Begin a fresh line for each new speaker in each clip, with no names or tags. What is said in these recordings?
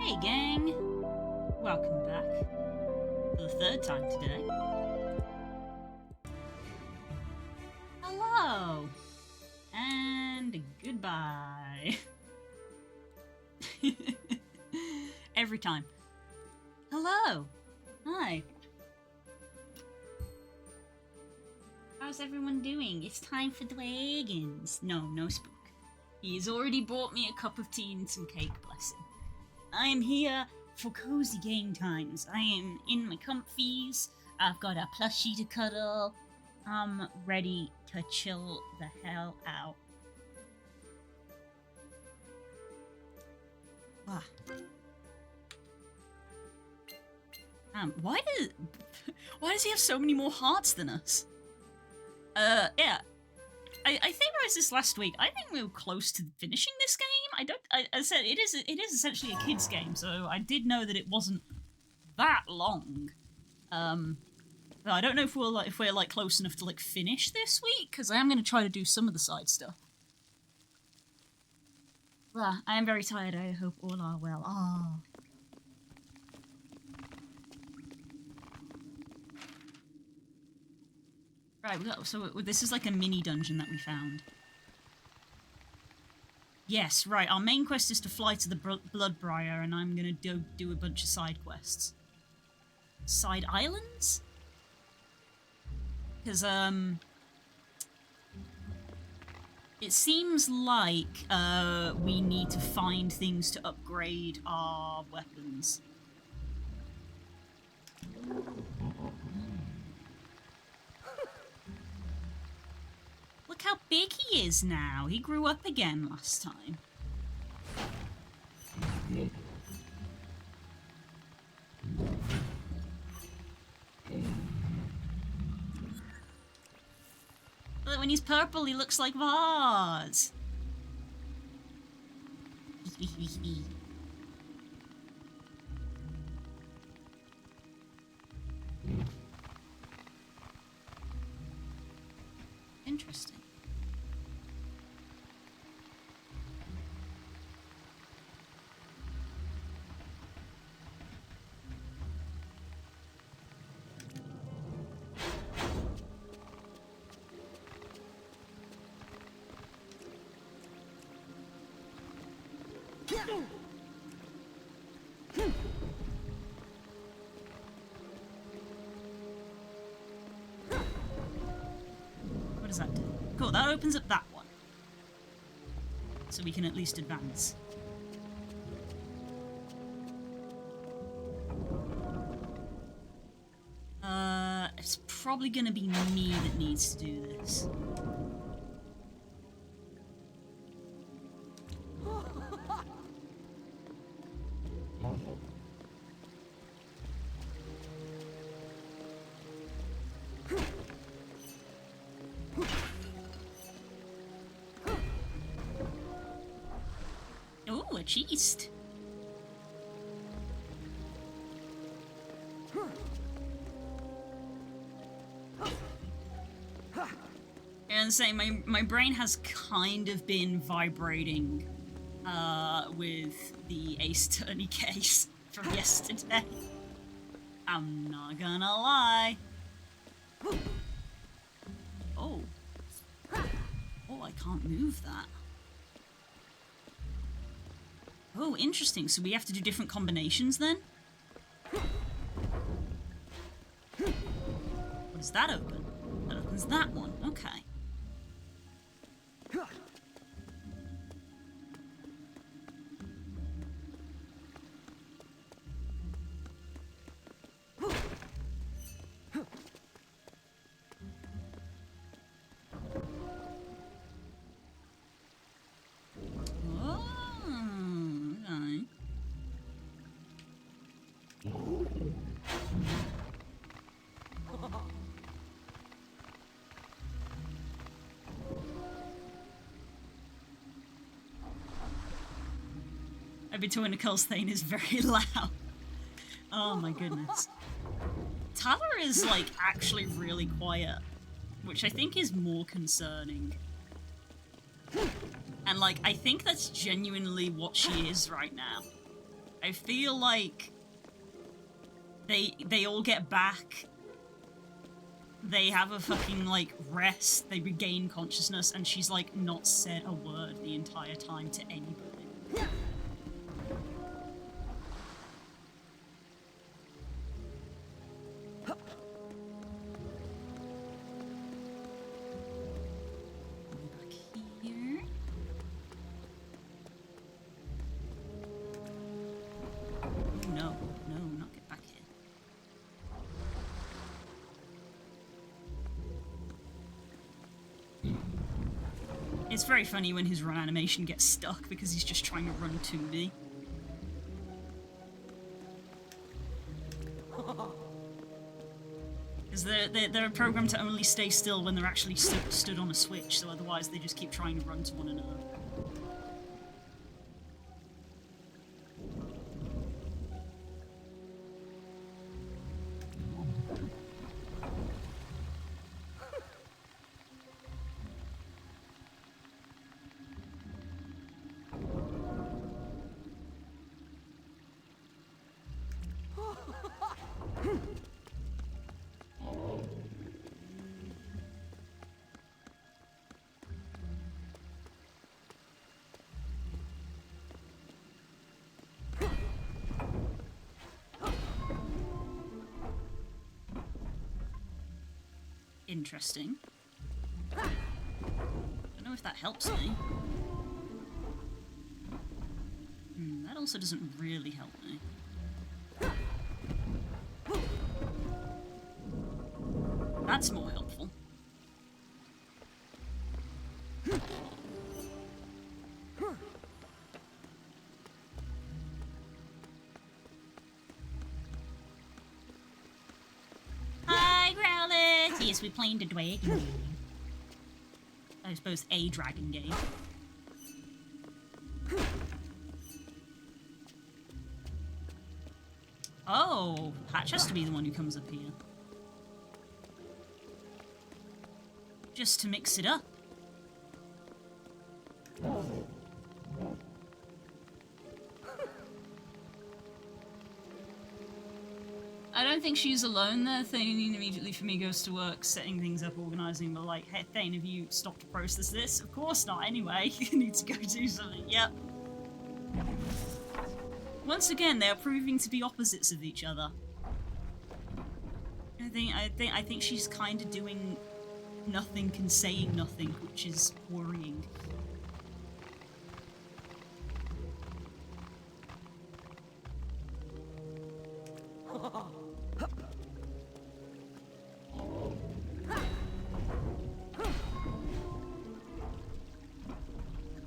Hey gang! Welcome back. For the third time today. Hello! And goodbye. Every time. Hello! Hi. How's everyone doing? It's time for Dragons. No spook. He's already brought me a cup of tea and some cake, bless him. I am here for cozy game times. I am in my comfies. I've got a plushie to cuddle. I'm ready to chill the hell out. Ah. Why does he have so many more hearts than us? Yeah. I theorized this last week. I think we were close to finishing this game. I said it is essentially a kid's game, so I did know that it wasn't that long. But I don't know if we're close enough to finish this week, because I am going to try to do some of the side stuff. Well, I am very tired. I hope all are well. Ah. Right, so this is like a mini dungeon that we found. Yes, right, our main quest is to fly to the Bloodbriar, and I'm gonna do a bunch of side quests. Side islands? Because, it seems like, we need to find things to upgrade our weapons. Look how big he is now. He grew up again last time. But when he's purple, he looks like Vaz. Interesting. What does that do? Cool, that opens up that one. So we can at least advance. It's probably gonna be me that needs to do this. Oh, a chest. And say my brain has kind of been vibrating with the Ace Attorney case from yesterday. I'm not gonna lie. Oh. Oh, I can't move that. Oh, interesting. So we have to do different combinations then? What does that open? That opens that one. Okay. Between Nicole's thing is very loud. Oh my goodness. Tyler is actually really quiet, which I think is more concerning. And I think that's genuinely what she is right now. I feel like they all get back. They have a fucking, like, rest. They regain consciousness, and she's, like, not said a word the entire time to anybody. It's very funny when his run animation gets stuck because he's just trying to run 2D. Because they're programmed to only stay still when they're actually stood on a switch, so otherwise they just keep trying to run to one another. Interesting. Don't know if that helps me. That also doesn't really help me. That's more helpful. Yes, we're playing the dragon game. I suppose a dragon game. Oh, Patch has to be the one who comes up here. Just to mix it up. I don't think she's alone there. Thane immediately for me goes to work, setting things up, organising, but like, hey Thane, have you stopped to process this? Of course not, anyway. You need to go do something. Yep. Once again, they are proving to be opposites of each other. I think she's kind of doing nothing and saying nothing, which is worrying.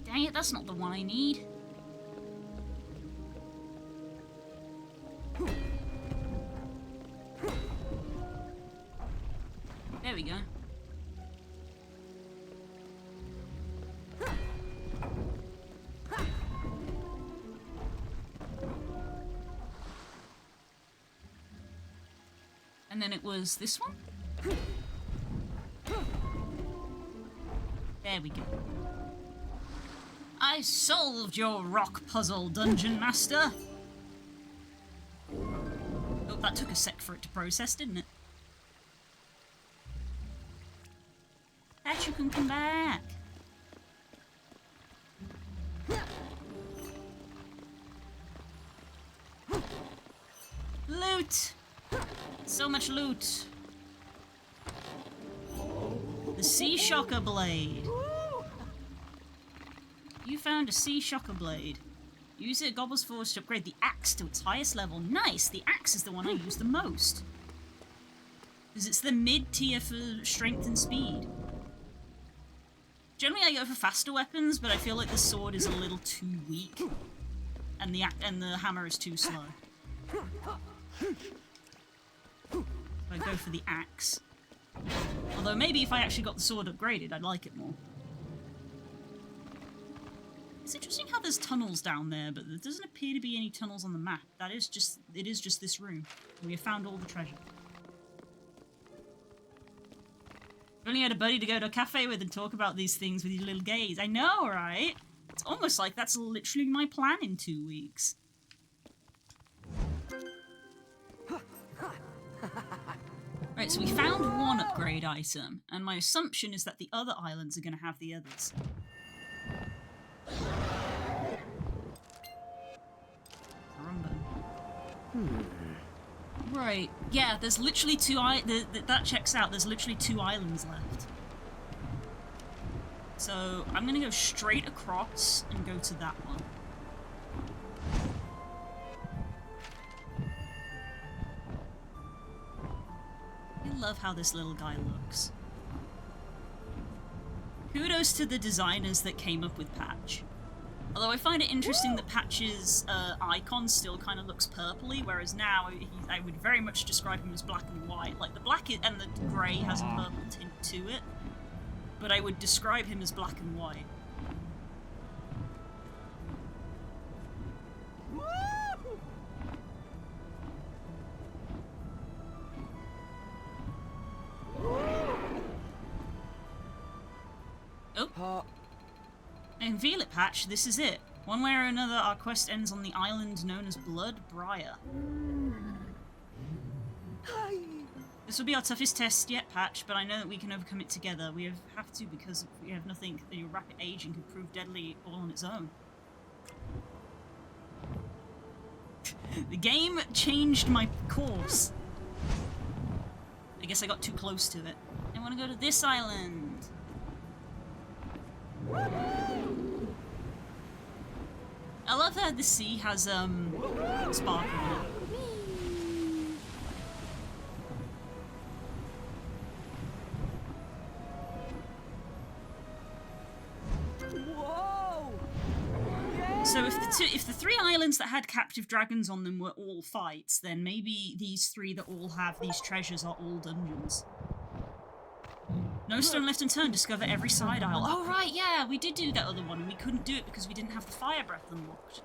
Dang it, that's not the one I need. There we go. And then it was this one? There we go. I solved your rock puzzle, Dungeon Master! Oh, that took a sec for it to process, didn't it? That you can come back! Loot! So much loot! The Sea Shocker Blade. You found a Sea Shocker Blade. Use it at Gobble's Forge to upgrade the axe to its highest level. Nice! The axe is the one I use the most. Because it's the mid-tier for strength and speed. Generally I go for faster weapons, but I feel like the sword is a little too weak. And the hammer is too slow. So I go for the axe. Although maybe if I actually got the sword upgraded, I'd like it more. It's interesting how there's tunnels down there, but there doesn't appear to be any tunnels on the map. It is just this room. We have found all the treasure. If only had a buddy to go to a cafe with and talk about these things with your little gaze. I know, right? It's almost like that's literally my plan in 2 weeks. Right, so we found one upgrade item, and my assumption is that the other islands are going to have the others. Right, yeah, there's literally two that checks out, there's literally 2 islands left. So, I'm gonna go straight across and go to that one. I love how this little guy looks. Kudos to the designers that came up with Patch. Although I find it interesting that Patch's icon still kind of looks purpley, whereas now I would very much describe him as black and white. Like, the black and the grey has a purple tint to it, but I would describe him as black and white. Oh. I can feel it, Patch. This is it. One way or another, our quest ends on the island known as Blood Briar. This will be our toughest test yet, Patch, but I know that we can overcome it together. We have to, because we have nothing that your rapid aging could prove deadly all on its own. The game changed my course. I guess I got too close to it. I want to go to this island. I love that the sea has sparkle in it.
Whoa!
So if the 3 islands that had captive dragons on them were all fights, then maybe these 3 that all have these treasures are all dungeons. No stone left unturned, discover every side isle. Oh right, yeah, we did do that other one and we couldn't do it because we didn't have the fire breath unlocked.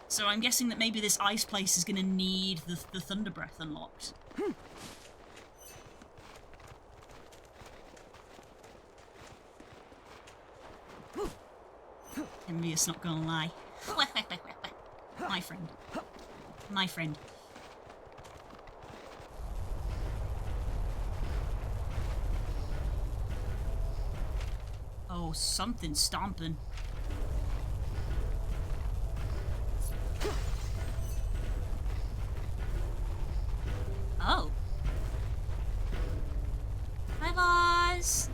So I'm guessing that maybe this ice place is going to need the thunder breath unlocked. Envious, not gonna lie. My friend. My friend. Oh, something's stomping. Oh. Hi, boss.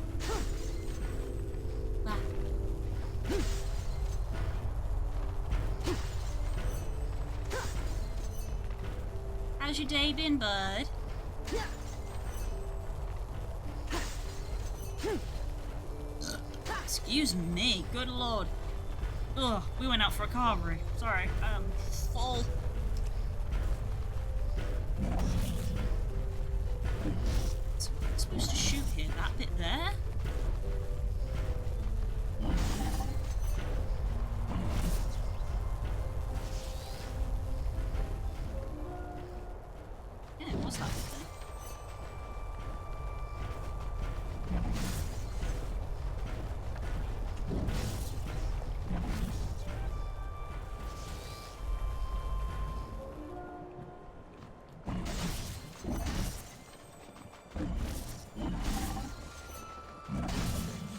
How's your day been, bud? Excuse me, good lord. Ugh, we went out for a carvery. Sorry, I'm full. So I'm supposed to shoot here, that bit there? Yeah, it was that bit there.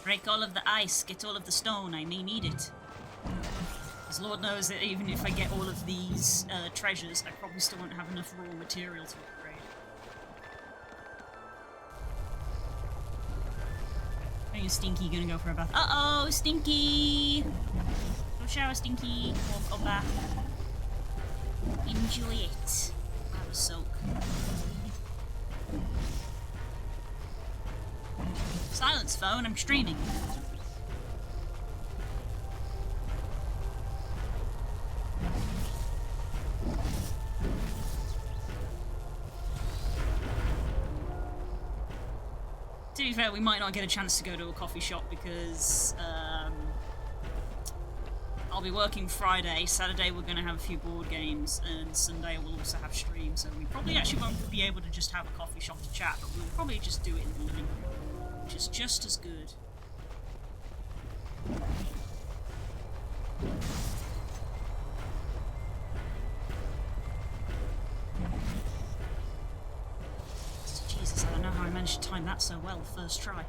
Break all of the ice, get all of the stone, I may need it. Because Lord knows that even if I get all of these treasures, I probably still won't have enough raw material to upgrade. I think Stinky gonna go for a bath. Uh-oh, Stinky! Go shower, Stinky. Or bath. Enjoy it. Have a soak. Silence phone, I'm streaming. To be fair, we might not get a chance to go to a coffee shop because I'll be working Friday, Saturday we're going to have a few board games, and Sunday we'll also have stream, so we probably actually won't be able to just have a coffee shop to chat, but we'll probably just do it in the living room, which is just as good. managed to time that so well first try.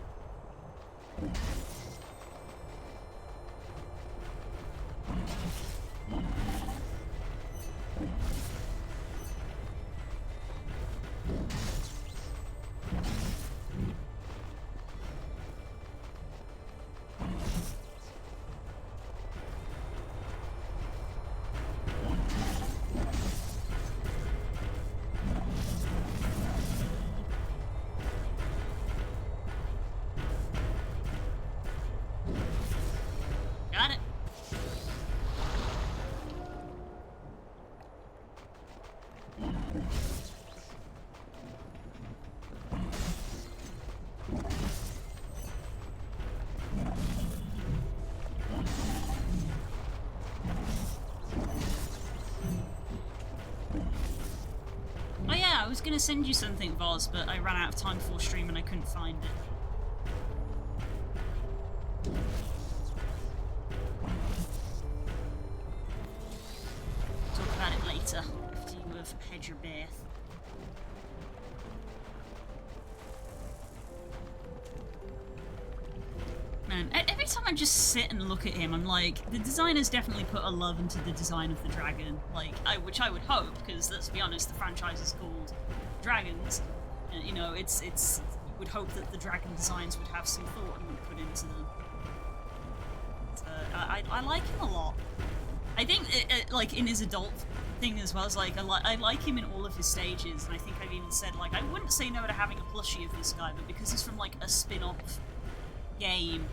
Got it. Oh yeah, I was gonna send you something, Voz, but I ran out of time before stream and I couldn't find it. Talk about it later, after you have had your bath. Man, every time I just sit and look at him, I'm like, the designers definitely put a love into the design of the dragon, like, which I would hope, because let's be honest, the franchise is called Dragons. You know, you would hope that the dragon designs would have some thought and would put into them. I like him a lot. I think, like, in his adult thing as well, as like, I like him in all of his stages, and I think I've even said, like, I wouldn't say no to having a plushie of this guy, but because he's from, like, a spin-off game,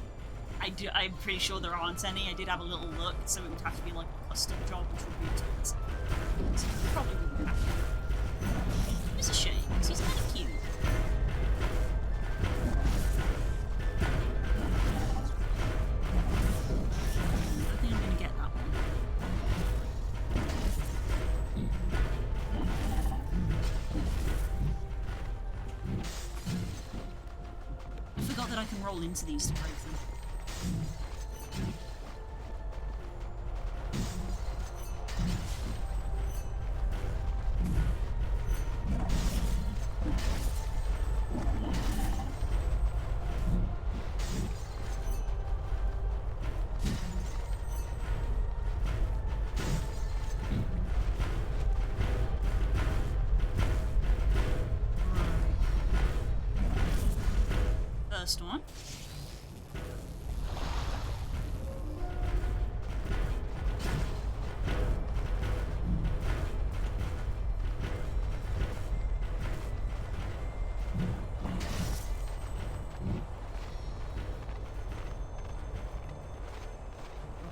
I'm pretty sure there aren't any. I did have a little look, so it would have to be like a custom job, which would be expensive. So probably wouldn't happen. It's a shame, because he's kind of cute. I think I'm gonna get that one. I forgot that I can roll into these to break them. First one.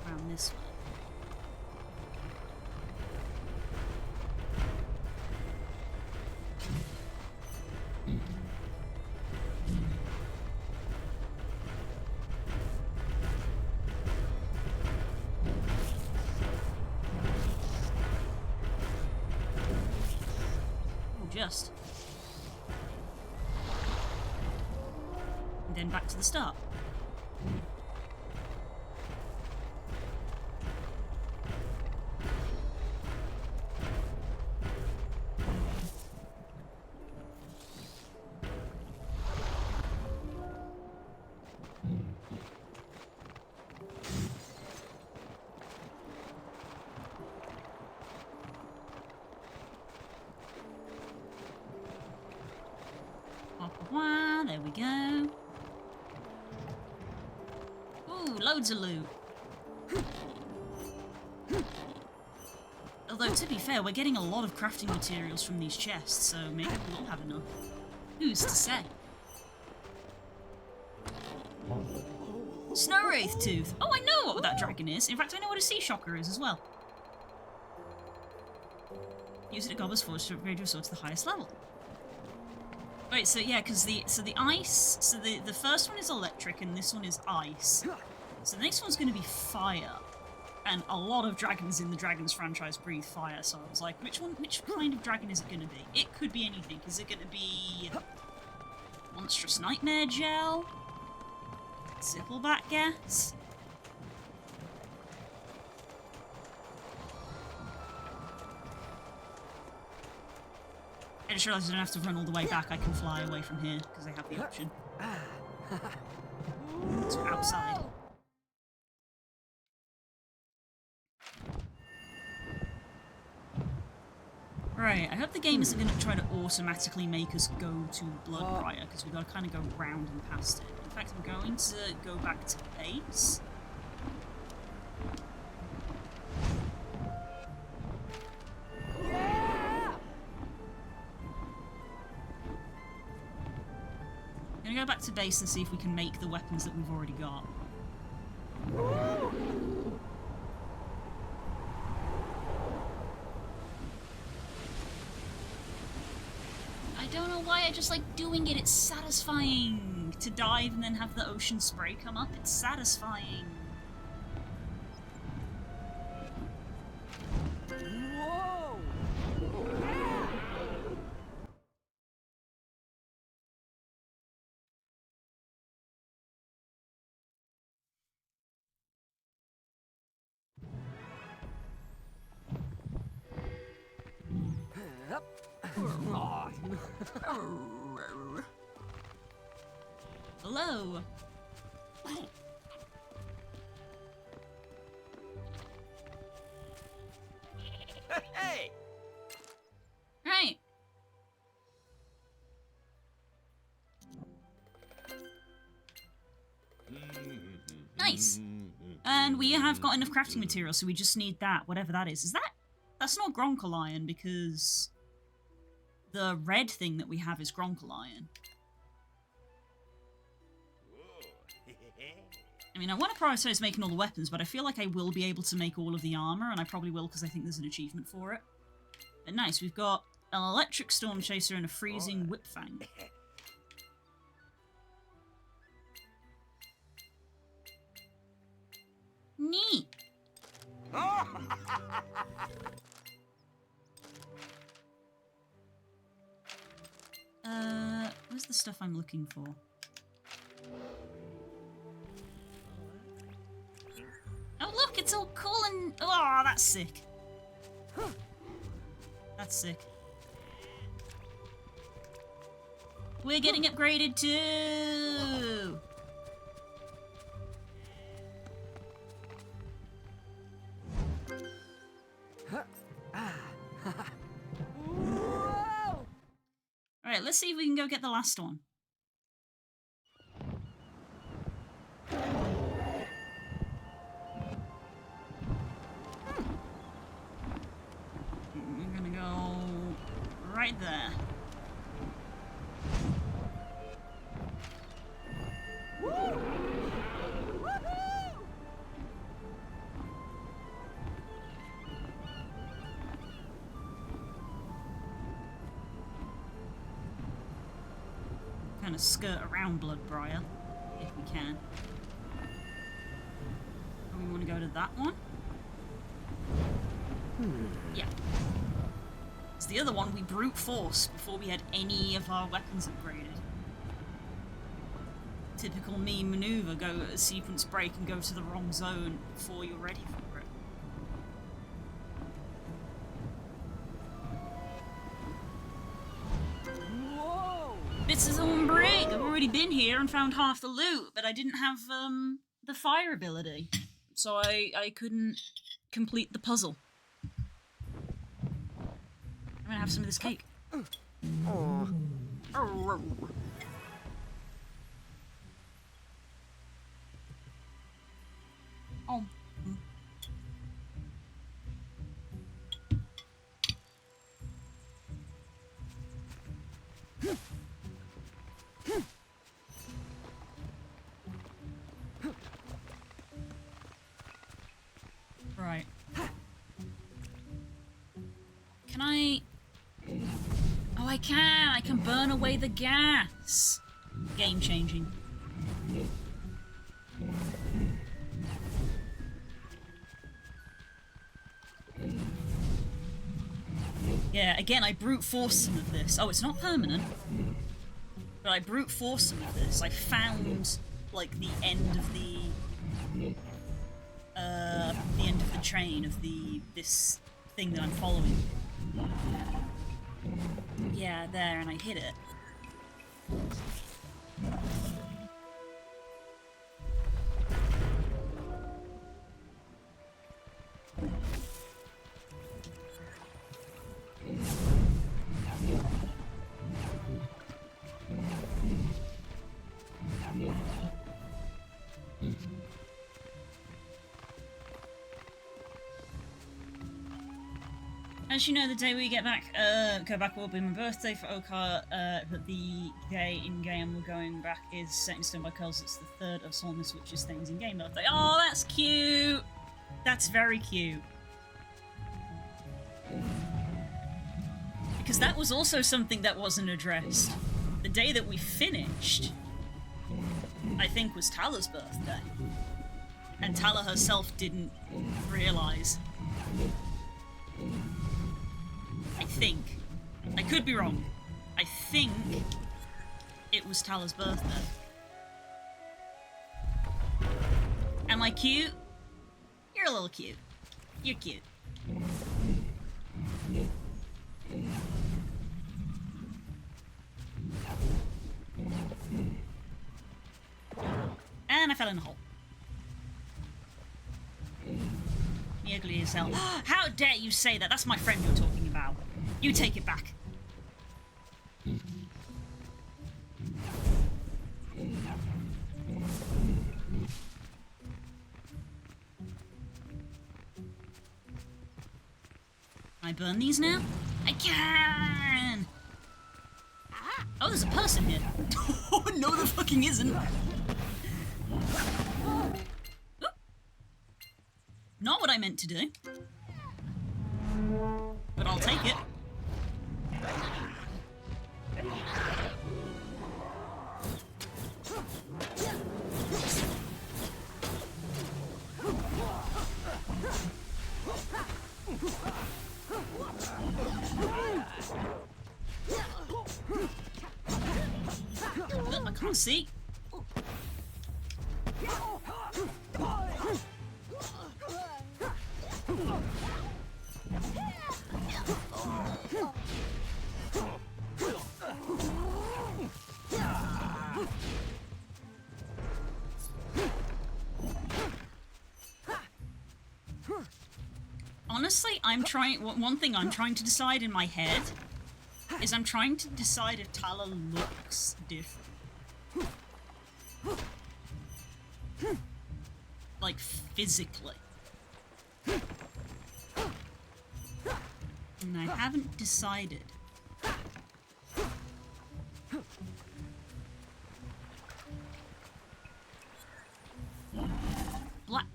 Around this way. Just. And then back to the start. There we go. Ooh, loads of loot. Although, to be fair, we're getting a lot of crafting materials from these chests, so maybe we'll have enough. Who's to say? Snow Wraith Tooth. Oh, I know what that dragon is. In fact, I know what a Sea Shocker is as well. Use it at Gobbler's Forge to upgrade your sword to the highest level. Wait, so yeah, because the ice, so the first one is electric and this one is ice. So the next one's going to be fire. And a lot of dragons in the Dragons franchise breathe fire, so I was like, which kind of dragon is it going to be? It could be anything. Is it going to be Monstrous Nightmare Gel? Zippleback Gas? just realised I don't have to run all the way back. I can fly away from here because I have the option. So outside. Right, I hope the game isn't going to try to automatically make us go to Bloodbriar, because we've got to kind of go round and past it. In fact, I'm going to go back to base. I'm going to go back to base and see if we can make the weapons that we've already got. I don't know why I just like doing it. It's satisfying to dive and then have the ocean spray come up. It's satisfying.
Whoa!
Hello.
Hey!
Right. Nice. And we have got enough crafting material, so we just need that, whatever that is. That's not Gronkle iron, because the red thing that we have is Gronkle iron. I mean, I want to prioritize making all the weapons, but I feel like I will be able to make all of the armor, and I probably will because I think there's an achievement for it. But nice, we've got an electric storm chaser and a freezing whipfang. Neat. Where's the stuff I'm looking for? Oh look, it's all cool and... Oh, that's sick. That's sick. We're getting upgraded too! Alright, let's see if we can go get the last one. We're gonna go right there. Kind of skirt around Bloodbriar, if we can. And we want to go to that one? Yeah. It's the other one we brute force before we had any of our weapons upgraded. Typical me maneuver, go at a sequence break and go to the wrong zone before you're ready for it.
Whoa!
Bits of Thorn Brig! I've already been here and found half the loot, but I didn't have the fire ability. So I couldn't complete the puzzle. I'm gonna have some of this cake.
Oh.
Oh. Right. Can I... Oh, I can! I can burn away the gas! Game changing. Yeah, again, I brute forced some of this. Oh, it's not permanent. But I brute forced some of this. I found, like, the end of the train of this thing that I'm following. Yeah, there, and I hit it. As you know, the day we go back will be my birthday for Okar, but the day in-game we're going back is set in stone because it's the 3rd of Solstice, which is things in-game birthday. Oh, that's cute! That's very cute. Because that was also something that wasn't addressed. The day that we finished, I think, was Tala's birthday. And Tala herself didn't realise. I think. I could be wrong. I think it was Tala's birthday. Am I cute? You're a little cute. You're cute. And I fell in a hole. Me ugly as hell. How dare you say that? That's my friend you're talking about. You take it back. Can I burn these now? I can! Oh, there's a person here. Oh, no, there fucking isn't. Oop. Not what I meant to do. But I'll take it. I can't see. Honestly, one thing I'm trying to decide in my head is I'm trying to decide if Tala looks different. Like, physically. And I haven't decided. Black.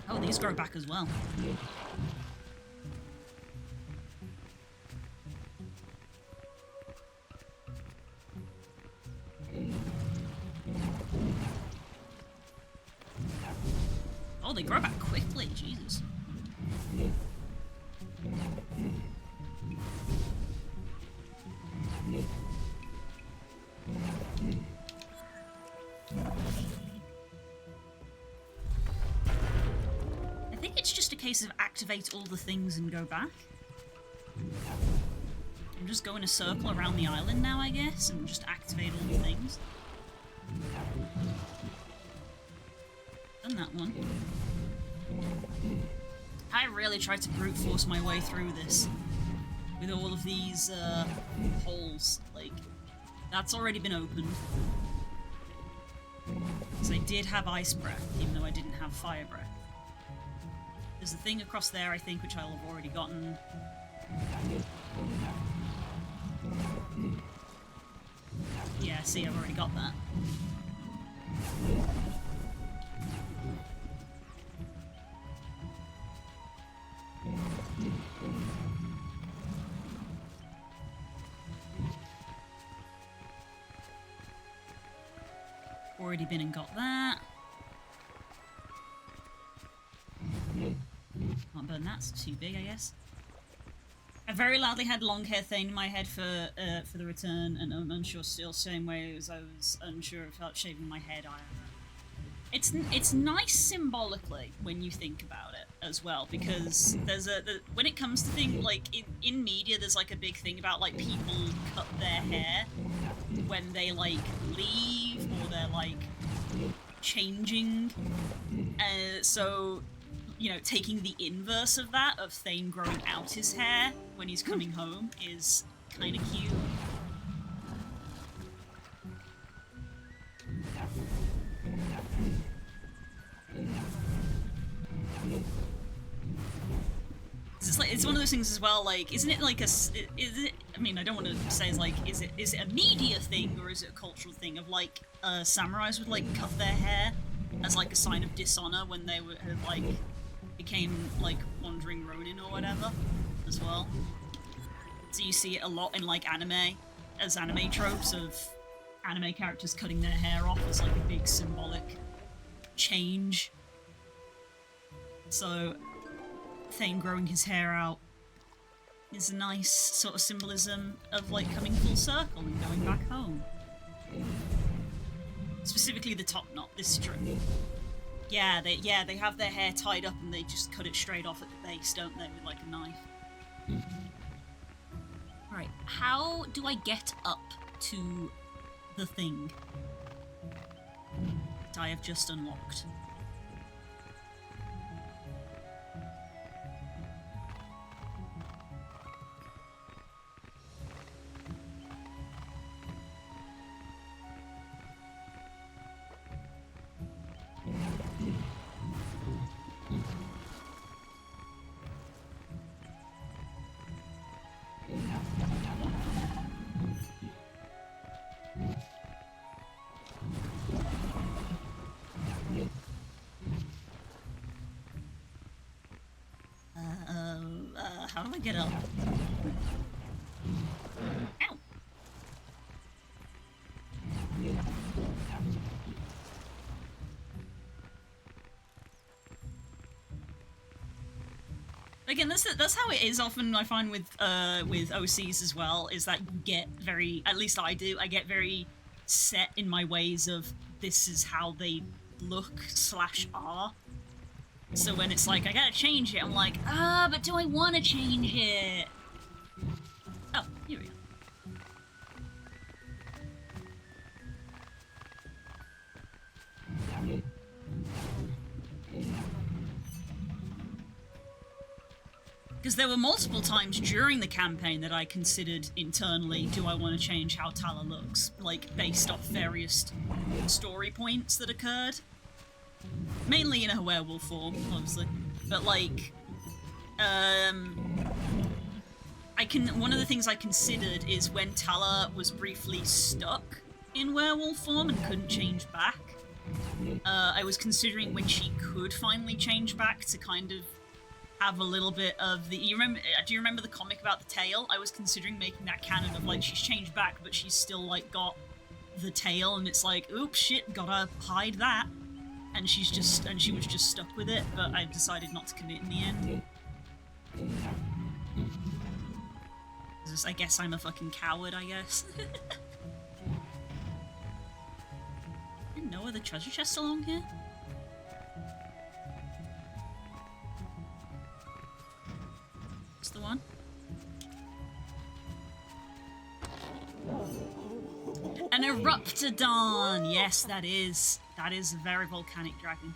Oh, these grow back as well. Oh, they grow back quickly, Jesus. I think it's just a case of activate all the things and go back. I'm just going a circle around the island now, I guess, and just activate all the things. Done that one. I really tried to brute force my way through this with all of these holes. Like, that's already been opened. So I did have ice breath, even though I didn't have fire breath. There's a thing across there, I think, which I'll have already gotten. Yeah, see, I've already got that. Already been and got that. Can't burn that, it's too big, I guess. I very loudly had long hair thing in my head for the return, and I'm unsure still same way as I was unsure about shaving my head. It's nice symbolically when you think about it as well, because there's when it comes to things like in media, there's like a big thing about like people cut their hair when they like leave or they're like changing, so you know, taking the inverse of that, of Thane growing out his hair when he's coming home, is kind of cute. It's one of those things as well, like, isn't it like is it, I mean, I don't want to say it's like, is it a media thing or is it a cultural thing of like, samurais would like cut their hair as like a sign of dishonor when they were like, became like wandering ronin or whatever as well. So you see it a lot in like anime, as anime tropes of anime characters cutting their hair off as like a big symbolic change. So Thane growing his hair out is a nice sort of symbolism of like coming full circle and going back home. Specifically the top knot, this is true. Yeah, they have their hair tied up and they just cut it straight off at the base, don't they, with like a knife. Alright, how do I get up to the thing that I have just unlocked? How do I get up? Ow! Again, that's how it is often, I find, with OCs as well, is that you get very, at least I do, I get very set in my ways of this is how they look / are. So when it's like, I gotta change it, I'm like, but do I want to change it? Oh, here we go. Because there were multiple times during the campaign that I considered internally, do I want to change how Tala looks? Like, based off various story points that occurred. Mainly in her werewolf form, obviously. But, like, one of the things I considered is when Tala was briefly stuck in werewolf form and couldn't change back. I was considering when she could finally change back to kind of have a little bit of the... do you remember the comic about the tail? I was considering making that canon of, like, she's changed back, but she's still, like, got the tail, and it's like, oops, shit, gotta hide that. And she was just stuck with it, but I decided not to commit in the end. I guess I'm a fucking coward, I guess. No other treasure chests along here? What's the one? An Eruptodon! Yes, that is. That is a very volcanic dragon.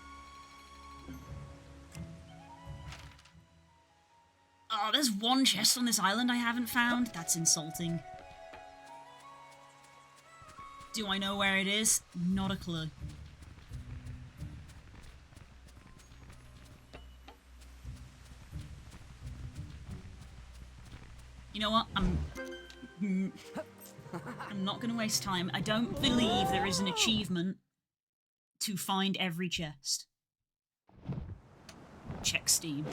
Oh, there's one chest on this island I haven't found? That's insulting. Do I know where it is? Not a clue. You know what? I'm not gonna waste time. I don't believe there is an achievement to find every chest. Check Steam.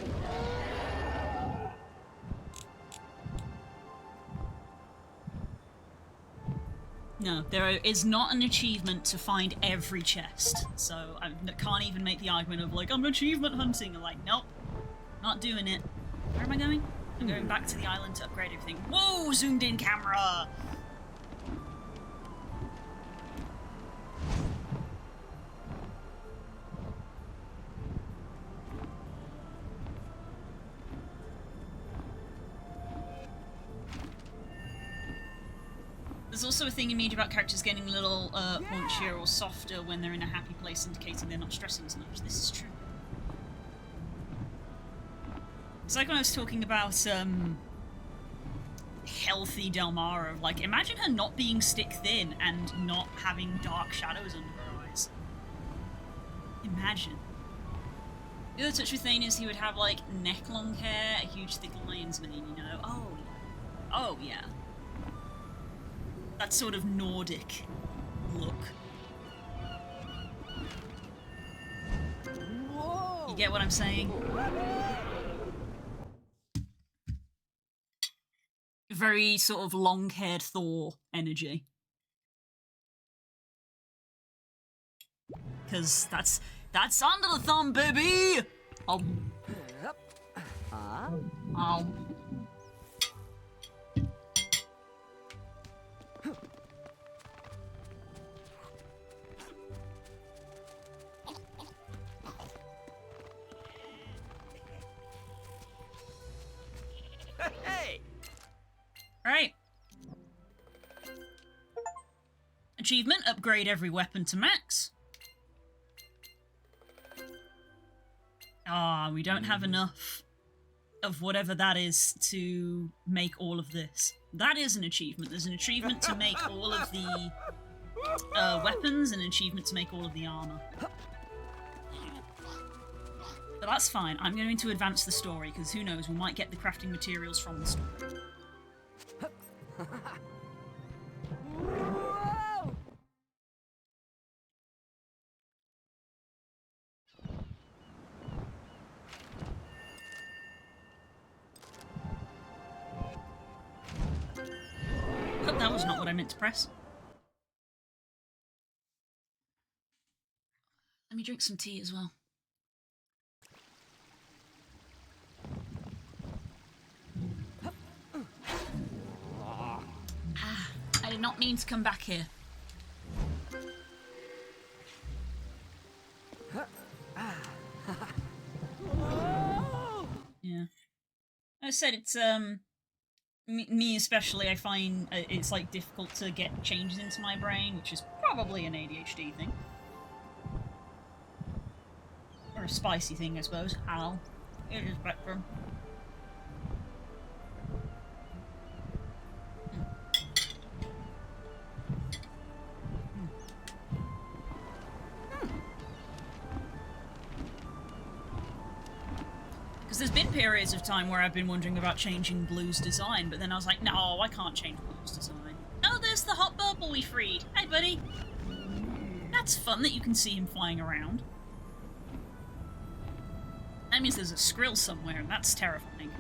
No, there is not an achievement to find every chest. So I can't even make the argument of like, I'm achievement hunting. I'm like, nope, not doing it. Where am I going? I'm going back to the island to upgrade everything. Whoa, zoomed in camera! There's also a thing in media about characters getting a little haunchier or softer when they're in a happy place, indicating they're not stressing as much. This is true. It's like when I was talking about healthy Delmara. Like, imagine her not being stick thin and not having dark shadows under her eyes. Imagine. The other touch with Thane is he would have like neck long hair, a huge thick lion's mane, you know. Oh yeah. That sort of Nordic look.
Whoa!
You get what I'm saying? Very sort of long-haired Thor energy. Cause that's under the thumb, baby! Oh.
Hey!
Right. Achievement, upgrade every weapon to max. Ah, we don't have enough of whatever that is to make all of this. That is an achievement. There's an achievement to make all of the weapons, and an achievement to make all of the armor. But that's fine. I'm going to advance the story, because who knows, we might get the crafting materials from the story.
Whoa!
But that was not what I meant to press. Let me drink some tea as well. I did not mean to come back here.
Whoa!
Yeah. I said it's, me especially, I find it's, like, difficult to get changes into my brain, which is probably an ADHD thing. Or a spicy thing, I suppose. Ow. It is spectrum. Because there's been periods of time where I've been wondering about changing Blue's design, but then I was like, no, I can't change Blue's design. Oh, there's the hot purple we freed. Hey, buddy. That's fun that you can see him flying around. That means there's a Skrill somewhere, and that's terrifying.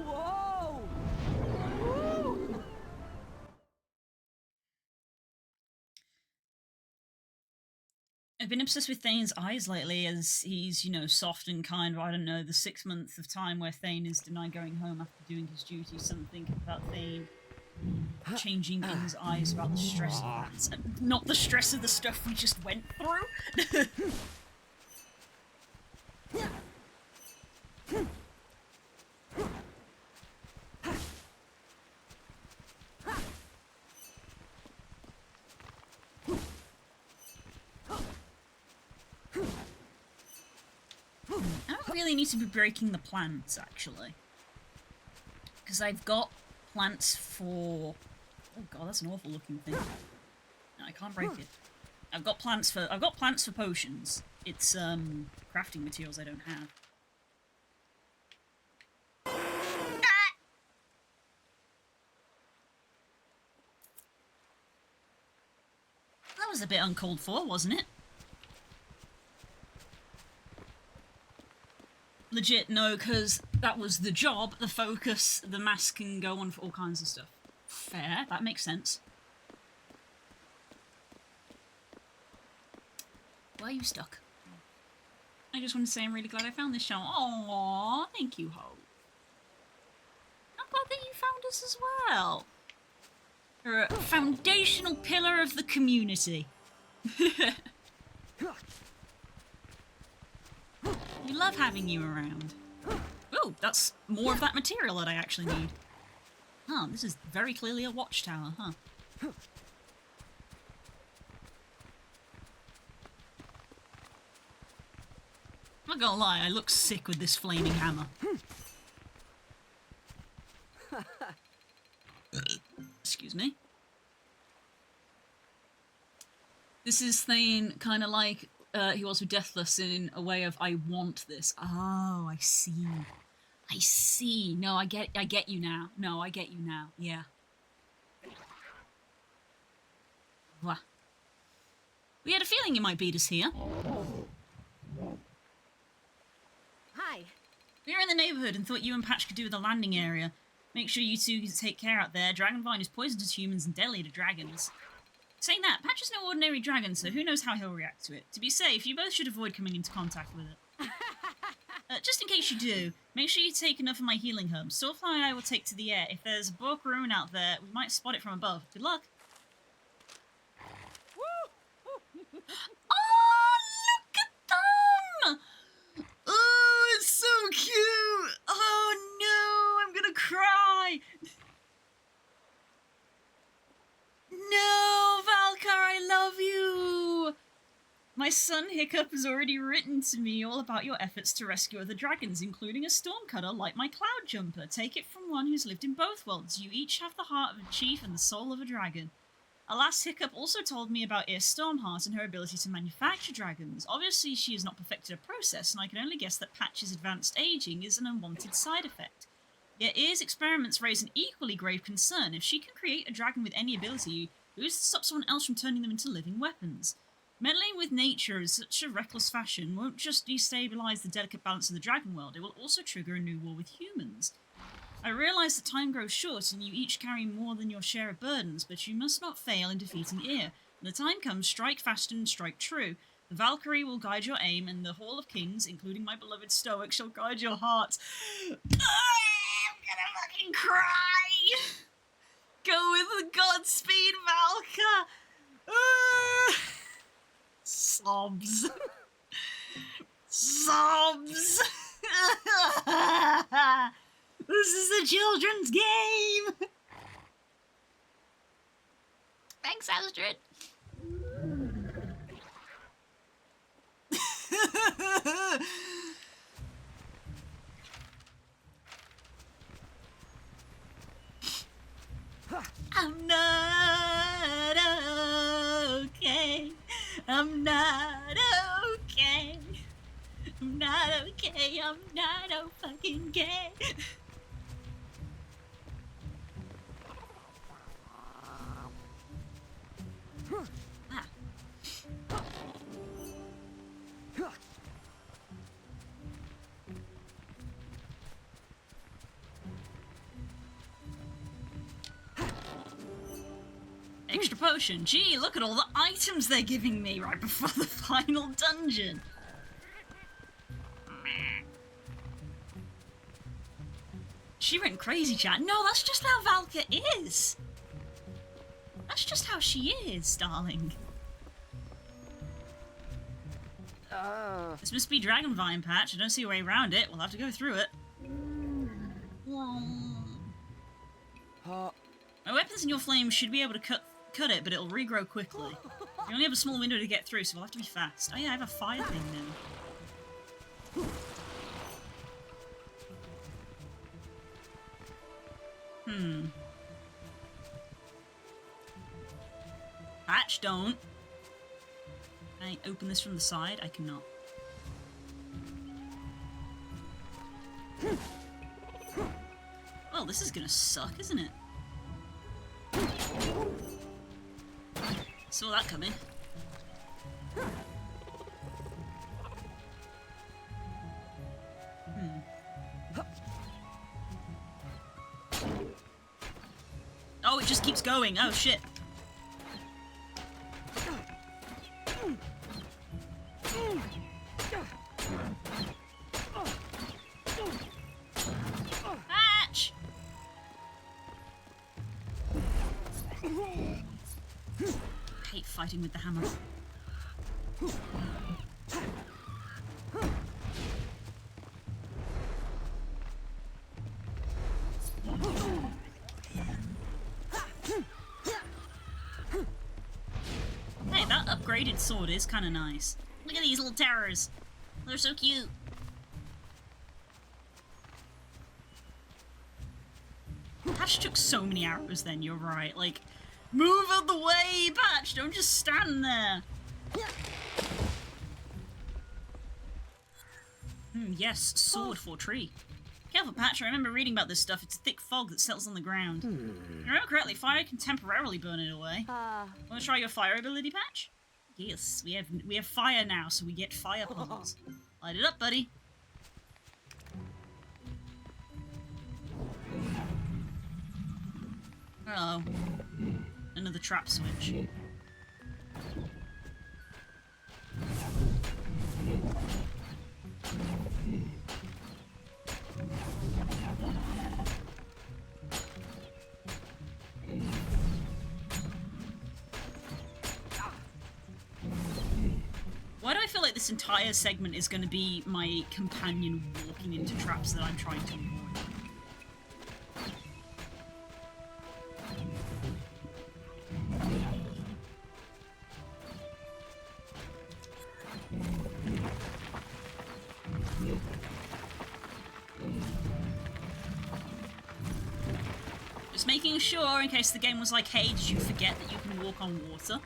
Whoa! Woo!
I've been obsessed with Thane's eyes lately, as he's, you know, soft and kind, but I don't know, the 6 months of time where Thane is denied going home after doing his duty, something about Thane changing in his eyes about the stress of that. Not the stress of the stuff we just went through. I don't really need to be breaking the plants, actually. Because I've got plants for... Oh god, that's an awful looking thing. No, I can't break it. I've got plants for potions. It's, crafting materials I don't have. That was a bit uncalled for, wasn't it? legit, no, because that was the job, the focus, the mask can go on for all kinds of stuff. Fair, that makes sense. Why are you stuck? I just want to say I'm really glad I found this show. Aww, thank you, Hope. I'm glad that you found us as well. You're a foundational pillar of the community. We love having you around. Oh, that's more of that material that I actually need. Huh, this is very clearly a watchtower, huh? I'm not gonna lie, I look sick with this flaming hammer. Excuse me. This is Thane kind of like he was with Deathless in a way of I want this. Oh, I see. I see. No, I get you now. No, I get you now. Yeah. Wah. We had a feeling you might beat us here.
Hi.
We were in the neighbourhood and thought you and Patch could do with the landing area. Make sure you two take care out there. Dragonvine is poisonous to humans and deadly to dragons. Saying that, Patch is no ordinary dragon, so who knows how he'll react to it. To be safe, you both should avoid coming into contact with it. Just in case you do, make sure you take enough of my healing herbs. Soulfly and I will take to the air. If there's a Bork ruin out there, we might spot it from above. Good luck. Oh, look at them! Oh, it's so cute! Oh no, I'm gonna cry! No, Valkar, I love you! My son Hiccup has already written to me all about your efforts to rescue other dragons, including a stormcutter like my Cloud Jumper. Take it from one who's lived in both worlds. You each have the heart of a chief and the soul of a dragon. Alas, Hiccup also told me about Ear Stormheart and her ability to manufacture dragons. Obviously, she has not perfected her process, and I can only guess that Patch's advanced aging is an unwanted side effect. Yet Ear's experiments raise an equally grave concern. If she can create a dragon with any ability, who's to stop someone else from turning them into living weapons? Meddling with nature in such a reckless fashion won't just destabilise the delicate balance of the dragon world, it will also trigger a new war with humans. I realise that time grows short and you each carry more than your share of burdens, but you must not fail in defeating Ear. When the time comes, strike fast and strike true. The Valkyrie will guide your aim, and the Hall of Kings, including my beloved Stoic, shall guide your heart. I'm gonna fucking cry! Go with the Godspeed, Valka! Sobs. Sobs! This is a children's game! Thanks, Astrid. I'm not okay. I'm not okay. I'm not okay. I'm not fucking gay. Extra potion. Gee, look at all the items they're giving me right before the final dungeon. She went crazy, chat. No, that's just how Valka is. That's just how she is, darling. This must be Dragonvine, Patch. I don't see a way around it. We'll have to go through it. My weapons in your flame should be able to cut it, but it'll regrow quickly. You only have a small window to get through, so we'll have to be fast. Oh yeah, I have a fire thing now. Patch, don't. Can I open this from the side? I cannot. Well, this is gonna suck, isn't it? Saw that coming. going. Oh shit. Patch! I hate fighting with the hammer. Hey, that upgraded sword is kind of nice. Look at these little terrors. They're so cute. Patch took so many arrows then, you're right. Like, move out the way, Patch! Don't just stand there! Yes, sword for tree. Careful, Patch, I remember reading about this stuff. It's a thick fog that settles on the ground. If I remember correctly, fire can temporarily burn it away. Want to try your fire ability, Patch? Yes, we have fire now, so we get fire puzzles. Light it up, buddy. Uh oh. Another trap switch. Why do I feel like this entire segment is going to be my companion walking into traps that I'm trying to avoid? Just making sure, in case the game was like, hey, did you forget that you can walk on water?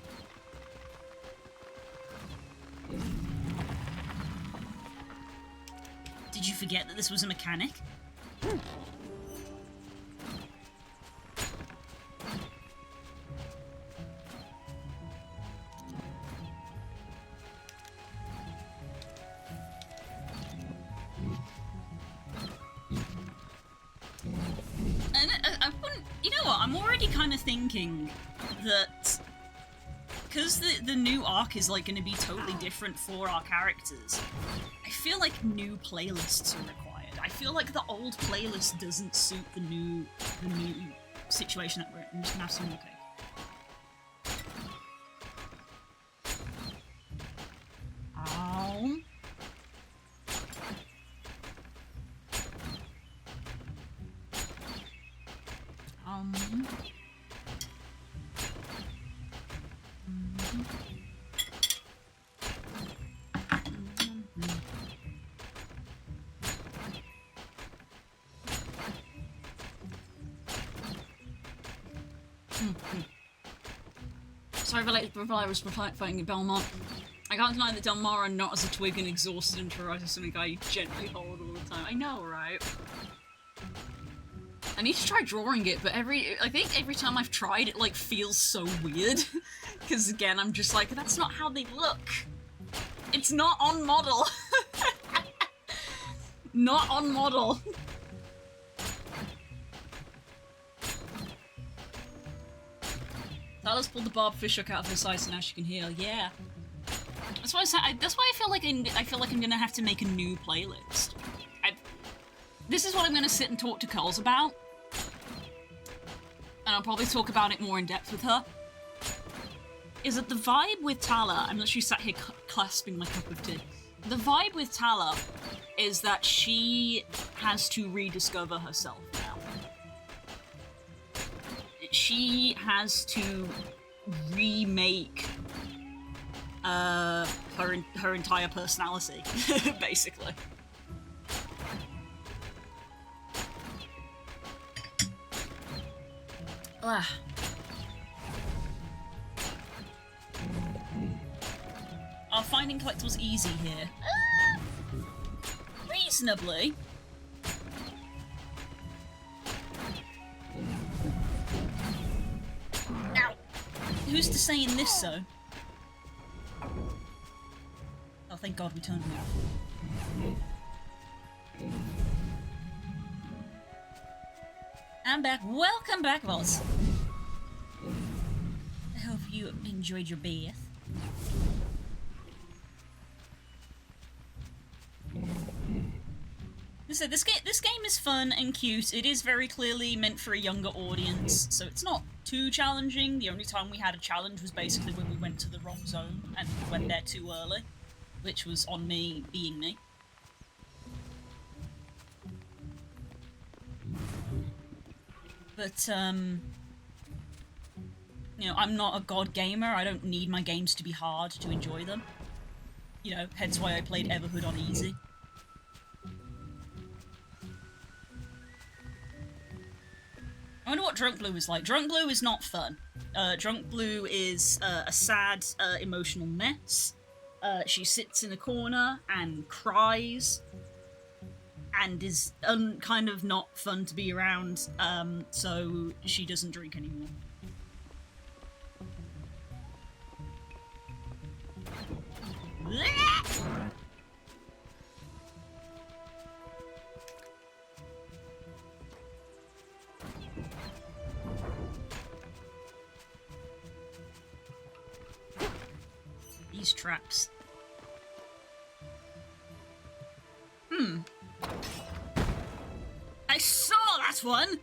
Did you forget that this was a mechanic? And I wouldn't... You know what? I'm already kind of thinking that... Because the new arc is like going to be totally different for our characters, I feel like new playlists are required. I feel like the old playlist doesn't suit the new situation that we're in. I'm just gonna have some more cake. Sorry for I was fighting in Belmont. I can't deny that Delmar are not as a twig and exhausted and Terraria is something I gently hold all the time. I know, right? I need to try drawing it, but I think every time I've tried, it like feels so weird. Because again, I'm just like, that's not how they look. It's not on model. Not on model. Dallas pulled the Barb Fish hook out of her side, so now she can heal. Yeah. That's why that's why I feel like I'm gonna have to make a new playlist. This is what I'm gonna sit and talk to Coles about, and I'll probably talk about it more in depth with her. Is that the vibe with Tala? I'm literally sat here clasping my cup of tea. The vibe with Tala is that she has to rediscover herself now. She has to remake her entire personality, basically. Ah. Are finding collectibles easy here? Reasonably. Ow! Who's to say in this, though? Oh, thank God we turned him off. I'm back. Welcome back, Voz. you enjoyed your bath. So this game is fun and cute. It is very clearly meant for a younger audience, so it's not too challenging. The only time we had a challenge was basically when we went to the wrong zone and went there too early, which was on me being me. But, you know, I'm not a god gamer. I don't need my games to be hard to enjoy them. You know, hence why I played Everhood on easy. I wonder what Drunk Blue is like. Drunk Blue is not fun. Drunk Blue is a sad, emotional mess. She sits in a corner and cries and is kind of not fun to be around, so she doesn't drink anymore. These traps. I saw that one!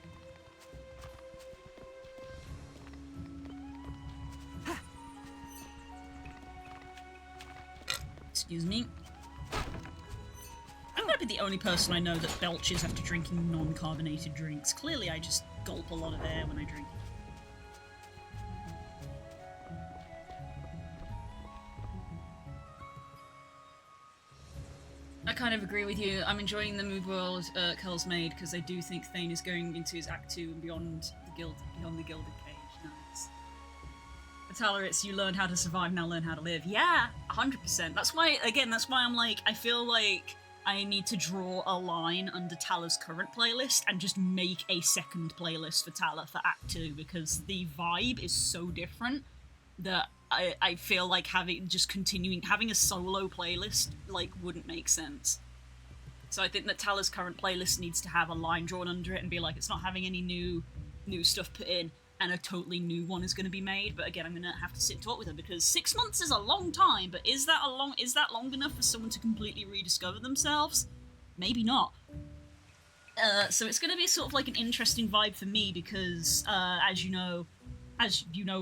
Excuse me. I'm gonna be the only person I know that belches after drinking non-carbonated drinks. Clearly I just gulp a lot of air when I drink. I kind of agree with you. I'm enjoying the mood world Kel's made because I do think Thane is going into his Act 2 and beyond the Gilded Cage. Nice. Atala, it's you learn how to survive, now learn how to live. Yeah, 100%. That's why I'm like, I feel like I need to draw a line under Tala's current playlist and just make a second playlist for Tala for Act 2 because the vibe is so different that I feel like having a solo playlist like wouldn't make sense. So I think that Tala's current playlist needs to have a line drawn under it and be like, it's not having any new stuff put in, and a totally new one is going to be made. But again, I'm going to have to sit and talk with her because 6 months is a long time. But is that long enough for someone to completely rediscover themselves? Maybe not. So it's going to be sort of like an interesting vibe for me because, as you know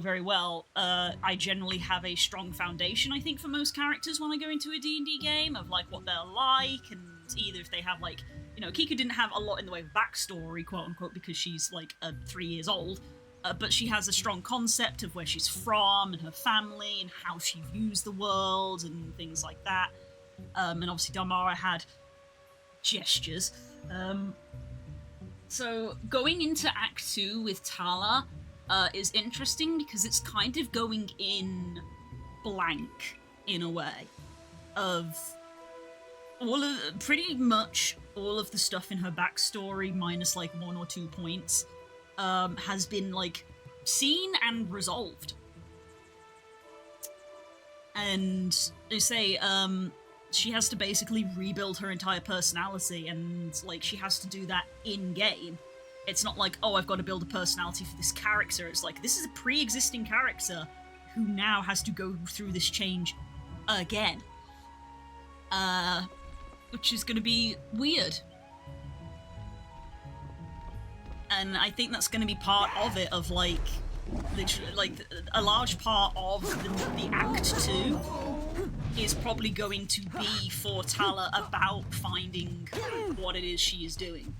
very well, I generally have a strong foundation, I think, for most characters when I go into a D&D game, of, like, what they're like, and either if they have, like, you know, Kika didn't have a lot in the way of backstory, quote-unquote, because she's, like, 3 years old, but she has a strong concept of where she's from, and her family, and how she views the world, and things like that. And obviously Damara had gestures. So, going into Act 2 with Tala is interesting because it's kind of going in blank, in a way, of pretty much all of the stuff in her backstory, minus like 1 or 2 points, has been like seen and resolved. And they say, she has to basically rebuild her entire personality, and like she has to do that in-game. It's not like, oh, I've got to build a personality for this character. It's like, this is a pre-existing character who now has to go through this change again. Which is going to be weird. And I think that's going to be part of it, of like, literally, like, a large part of the Act 2 is probably going to be for Tala about finding what it is she is doing.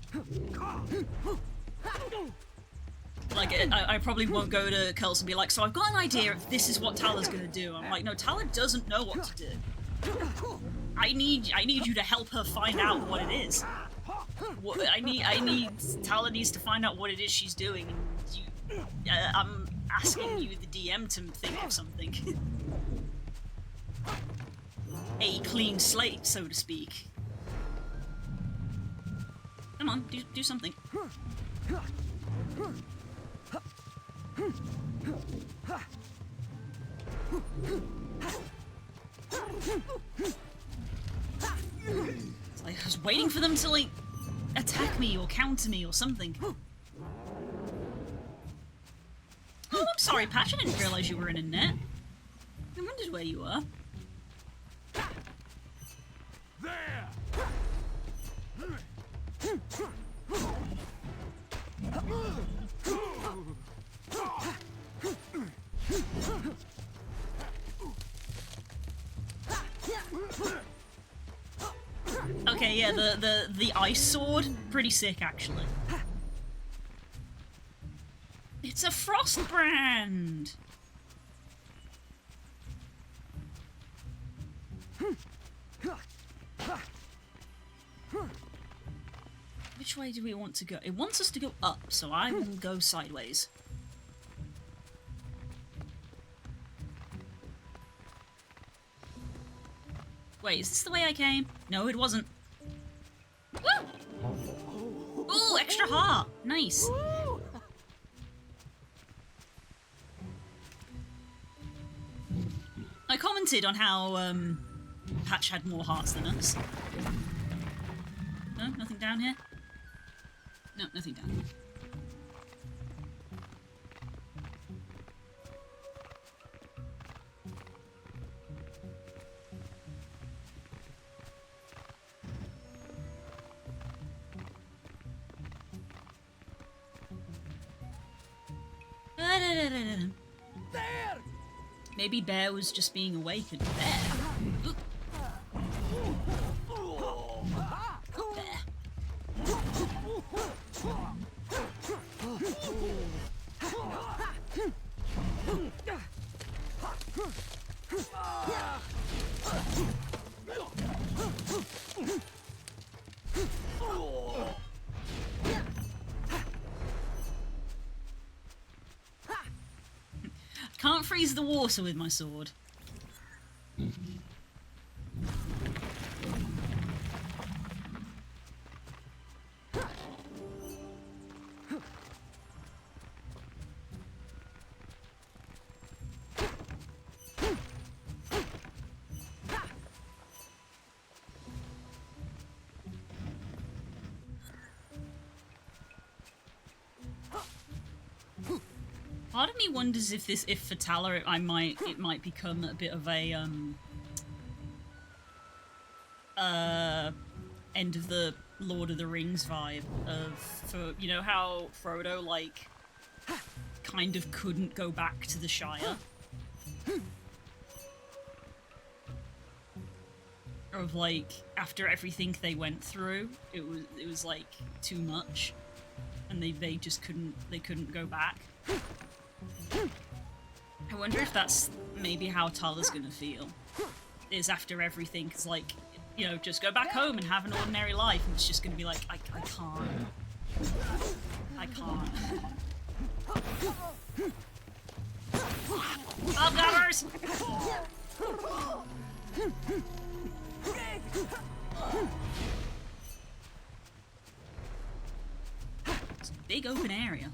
Like, I probably won't go to Kels and be like, so I've got an idea if this is what Tala's gonna do. I'm like, no, Tala doesn't know what to do. I need you to help her find out what it is. Tala needs to find out what it is she's doing, and I'm asking you, the DM, to think of something. A clean slate, so to speak. Come on, do something. It's like I was waiting for them to, like, attack me or counter me or something. Oh, I'm Sorry, Patch, I didn't realize you were in a net. I wondered where you were.
There!
Okay, yeah, the ice sword, pretty sick actually. It's a Frostbrand! Which way do we want to go? It wants us to go up, so I will go sideways. Wait, is this the way I came? No, it wasn't. Woo! Ooh, extra heart! Nice. I commented on how Patch had more hearts than us. No, nothing down here? No, nothing down here.
There!
Maybe Bear was just being awakened. Bear. Bear. Can't freeze the water with my sword. Part of me wonders if for Talar it might become a bit of a end of the Lord of the Rings vibe for you know how Frodo like kind of couldn't go back to the Shire. Of like after everything they went through, it was like too much, and they just couldn't go back. I wonder if that's maybe how Talar's gonna feel. Is after everything, cause like, you know, just go back home and have an ordinary life, and it's just gonna be like, I can't. I can't. Hobgoblers! It's a big open area.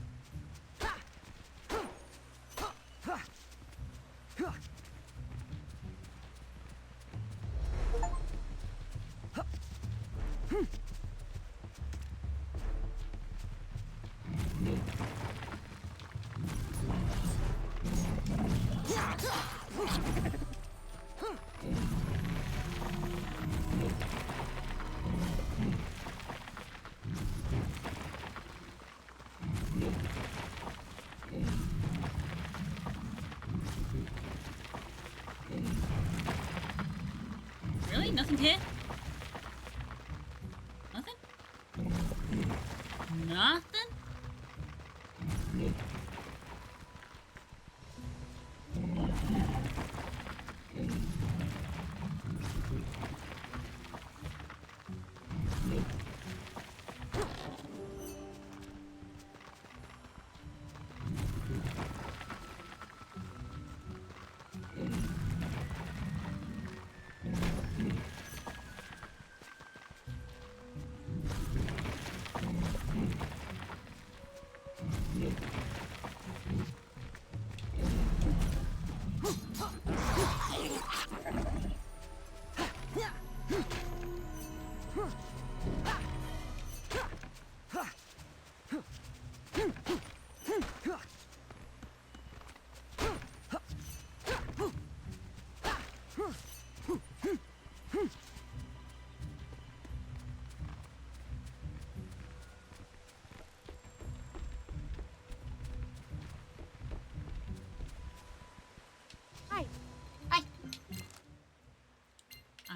Really? Nothing here? Nothing? Nothing?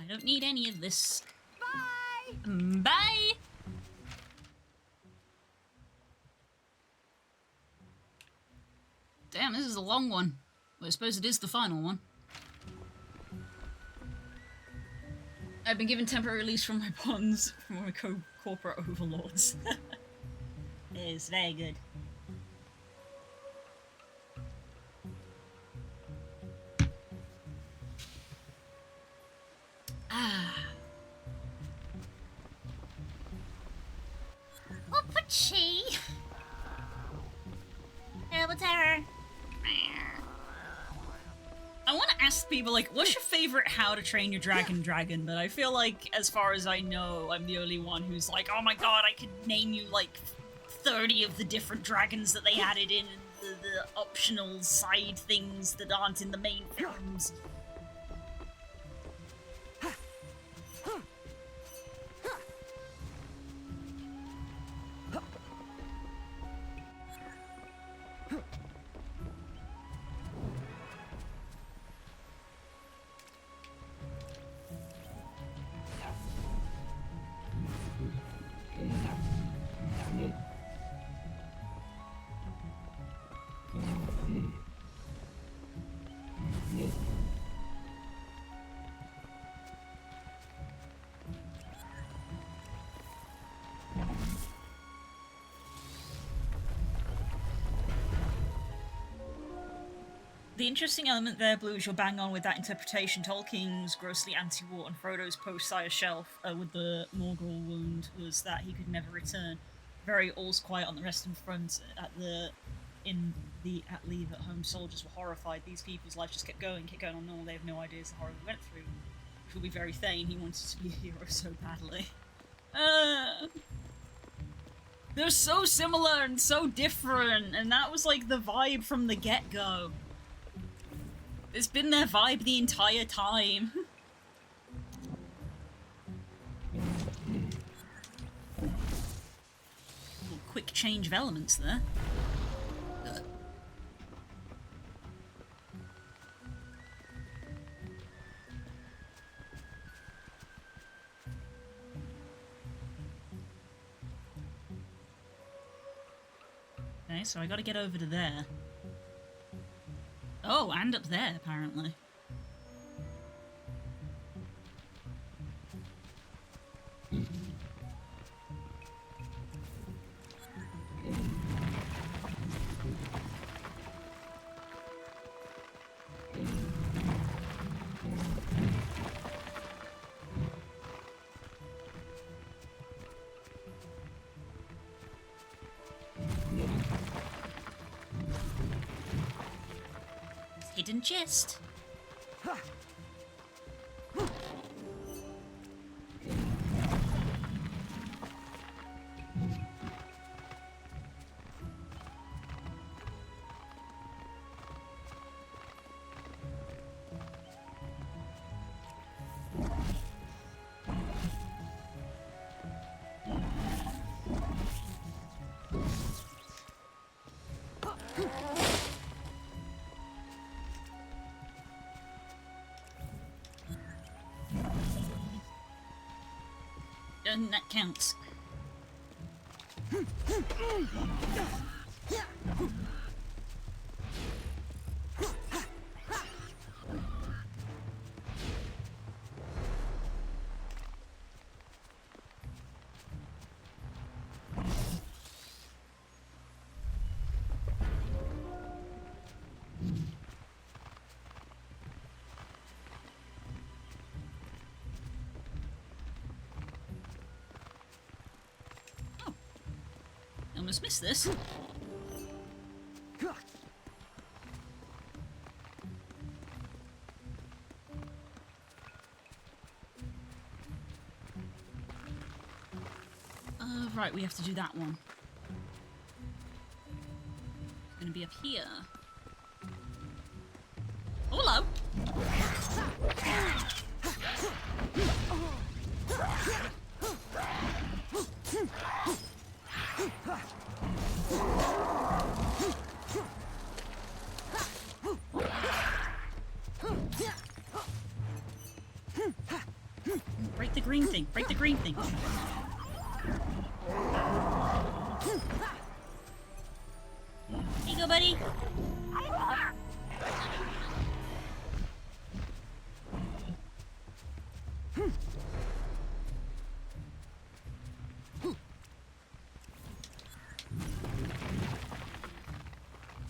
I don't need any of this.
Bye!
Bye! Damn, this is a long one. Well, I suppose it is the final one. I've been given temporary release from my bonds from my corporate overlords. It is very good. Ah. Oh, Pucci! Terrible terror. I want to ask people, like, what's your favorite How to Train Your Dragon dragon? But I feel like, as far as I know, I'm the only one who's like, oh my god, I could name you, like, 30 of the different dragons that they added in, and the optional side things that aren't in the main films. The interesting element there, Blue, is you're bang on with that interpretation. Tolkien's grossly anti-war and Frodo's post-Sire Shelf with the Morgul wound was that he could never return. Very all's quiet on the Western Front at Leave at Home. Soldiers were horrified. These people's lives just kept going on normal. They have no idea the horror we went through. Which will be very Thane. He wanted to be a hero so badly. They're so similar and so different, and that was like the vibe from the get-go. It's been their vibe the entire time. Quick change of elements there. Okay, so I gotta get over to there. Oh, and up there, apparently. Hidden chest. And that counts. Almost missed this. Right, we have to do that one. It's gonna be up here. Oh, hello! the green thing. Break the green thing. Here you go, buddy.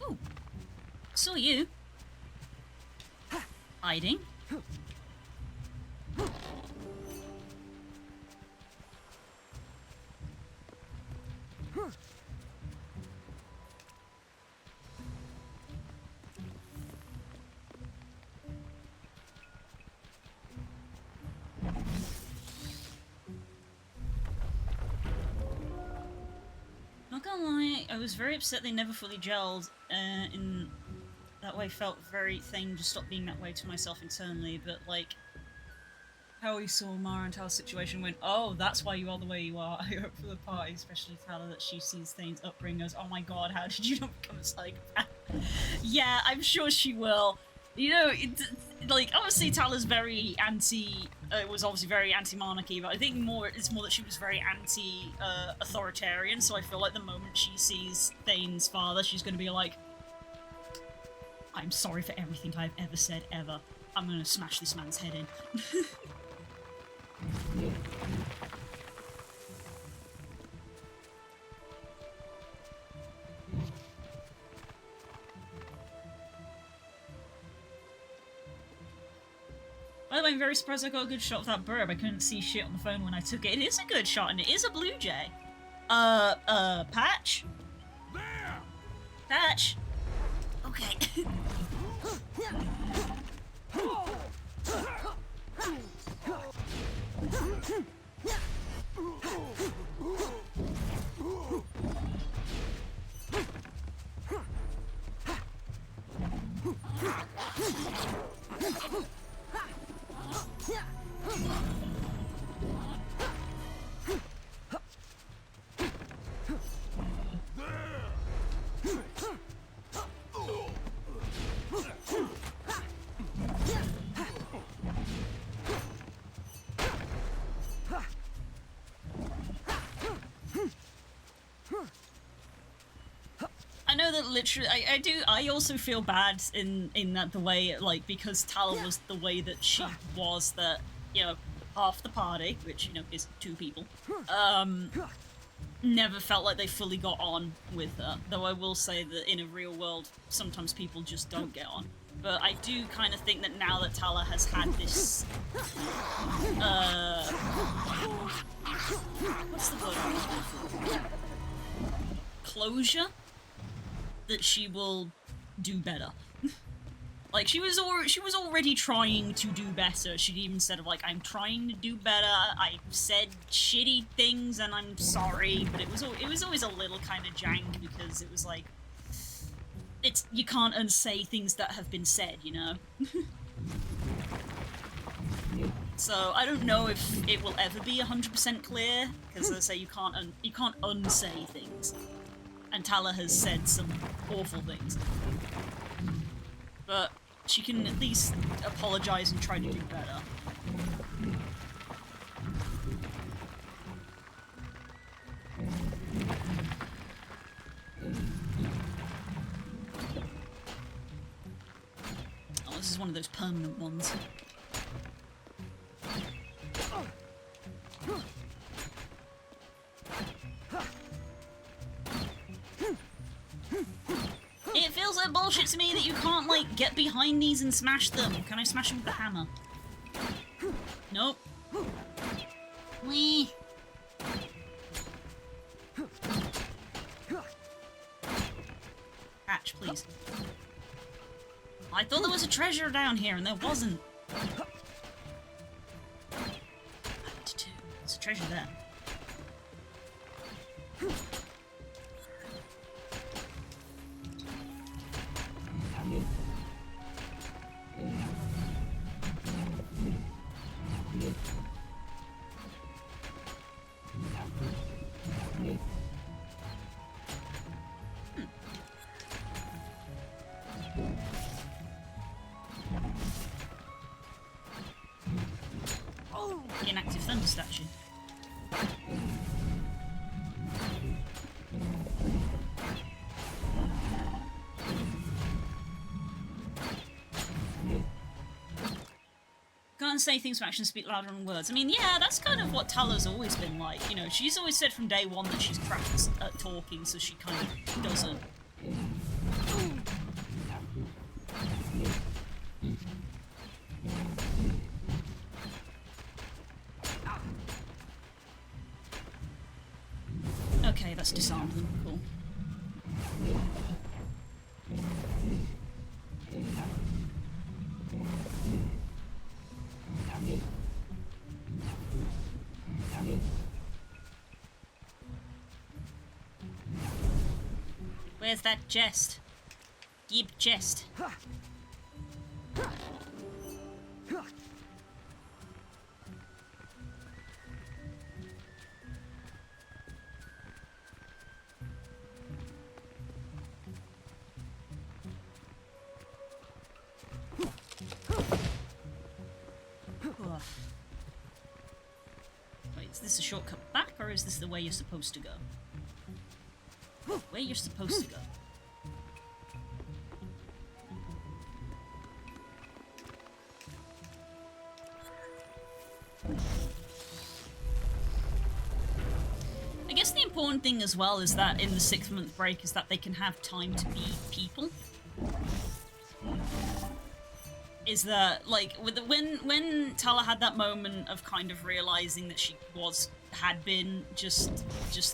Ooh. Saw you. Hiding. Not gonna lie, I was very upset they never fully gelled. In that way, felt very Thane just stopped being that way to myself internally. But like, how we saw Mara and Tala's situation, went, oh, that's why you are the way you are. I hope for the party, especially Tala, that she sees Thane's upbringing, goes, oh my god, how did you not become a psychopath? Yeah, I'm sure she will. You know, like, obviously Tala's very was obviously very anti-monarchy, but I think it's more that she was very anti-authoritarian, so I feel like the moment she sees Thane's father, she's gonna be like, I'm sorry for everything I've ever said, ever. I'm gonna smash this man's head in. By the way, I'm very surprised I got a good shot of that bird. I couldn't see shit on the phone when I took it. It is a good shot, and it is a blue jay. Patch?
There!
Patch? Okay. I know that literally, I also feel bad in that the way, like, because Tala was the way that she was, that, you know, half the party, which, you know, is 2 people, never felt like they fully got on with her. Though I will say that in a real world, sometimes people just don't get on. But I do kind of think that now that Tala has had this, what's the word? Closure? That she will do better. Like, she was already trying to do better. She even said, like, I'm trying to do better, I said shitty things and I'm sorry, but it was always a little kind of jank, because it was like, you can't unsay things that have been said, you know? So, I don't know if it will ever be 100% clear, because as I say, you can't unsay things. And Tala has said some awful things. But she can at least apologize and try to do better. Oh, this is one of those permanent ones. It feels like bullshit to me that you can't, like, get behind these and smash them. Can I smash them with the hammer? Nope. Wee. Hatch, please. I thought there was a treasure down here, and there wasn't. There's a treasure there. inactive thunder statue. Can't say things from actions speak louder than words. I mean, yeah, that's kind of what Tala's always been like. You know, she's always said from day one that she's crap at talking, so she kind of doesn't. Okay, that's disarmed them. Cool. Where's that chest? Keep chest. Wait, is this a shortcut back, or is this the way you're supposed to go? Where you're supposed to go. I guess the important thing as well is that in the 6-month break is that they can have time to be people. Is that, like, when Tala had that moment of kind of realizing that she had been just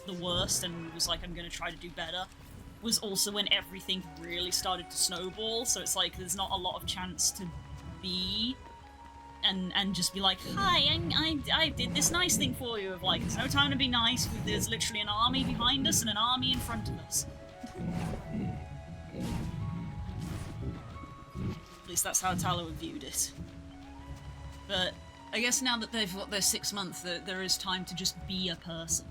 the worst and was like, I'm gonna try to do better, was also when everything really started to snowball, so it's like there's not a lot of chance to be and just be like, hi, I did this nice thing for you, of like, there's no time to be nice, there's literally an army behind us and an army in front of us. At least that's how Tala viewed it. But I guess now that they've got their 6 months, there is time to just be a person.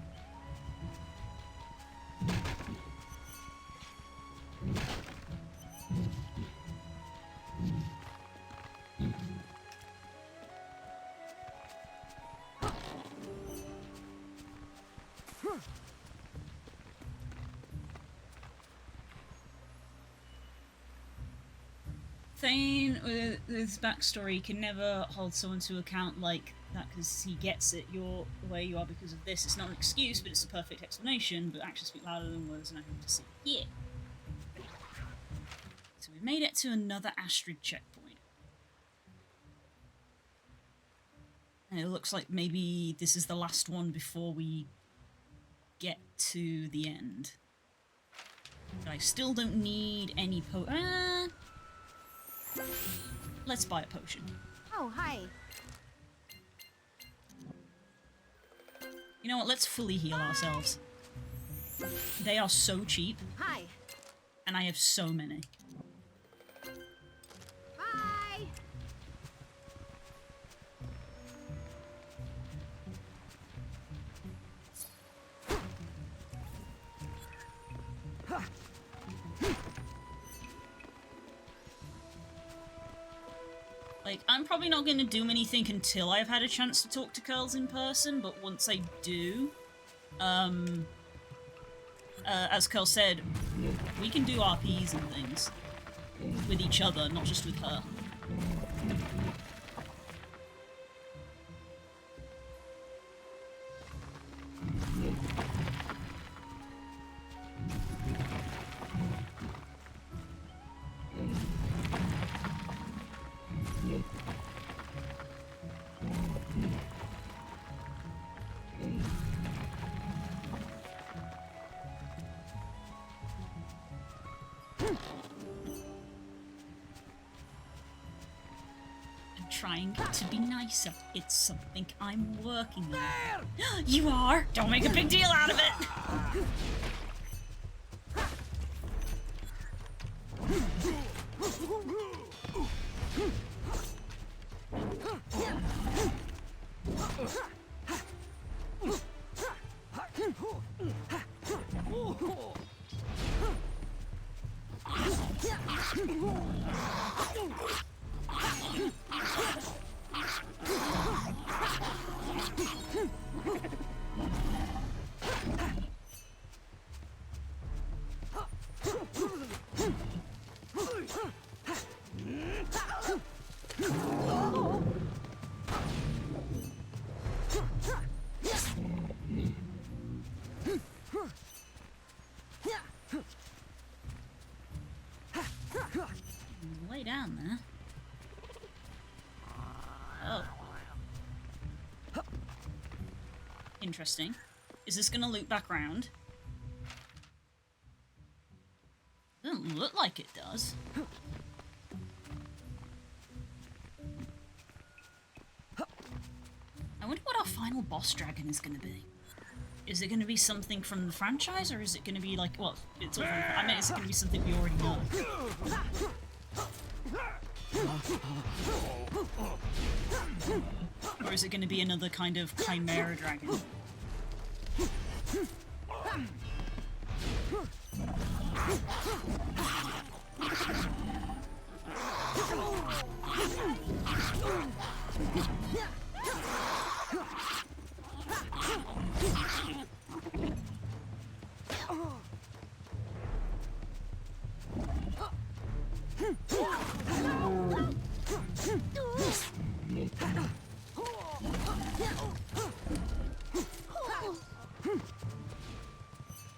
Thane, with his backstory, can never hold someone to account like that because he gets it. You're the way you are because of this. It's not an excuse, but it's a perfect explanation. But actions speak louder than words, and I have to see here. So we've made it to another Astrid checkpoint. And it looks like maybe this is the last one before we get to the end. But I still don't need any let's buy a potion.
Oh, hi.
You know what, let's fully heal ourselves. They are so cheap.
Hi.
And I have so many.
Hi.
Like, I'm probably not going to do anything until I've had a chance to talk to Curls in person, but once I do, as Curl said, we can do RPs and things with each other, not just with her. Trying to be nicer. It's something I'm working on. You are? Don't make a big deal out of it! Interesting. Is this gonna loop back round? Doesn't look like it does. I wonder what our final boss dragon is gonna be. Is it gonna be something from the franchise, or is it gonna be like, well, it's all I mean, is it gonna be something we already know? Or is it gonna be another kind of chimera dragon?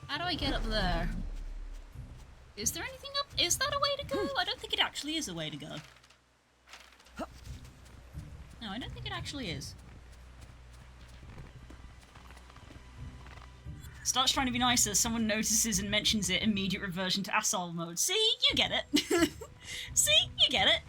How do I get up there? Is there anything up? Is that a way to go? I don't think it actually is a way to go. No, I don't think it actually is. Starts trying to be nicer, someone notices and mentions it, immediate reversion to asshole mode. See? You get it. See? You get it.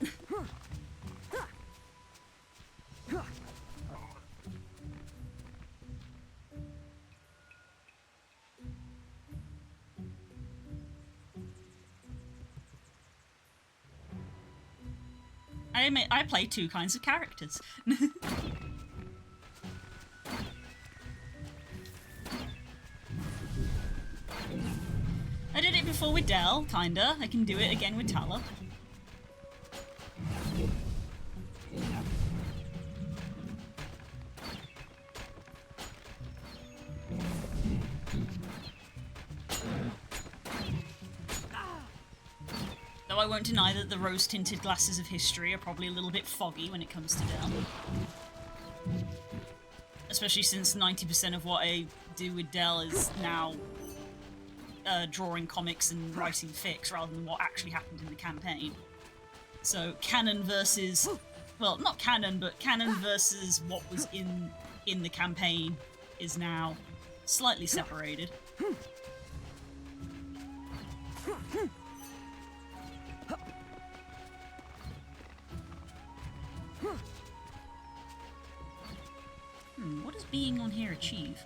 I play two kinds of characters. I did it before with Dell, kinda. I can do it again with Tala. Though I won't deny that the rose-tinted glasses of history are probably a little bit foggy when it comes to Dell. Especially since 90% of what I do with Dell is now drawing comics and writing fics rather than what actually happened in the campaign. So canon versus... well, not canon, but canon versus what was in the campaign is now slightly separated. What does being on here achieve?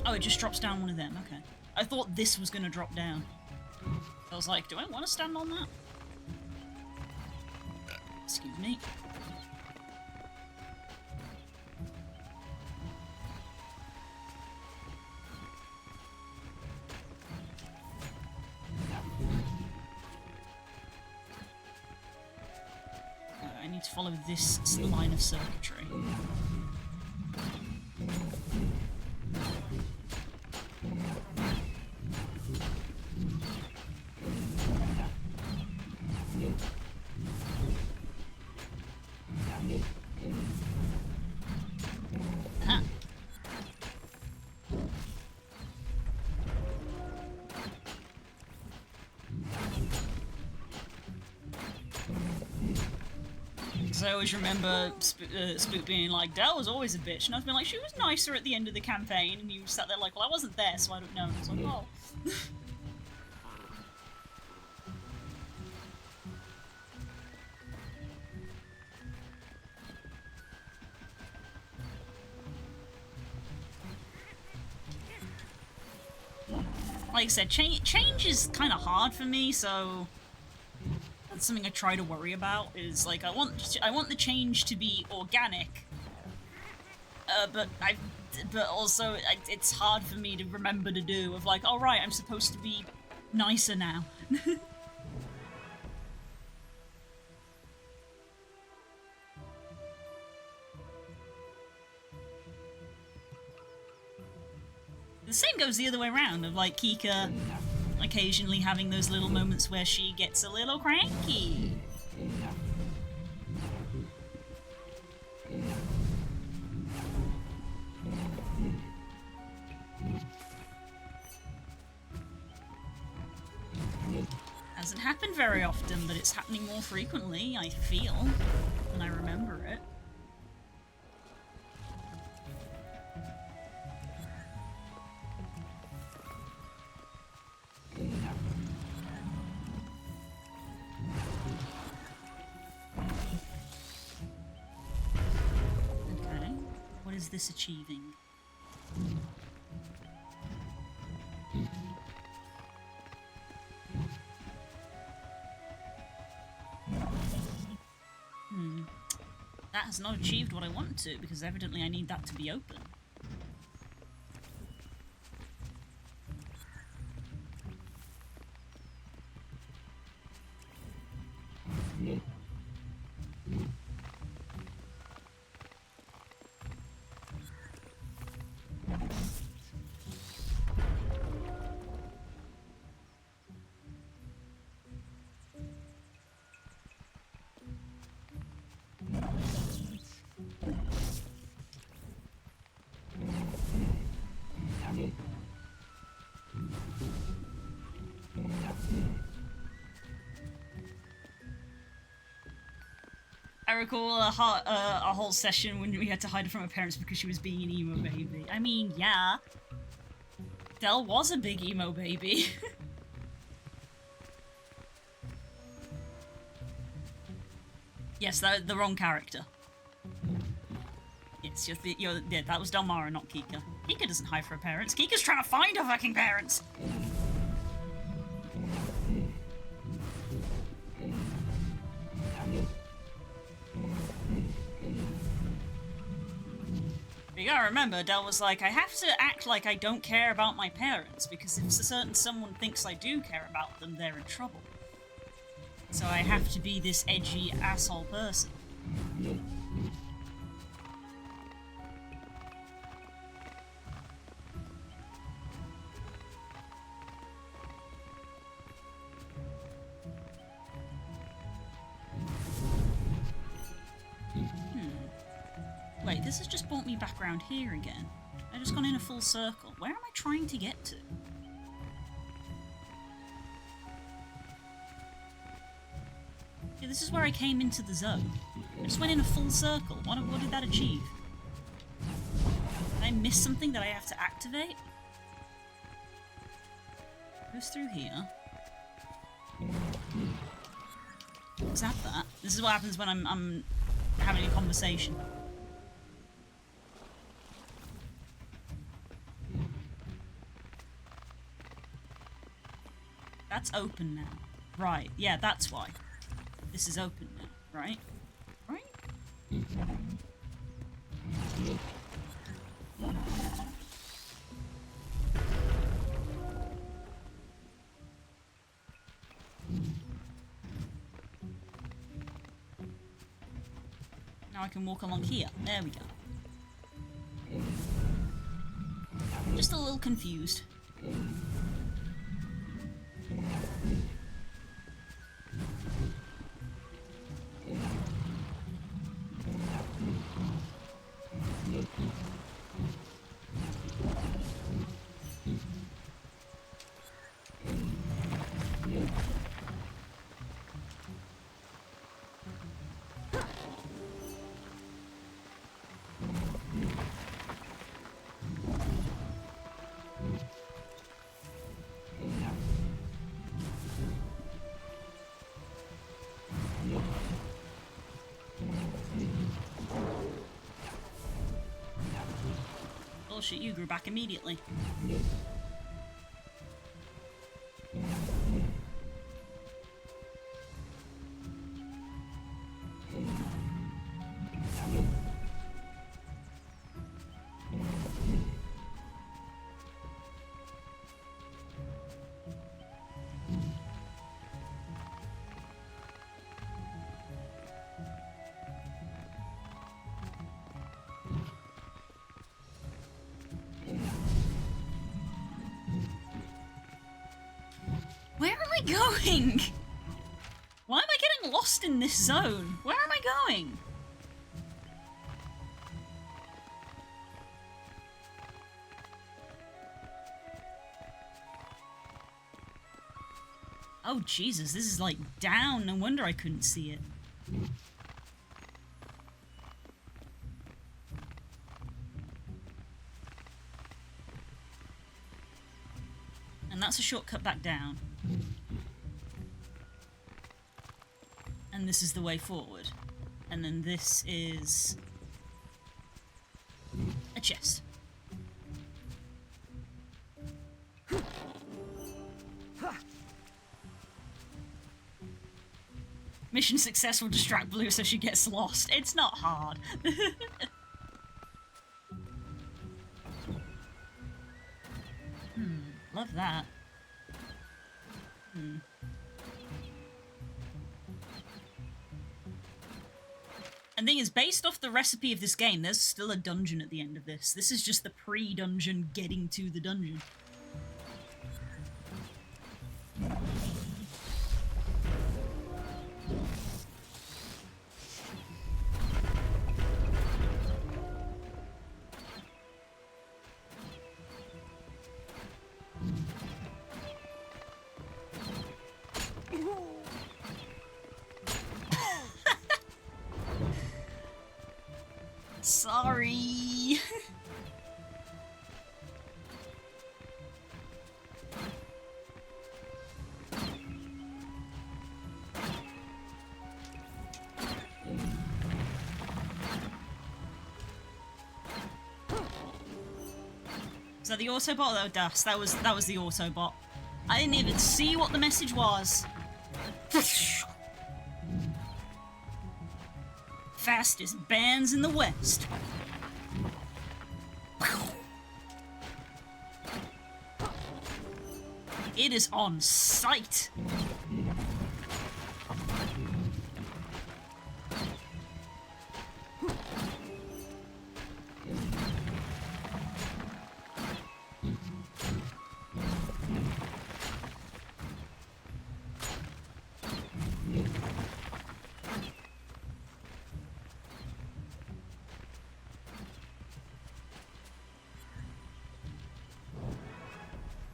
Oh, it just drops down one of them, okay. I thought this was gonna drop down. I was like, do I want to stand on that? Excuse me. I need to follow this line of circuitry. Ah. Because I always remember Spook being like, Dell was always a bitch, and I've been like, she was nicer at the end of the campaign, and you sat there like, well, I wasn't there, so I don't know. And I was like, oh. Like I said, change is kind of hard for me, so that's something I try to worry about. Is like I want the change to be organic, but also it's hard for me to remember to do. Of like, all right, I'm supposed to be nicer now. The same goes the other way around, of like Kika occasionally having those little moments where she gets a little cranky. Hasn't happened very often, but it's happening more frequently, I feel, when I remember it. is this achieving? That has not achieved what I want to, because evidently I need that to be open. I recall a whole session when we had to hide her from her parents because she was being an emo baby. I mean, yeah. Del was a big emo baby. Yes, the wrong character. Yes, yeah, that was Delmara, not Kika. Kika doesn't hide from her parents. Kika's trying to find her fucking parents! You gotta remember, Del was like, I have to act like I don't care about my parents, because if someone thinks I do care about them, they're in trouble. So I have to be this edgy asshole person. Wait, this has just brought me back around here again. I've just gone in a full circle. Where am I trying to get to? Yeah, this is where I came into the zone. I just went in a full circle. What did that achieve? Did I miss something that I have to activate? Goes through here. Is that? This is what happens when I'm having a conversation. That's open now. Right, yeah, that's why. This is open now, right? Right? Now I can walk along here. There we go. Just a little confused. Bullshit, you grew back immediately. Where am I going? Why am I getting lost in this zone? Where am I going? Oh Jesus, this is like down. No wonder I couldn't see it. And that's a shortcut back down. And this is the way forward. And then this is... chest. Mission successful, distract Blue so she gets lost. It's not hard. Love that. And the thing is, based off the recipe of this game, there's still a dungeon at the end of this. This is just the pre-dungeon getting to the dungeon. Sorry. Is that the Autobot? Oh, dust. That was the Autobot. I didn't even see what the message was. Fastest bands in the West. It is on sight.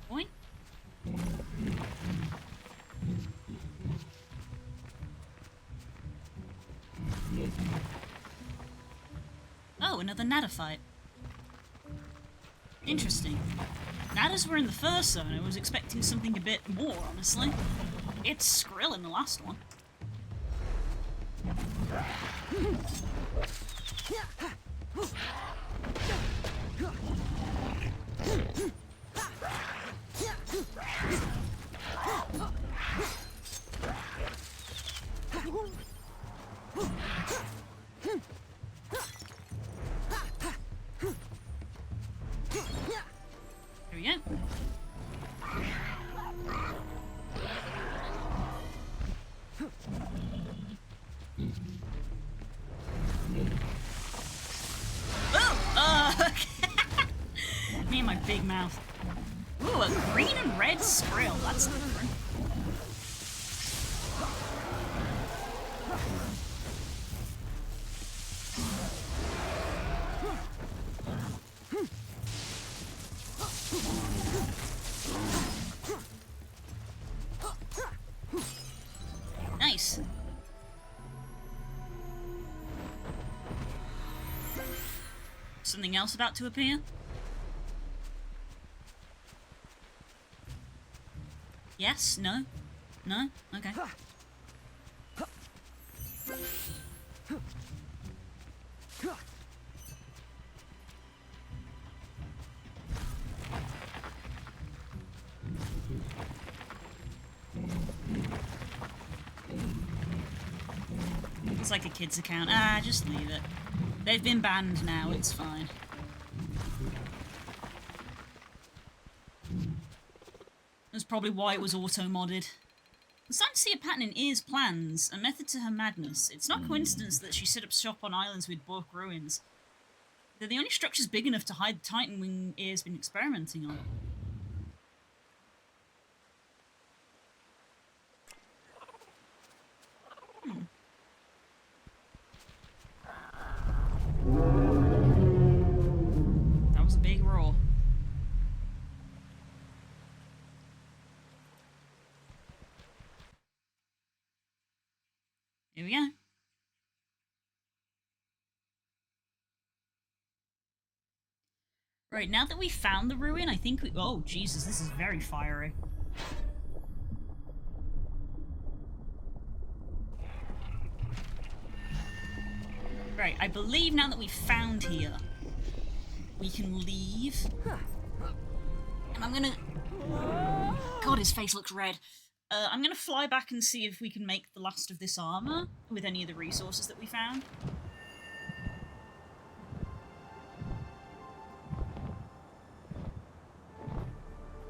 Point. Oh, another Nada fight. Interesting. Nadas were in the first zone. I was expecting something a bit more, honestly. It's Skrill in the last one. Here we go. Oh! Me and my big mouth. Ooh, a green and red Skrill. That's different. Nice. Something else about to appear? Yes? No? No? Okay. It's like a kid's account. Ah, just leave it. They've been banned now, it's fine. That's probably why it was auto-modded. I'm starting to see a pattern in Ear's plans, a method to her madness. It's not coincidence that she set up shop on islands with Bork ruins. They're the only structures big enough to hide the Titan wing Ear's been experimenting on. That was a big roar. Here we go. Right, now that we've found the ruin, I think we... Oh, Jesus, this is very fiery. Right, I believe now that we've found here, we can leave. And I'm gonna... God, his face looks red. I'm gonna fly back and see if we can make the last of this armor with any of the resources that we found.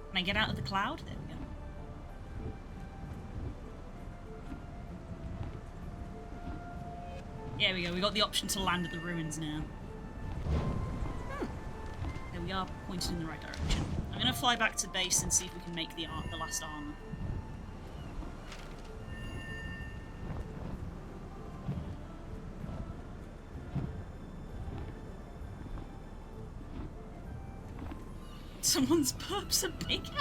Can I get out of the cloud? There we go. There we go, we got the option to land at the ruins now. There we are, pointed in the right direction. I'm gonna fly back to base and see if we can make the last armor. Someone's purps are bigger.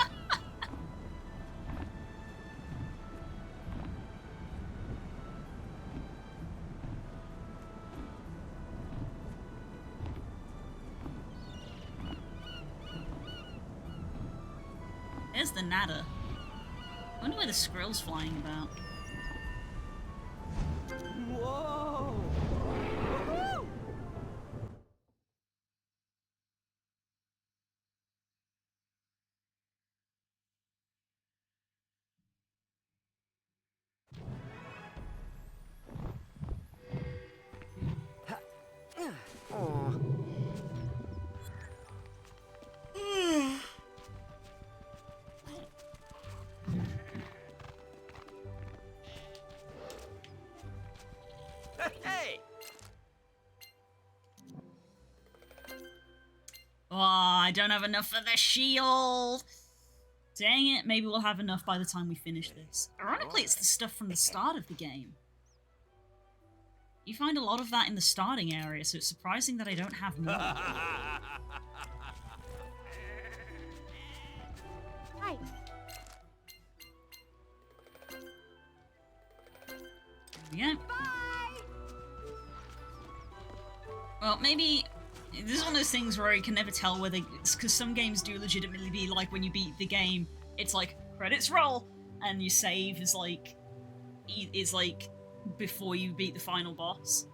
There's the Nada. I wonder where the squirrel's flying about.
Whoa! Woohoo! Hey!
Oh, I don't have enough for the shield! Dang it, maybe we'll have enough by the time we finish this. Ironically, it's the stuff from the start of the game. You find a lot of that in the starting area, so it's surprising that I don't have more.
Hi.
Yeah.
Bye.
Well, maybe this is one of those things where you can never tell whether it's because some games do legitimately be like when you beat the game, it's like credits roll, and your save is like before you beat the final boss,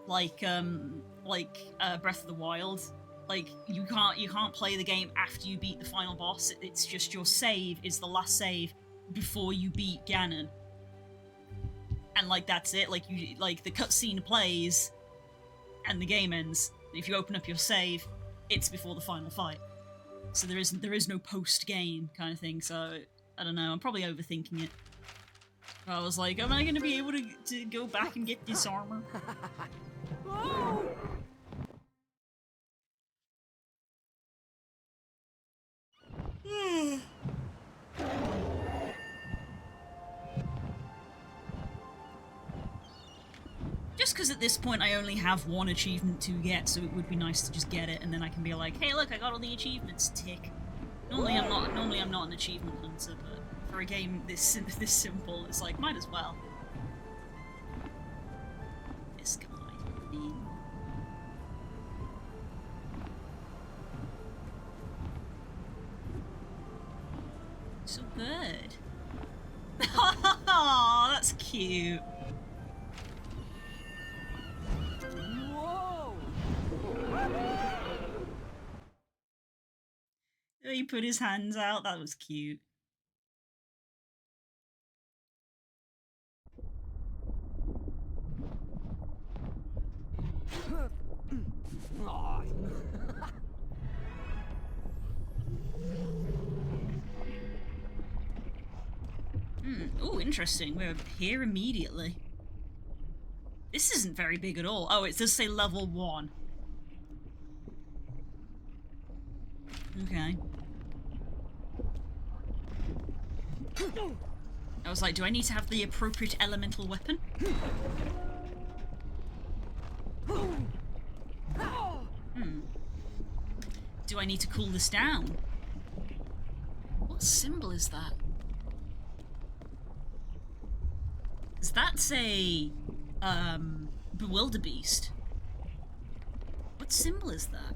like Breath of the Wild. Like you can't play the game after you beat the final boss. It's just your save is the last save before you beat Ganon. And like that's it. Like the cutscene plays, and the game ends. If you open up your save, it's before the final fight. So there is no post game kind of thing. So I don't know. I'm probably overthinking it. I was like, am I gonna be able to go back and get this armor?
Whoa!
Just because at this point I only have one achievement to get, so it would be nice to just get it, and then I can be like, hey, look, I got all the achievements. Tick. Normally I'm not an achievement hunter, but for a game this simple, it's like might as well. This guy. So good. Oh, that's cute.
Whoa!
He put his hands out. That was cute.
Aw.
Ooh, interesting. We're here immediately. This isn't very big at all. Oh, it does say level 1. Okay. I was like, do I need to have the appropriate elemental weapon? Do I need to cool this down? What symbol is that? Is that a Bewilderbeast? What symbol is that?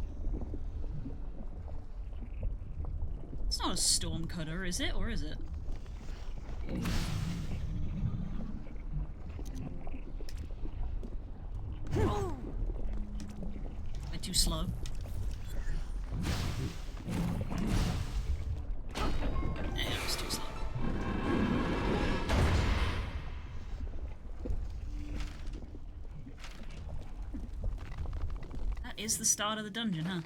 It's not a Stormcutter, is it? Or is it? Am I too slow? It was too slow. That is the start of the dungeon, huh?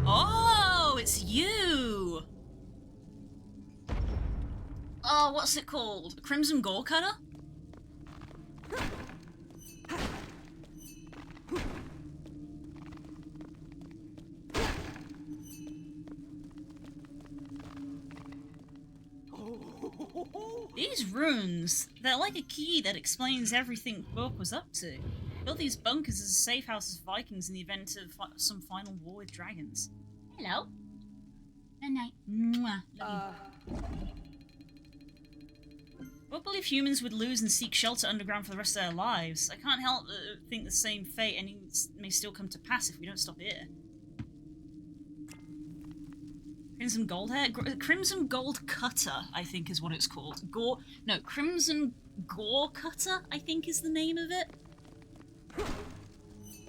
Oh, it's you! Oh, what's it called? Crimson Gore Cutter? These runes, they're like a key that explains everything Bork was up to. Built these bunkers as a safe house as Vikings in the event of some final war with dragons. Hello. Good night. Mwah. Love you. What believe humans would lose and seek shelter underground for the rest of their lives? I can't help but think the same fate may still come to pass if we don't stop here. Crimson Gold Hair? Crimson Gold Cutter, I think is what it's called. Crimson Gore Cutter, I think is the name of it.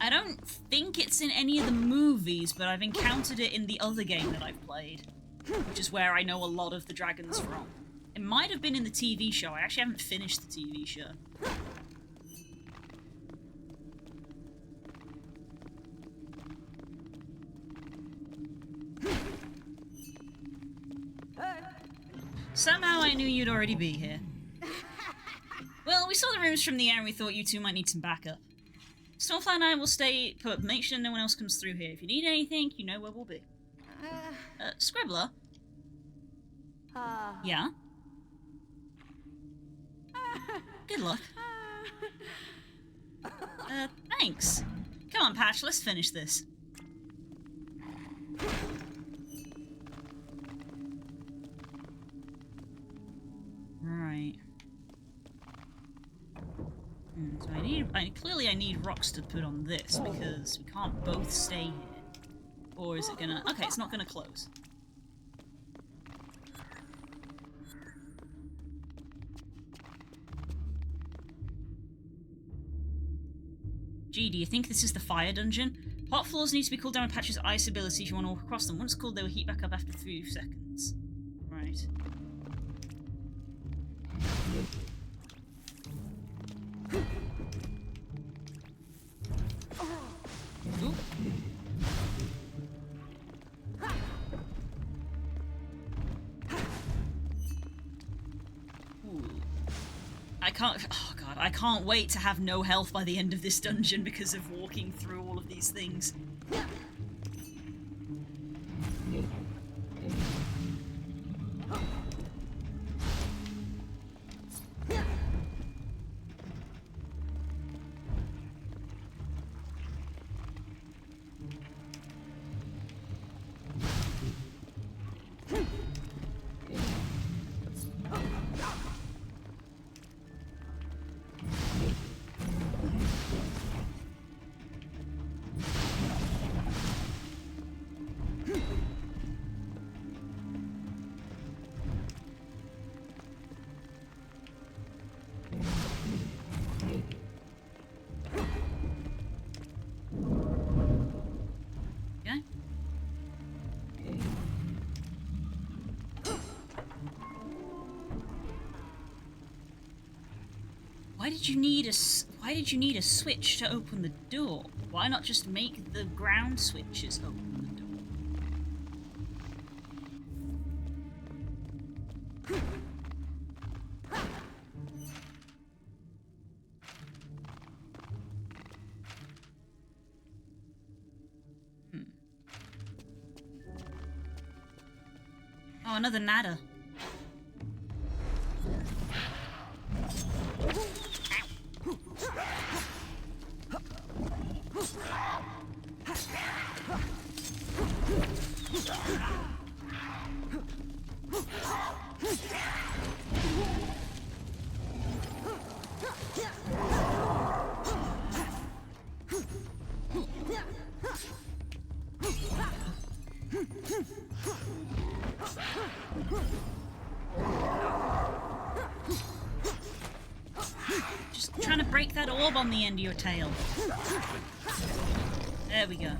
I don't think it's in any of the movies, but I've encountered it in the other game that I've played, which is where I know a lot of the dragons from. It might have been in the TV show. I actually haven't finished the TV show. Somehow I knew you'd already be here. Well, we saw the rooms from the air and we thought you two might need some backup. Stormfly and I will stay put. Make sure no one else comes through here. If you need anything, you know where we'll be. Scribbler? Yeah? Good luck. Thanks. Come on, Patch, let's finish this. Right. So clearly I need rocks to put on this, because we can't both stay here. Or is it gonna... Okay, it's not gonna close. Gee, do you think this is the fire dungeon? Hot floors need to be cooled down with Patch's ice ability if you want to walk across them. Once cooled, they will heat back up after 3 seconds. Right. Ooh. Ooh. I can't wait to have no health by the end of this dungeon because of walking through all of these things. Why did you need a switch to open the door? Why not just make the ground switches open the door? Oh, another nada. Just trying to break that orb on the end of your tail. There we go.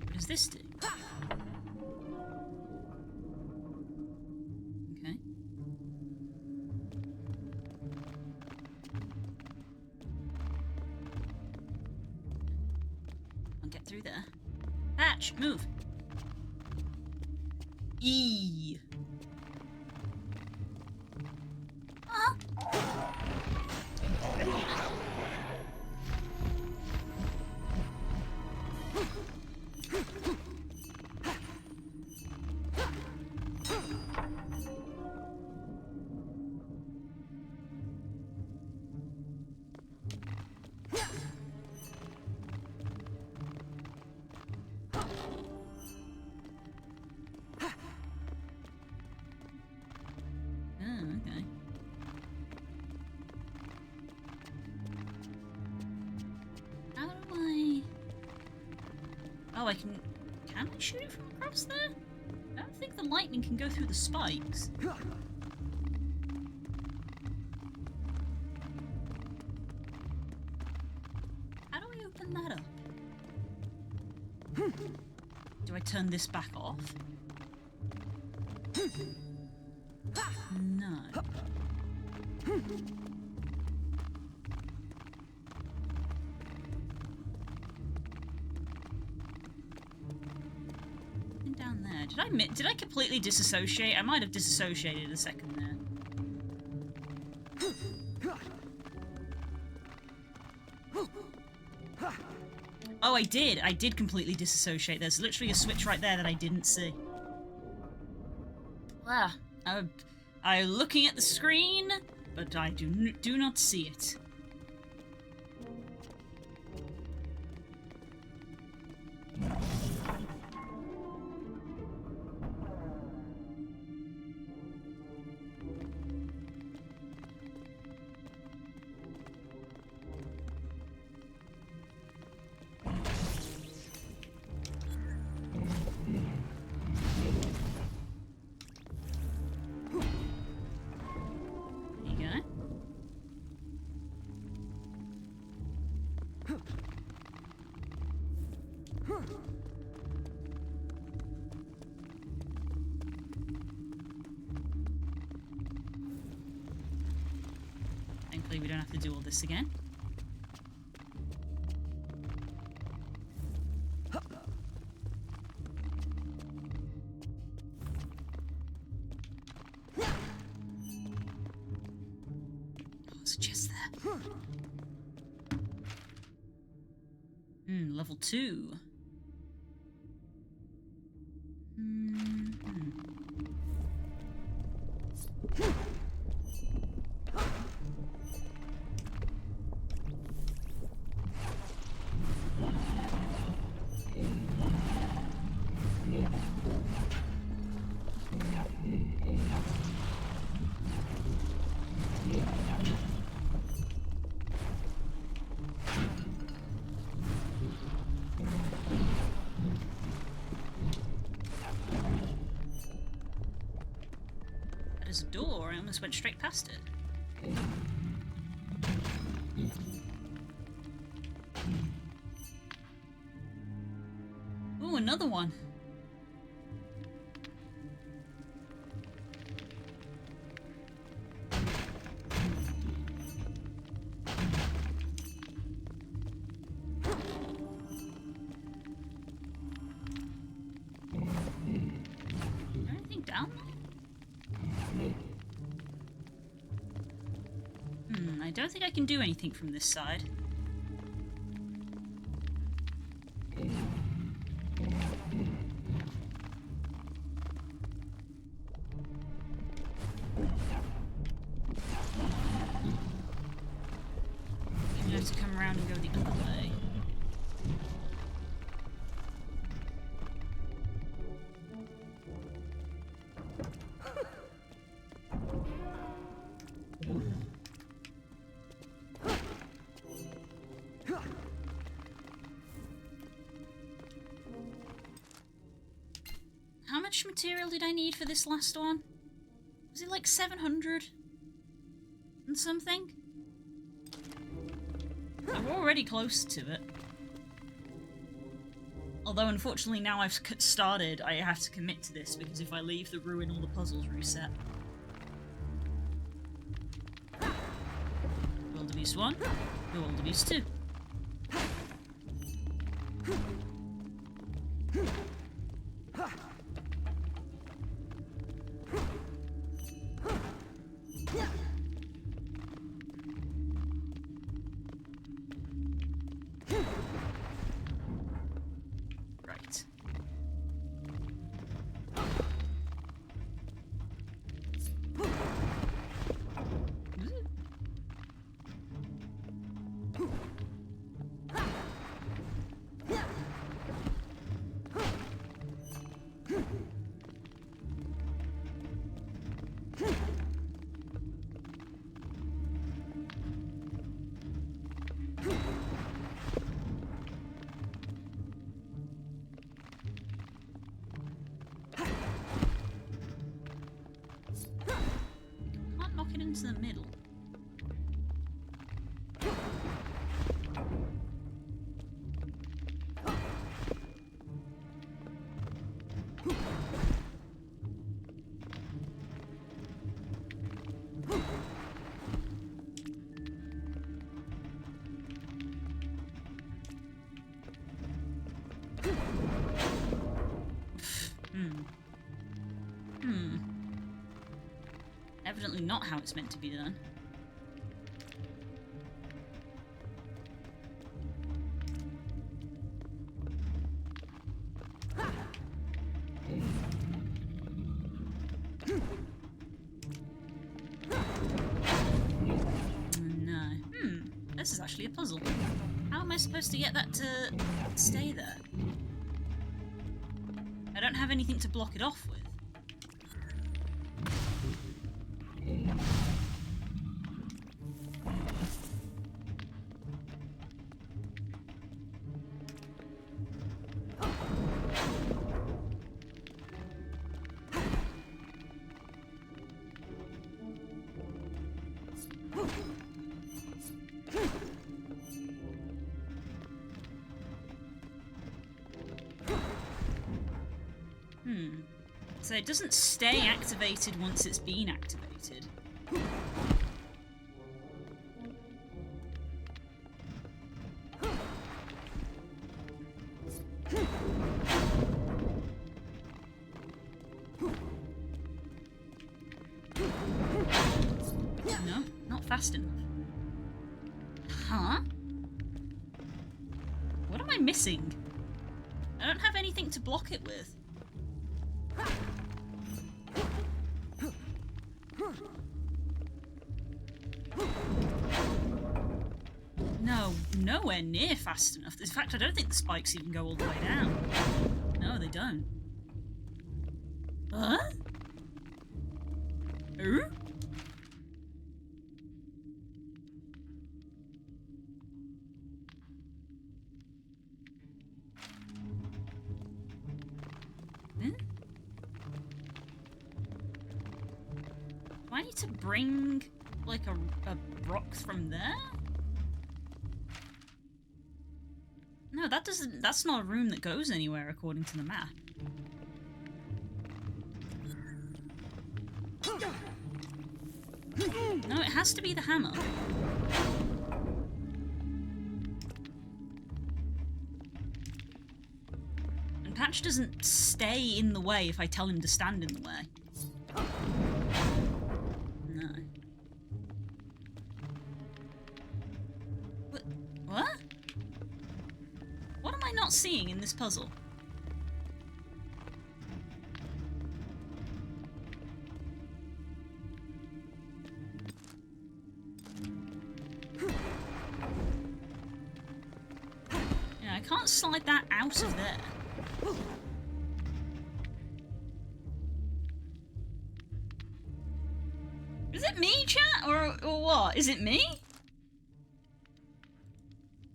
What does this do? Okay. I'll get through there. Patch, move. E. Okay. How do I... Oh, I can... Can I shoot it from across there? I don't think the lightning can go through the spikes. How do I open that up? Do I turn this back off? No. Nothing down there. Did I completely disassociate? I might have disassociated a second there. Oh, I did. I did completely disassociate. There's literally a switch right there that I didn't see. Ah, I'm looking at the screen, but I do not see it. Thankfully, we don't have to do all this again. Oh, there's a chest there. Level 2. There's a door. I almost went straight past it. Ooh, another one. Is there anything down there? I don't think I can do anything from this side. You have to come around and go the other way. much material did I need for this last one? Was it like 700 and something? We're already close to it. Although, unfortunately, now I've started, I have to commit to this, because if I leave the ruin, all the puzzles reset. Wildebeest 1, Wildebeest 2. Right. Can't knock it into the middle. Evidently not how it's meant to be done. No. This is actually a puzzle. How am I supposed to get that to stay there? I don't have anything to block it off with. So it doesn't stay activated once it's been activated. No, not fast enough. Huh? What am I missing? I don't have anything to block it with. No, nowhere near fast enough. In fact, I don't think the spikes even go all the way down. No, they don't. Huh? Ooh? Hmm? Do I need to bring, like, a rock from there? No, that doesn't. That's not a room that goes anywhere according to the map. No, it has to be the hammer. And Patch doesn't stay in the way if I tell him to stand in the way. No. What? What am I not seeing in this puzzle? Yeah, I can't slide that out of there. Is it me, chat? Or what? Is it me?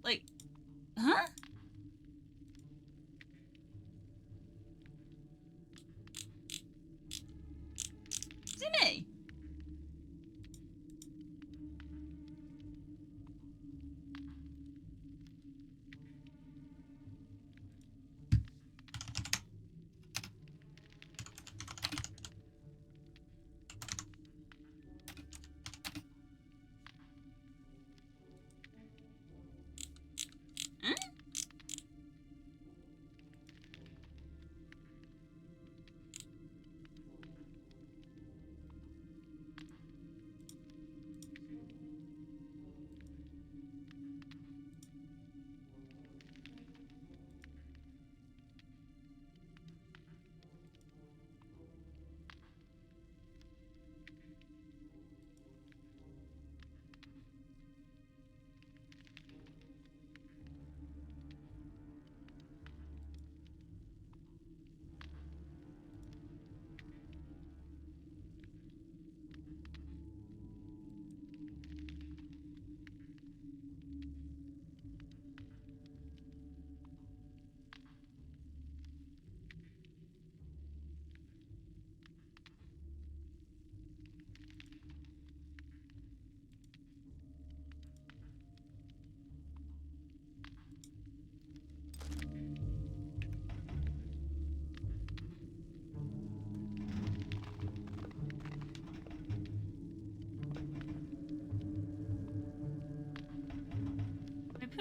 Like, huh?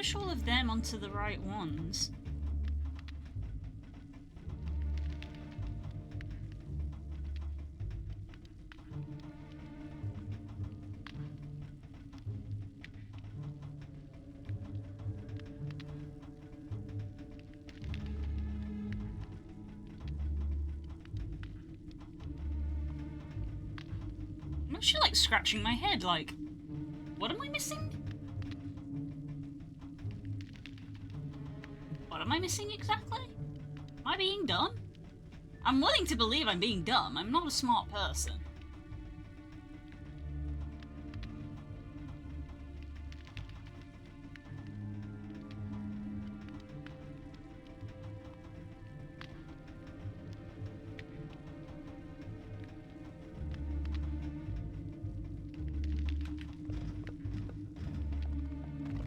push all of them onto the right ones. I'm actually like scratching my head, like, what am I missing? What am I missing exactly? Am I being dumb? I'm willing to believe I'm being dumb. I'm not a smart person.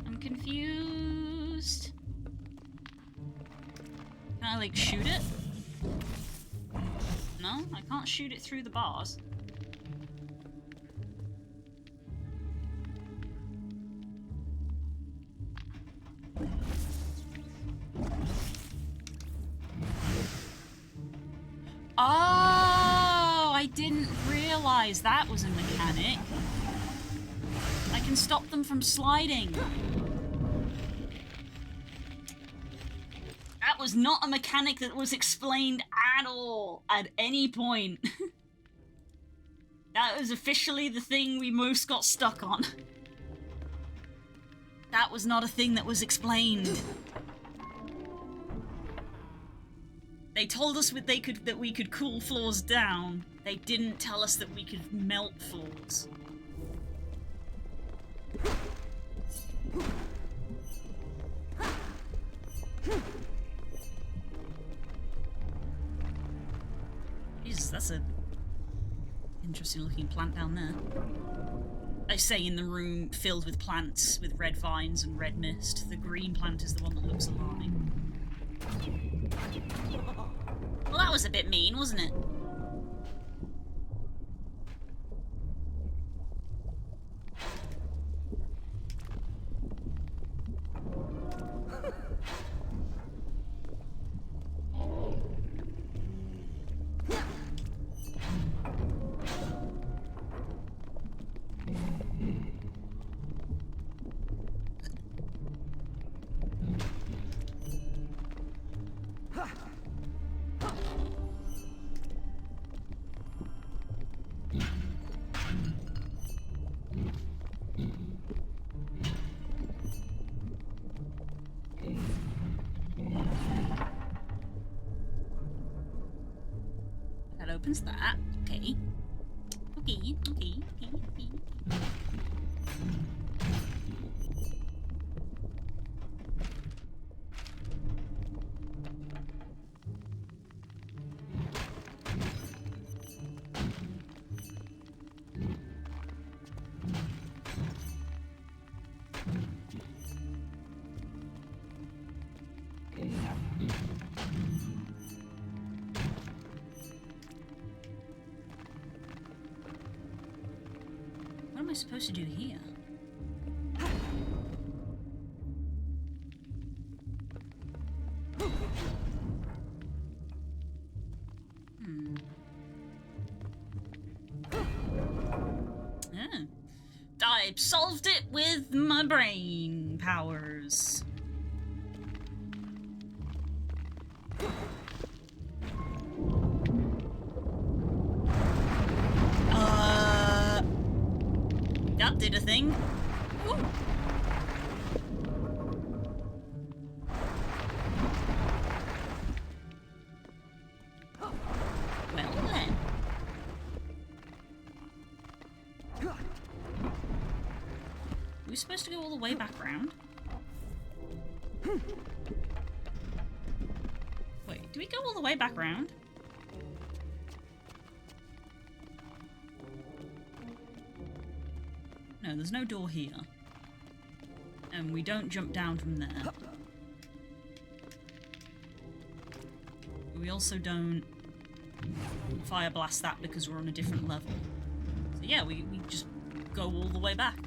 I'm confused. Can I, like, shoot it? No? I can't shoot it through the bars. Oh, I didn't realize that was a mechanic. I can stop them from sliding. That was not a mechanic that was explained at all, at any point. That was officially the thing we most got stuck on. That was not a thing that was explained. They told us that we could cool floors down. They didn't tell us that we could melt floors. Jesus, that's a interesting looking plant down there. I say in the room filled with plants with red vines and red mist. The green plant is the one that looks alarming. Well, that was a bit mean, wasn't it? That opens that. Okay. Okay. What am I supposed to do here? Oh. I solved it with my brain powers. That did a thing. Ooh. Well then. Are we supposed to go all the way back round? Wait, do we go all the way back round? No, there's no door here. And we don't jump down from there. We also don't fire blast that because we're on a different level. So yeah, we just go all the way back.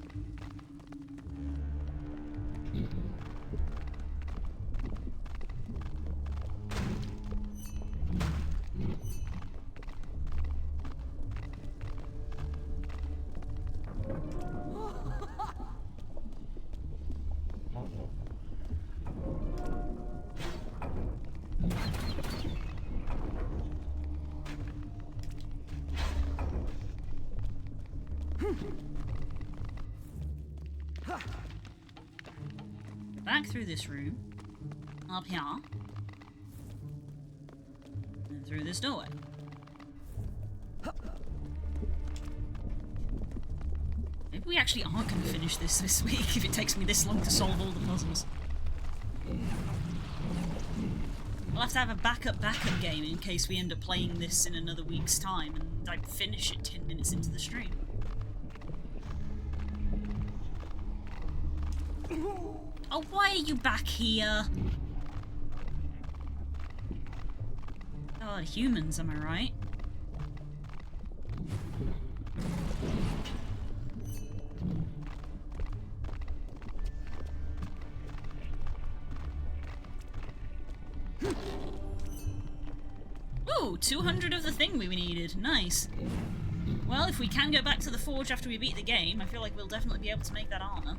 Back through this room. Up here. And through this doorway. Maybe we actually aren't going to finish this week if it takes me this long to solve all the puzzles. We'll have to have a backup game in case we end up playing this in another week's time and I finish it 10 minutes into the stream. Oh, why are you back here? Oh, humans, am I right? Ooh, 200 of the thing we needed. Nice. Well, if we can go back to the forge after we beat the game, I feel like we'll definitely be able to make that armor.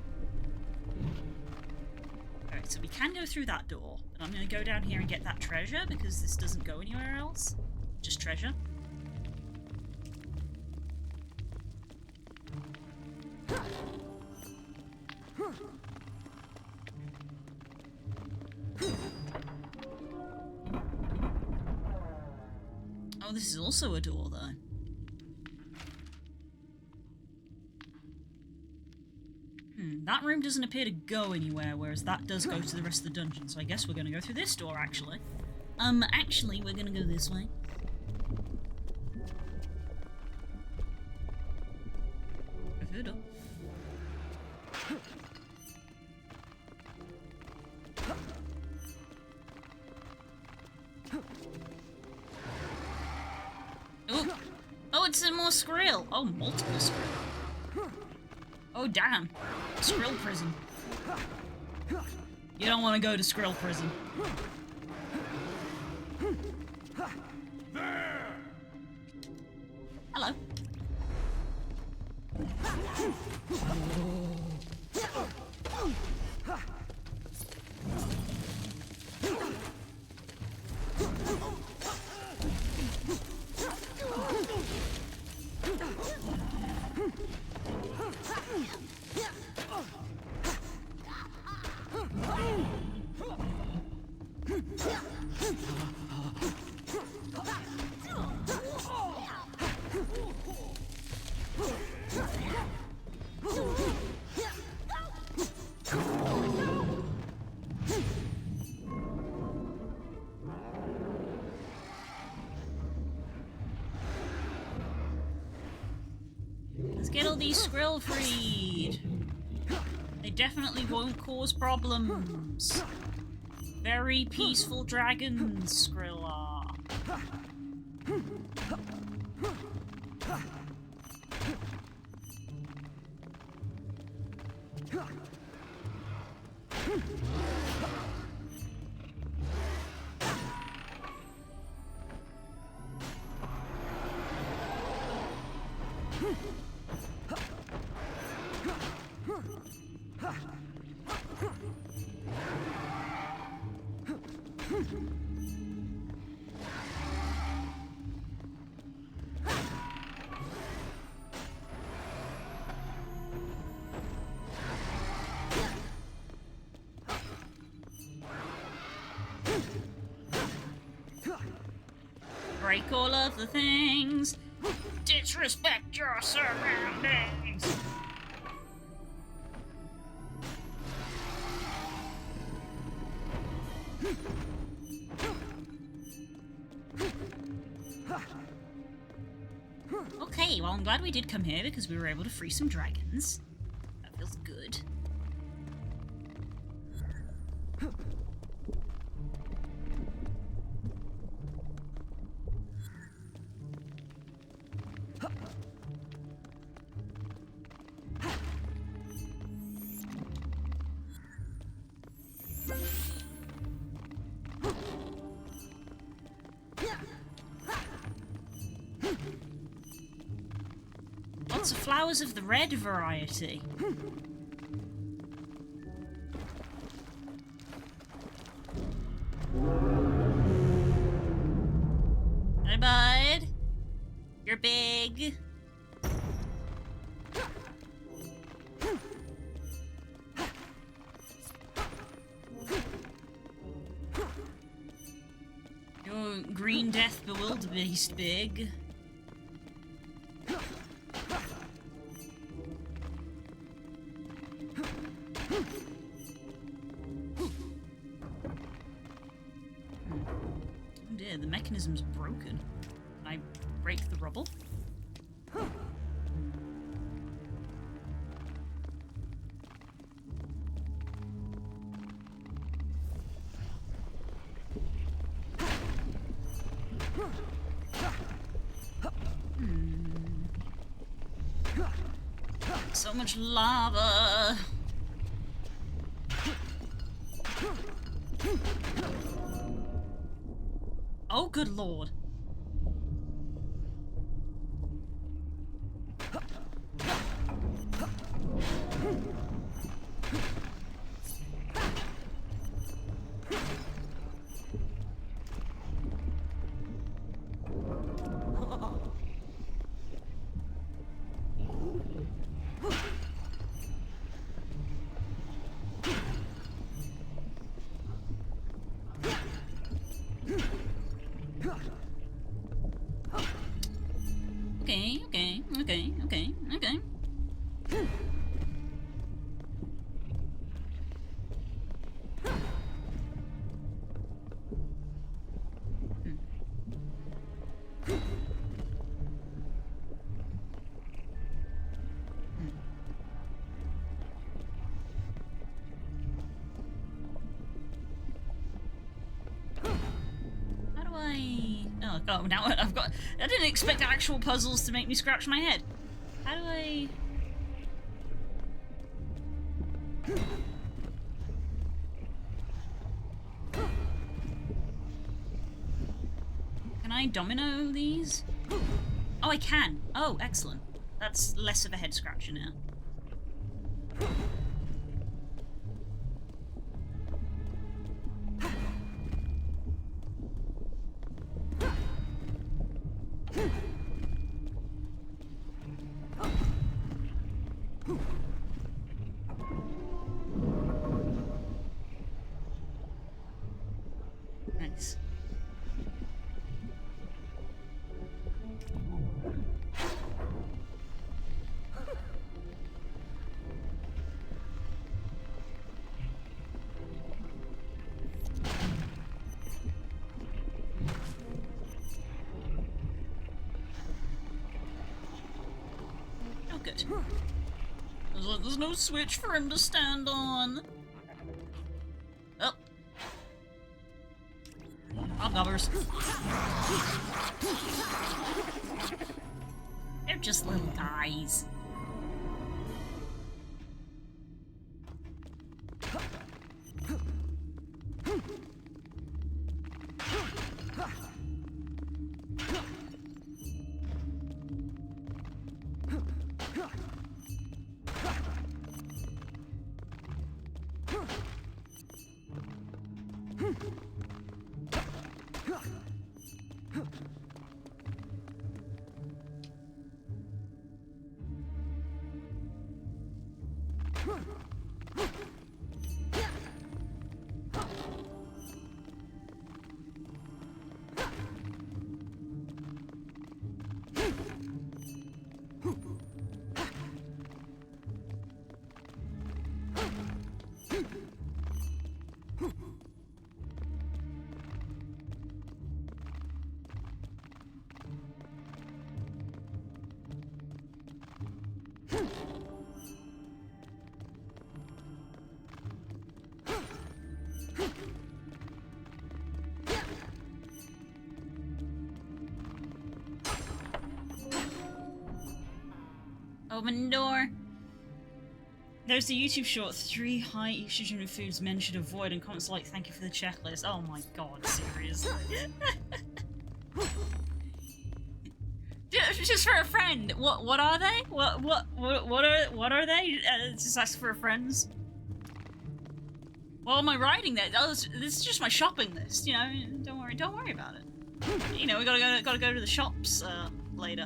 Alright, so we can go through that door, but I'm going to go down here and get that treasure because this doesn't go anywhere else. Just treasure. Oh, this is also a door, though. That room doesn't appear to go anywhere, whereas that does go to the rest of the dungeon, so I guess we're gonna go through this door, actually. Actually, we're gonna go this way. Oh, oh, it's a more Skrill. Oh, multiple Skrill. Oh, damn. Skrill prison. You don't want to go to Skrill prison. Hello. Let's get all these Skrill freed. They definitely won't cause problems. Very peaceful dragons, Skrill are. Break all of the things. Disrespect your surroundings. Okay, well, I'm glad we did come here because we were able to free some dragons. That feels good. Lots of flowers of the red variety. You're big. You're green death bewildebeest big. Oh dear, the mechanism's broken. Can I break the rubble? So much lava. Oh, good lord. Okay. How do I... Oh, now I've got... I didn't expect actual puzzles to make me scratch my head. How do I... Can I domino these? Oh, I can. Oh, excellent. That's less of a head scratcher now. Nice. Oh, good. There's no switch for him to stand on. Oh. Hobgoblers. They're just little guys. Open the door. There's the YouTube short, 3 high estrogen foods men should avoid, and comments like, thank you for the checklist. Oh my god, seriously. Just for a friend. What are they? What are they? Just ask for a friends. Well, am I writing that? Oh, this is just my shopping list. You know, don't worry about it. You know, we gotta go to the shops later.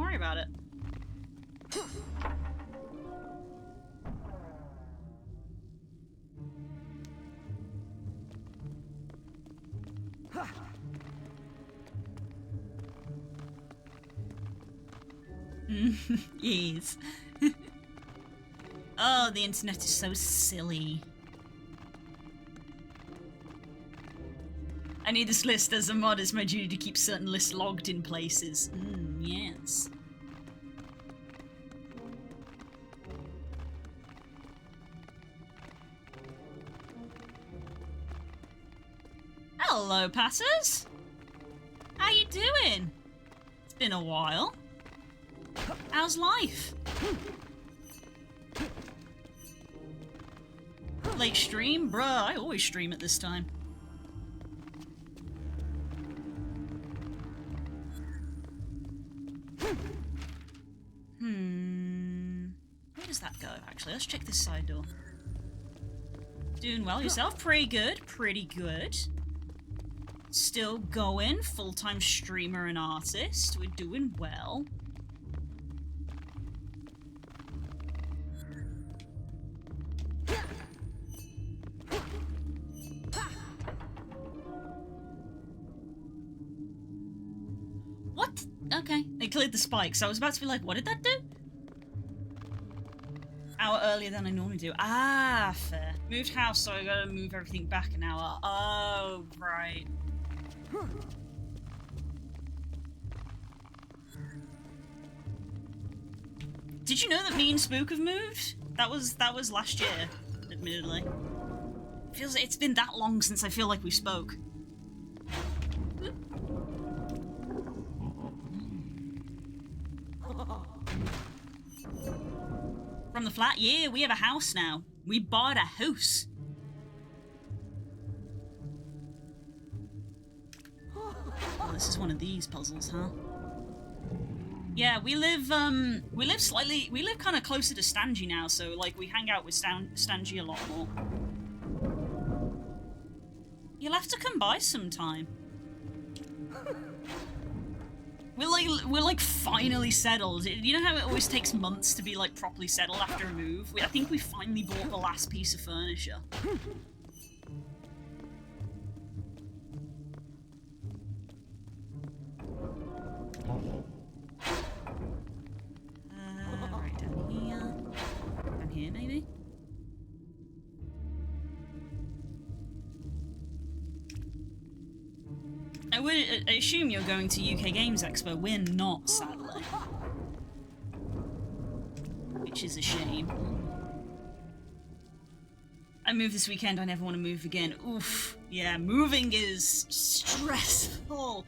worry about it. Yes. Oh, the internet is so silly. I need this list as a mod. It's my duty to keep certain lists logged in places. Yes. Hello, passers. How you doing? It's been a while. How's life? Late stream? Bruh, I always stream at this time. Where does that go, actually? Let's check this side door. Doing well yourself? Pretty good, pretty good. Still going, full-time streamer and artist. We're doing well. What? Okay, they cleared the spikes. I was about to be like, what did that do? Hour earlier than I normally do. Ah, fair. Moved house, so I gotta move everything back an hour. Oh, right. Did you know that me and Spook have moved? That was last year, admittedly. Feels like it's been that long since I feel like we spoke. From the flat? Yeah, we have a house now. We bought a house. Oh, this is one of these puzzles, huh? Yeah, we live kind of closer to Stangy now, so, like, we hang out with Stangy a lot more. You'll have to come by sometime. We're like finally settled. You know how it always takes months to be like properly settled after a move? I think we finally bought the last piece of furniture. Right down here. Down here, maybe? I assume you're going to UK Games Expo. We're not, sadly. Which is a shame. I moved this weekend, I never want to move again. Oof. Yeah, moving is stressful.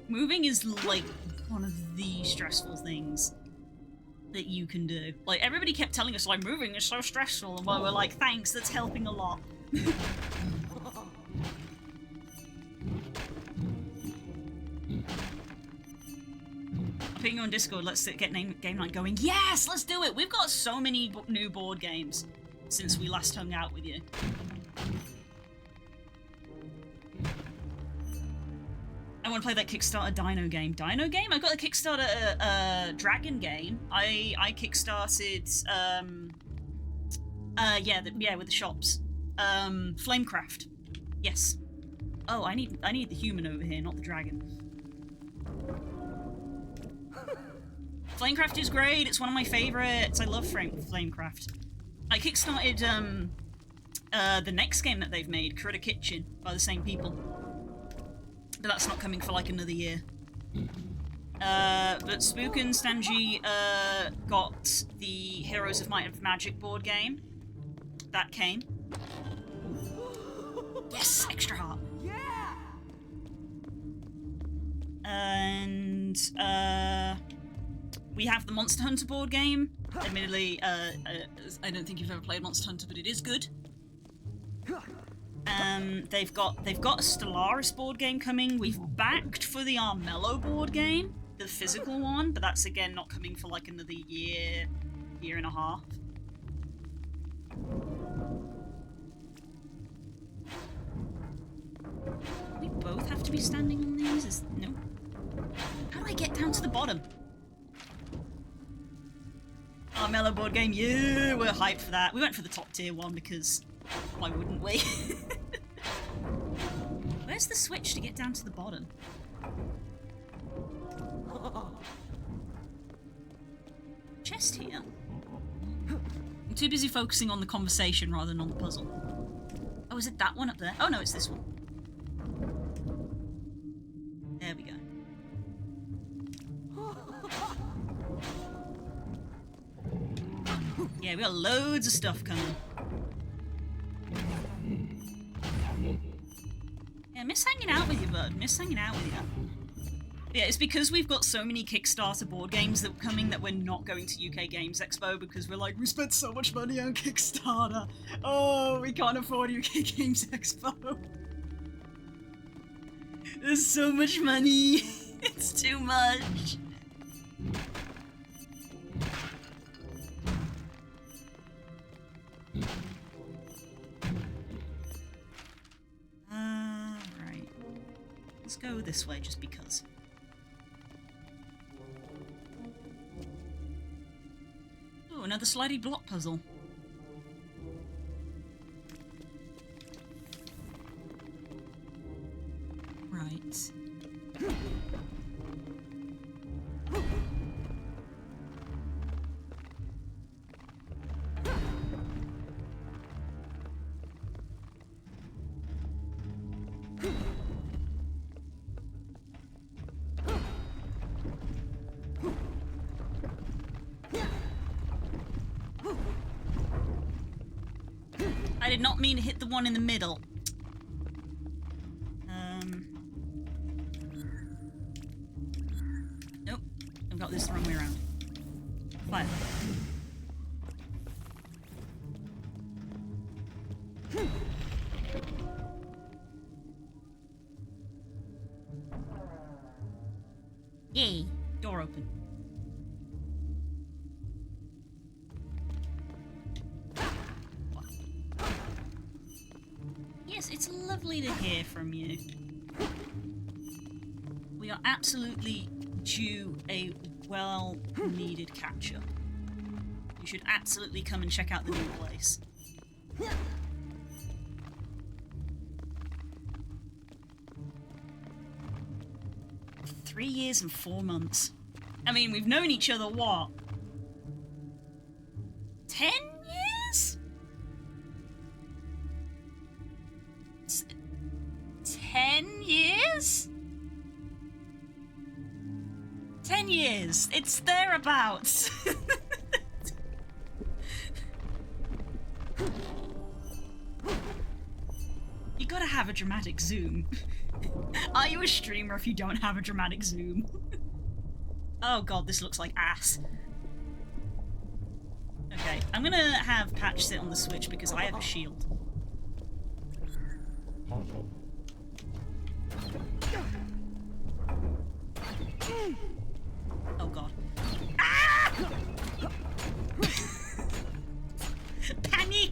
Moving is, like, one of the stressful things that you can do. Like, everybody kept telling us, like, moving is so stressful, and we're like, thanks, that's helping a lot. Ping on Discord, let's get game night going. Yes, let's do it! We've got so many new board games since we last hung out with you. I want to play that Kickstarter Dino game. Dino game? I got a Kickstarter Dragon game. I kickstarted yeah, with the shops. Flamecraft. Yes. Oh, I need the human over here, not the dragon. Flamecraft is great. It's one of my favorites. I love Flamecraft. I kickstarted the next game that they've made, Critter Kitchen, by the same people. But that's not coming for like another year. But Spook and Stangy got the Heroes of Might and Magic board game. That came. Yes, extra heart.
Yeah!
And we have the Monster Hunter board game. Admittedly, I don't think you've ever played Monster Hunter, but it is good. They've got a Stellaris board game coming. We've backed for the Armello board game, the physical one, but that's again not coming for like another year and a half. We both have to be standing on these? No. How do I get down to the bottom? Carmelo board game. Yeah, we're hyped for that. We went for the top tier one because why wouldn't we? Where's the switch to get down to the bottom? Chest here. I'm too busy focusing on the conversation rather than on the puzzle. Oh, is it that one up there? Oh no, it's this one. There we go. Yeah, we got loads of stuff coming. Yeah, miss hanging out with you, bud. Miss hanging out with you. Yeah, it's because we've got so many Kickstarter board games that are coming that we're not going to UK Games Expo because we're like, we spent so much money on Kickstarter. Oh, we can't afford UK Games Expo. There's so much money. It's too much. Right. Let's go this way just because. Oh, another slidey block puzzle. Right. I did not mean to hit the one in the middle. Nope. I've got this the wrong way around. Fire. Yay. Door open. Yes, it's lovely to hear from you. We are absolutely due a well-needed catch-up. You should absolutely come and check out the new place. 3 years and 4 months. I mean, we've known each other, what? 10 years? 10 years? 10 years. It's thereabouts. You gotta have a dramatic zoom. Are you a streamer if you don't have a dramatic zoom? Oh god, this looks like ass. Okay, I'm gonna have Patch sit on the switch because I have a shield. Oh god. Ah! Panic!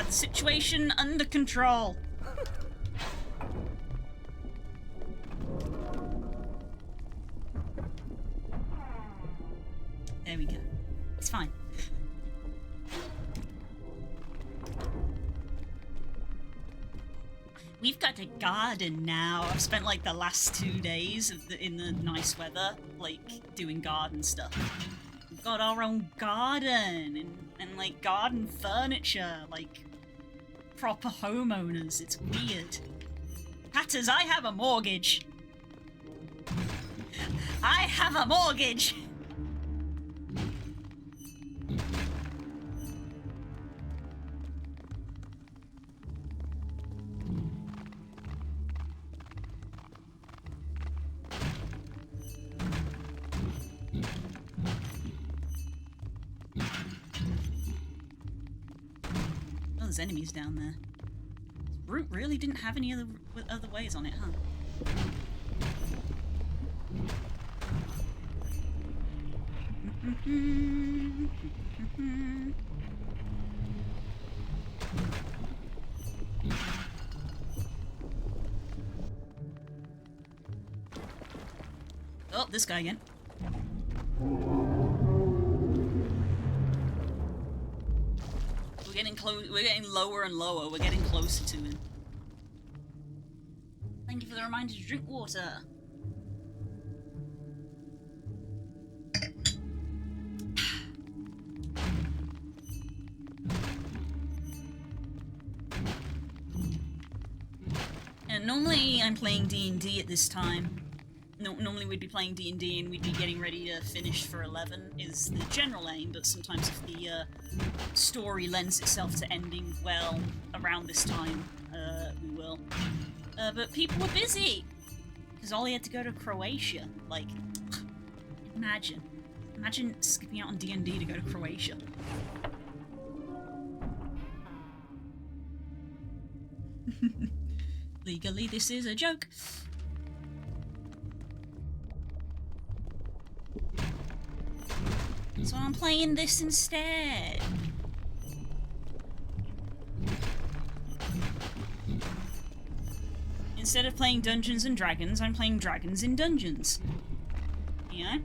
The situation under control. There we go. It's fine. We've got a garden now. I've spent like the last 2 days in the nice weather, like doing garden stuff. We've got our own garden and like garden furniture, like proper homeowners. It's weird. Patters, I have a mortgage. I have a mortgage. Oh, there's enemies down there. Route really didn't have any other ways on it, huh? this guy again. We're getting close. We're getting lower and lower. We're getting closer to him. Thank you for the reminder to drink water. And normally I'm playing D&D at this time. Normally we'd be playing D&D and we'd be getting ready to finish for 11 is the general aim, but sometimes if the story lends itself to ending well around this time, we will. But people were busy! Because Ollie had to go to Croatia. Like, imagine. Imagine skipping out on D&D to go to Croatia. Legally, this is a joke. So I'm playing this instead. Instead of playing Dungeons and Dragons, I'm playing Dragons in Dungeons. You know?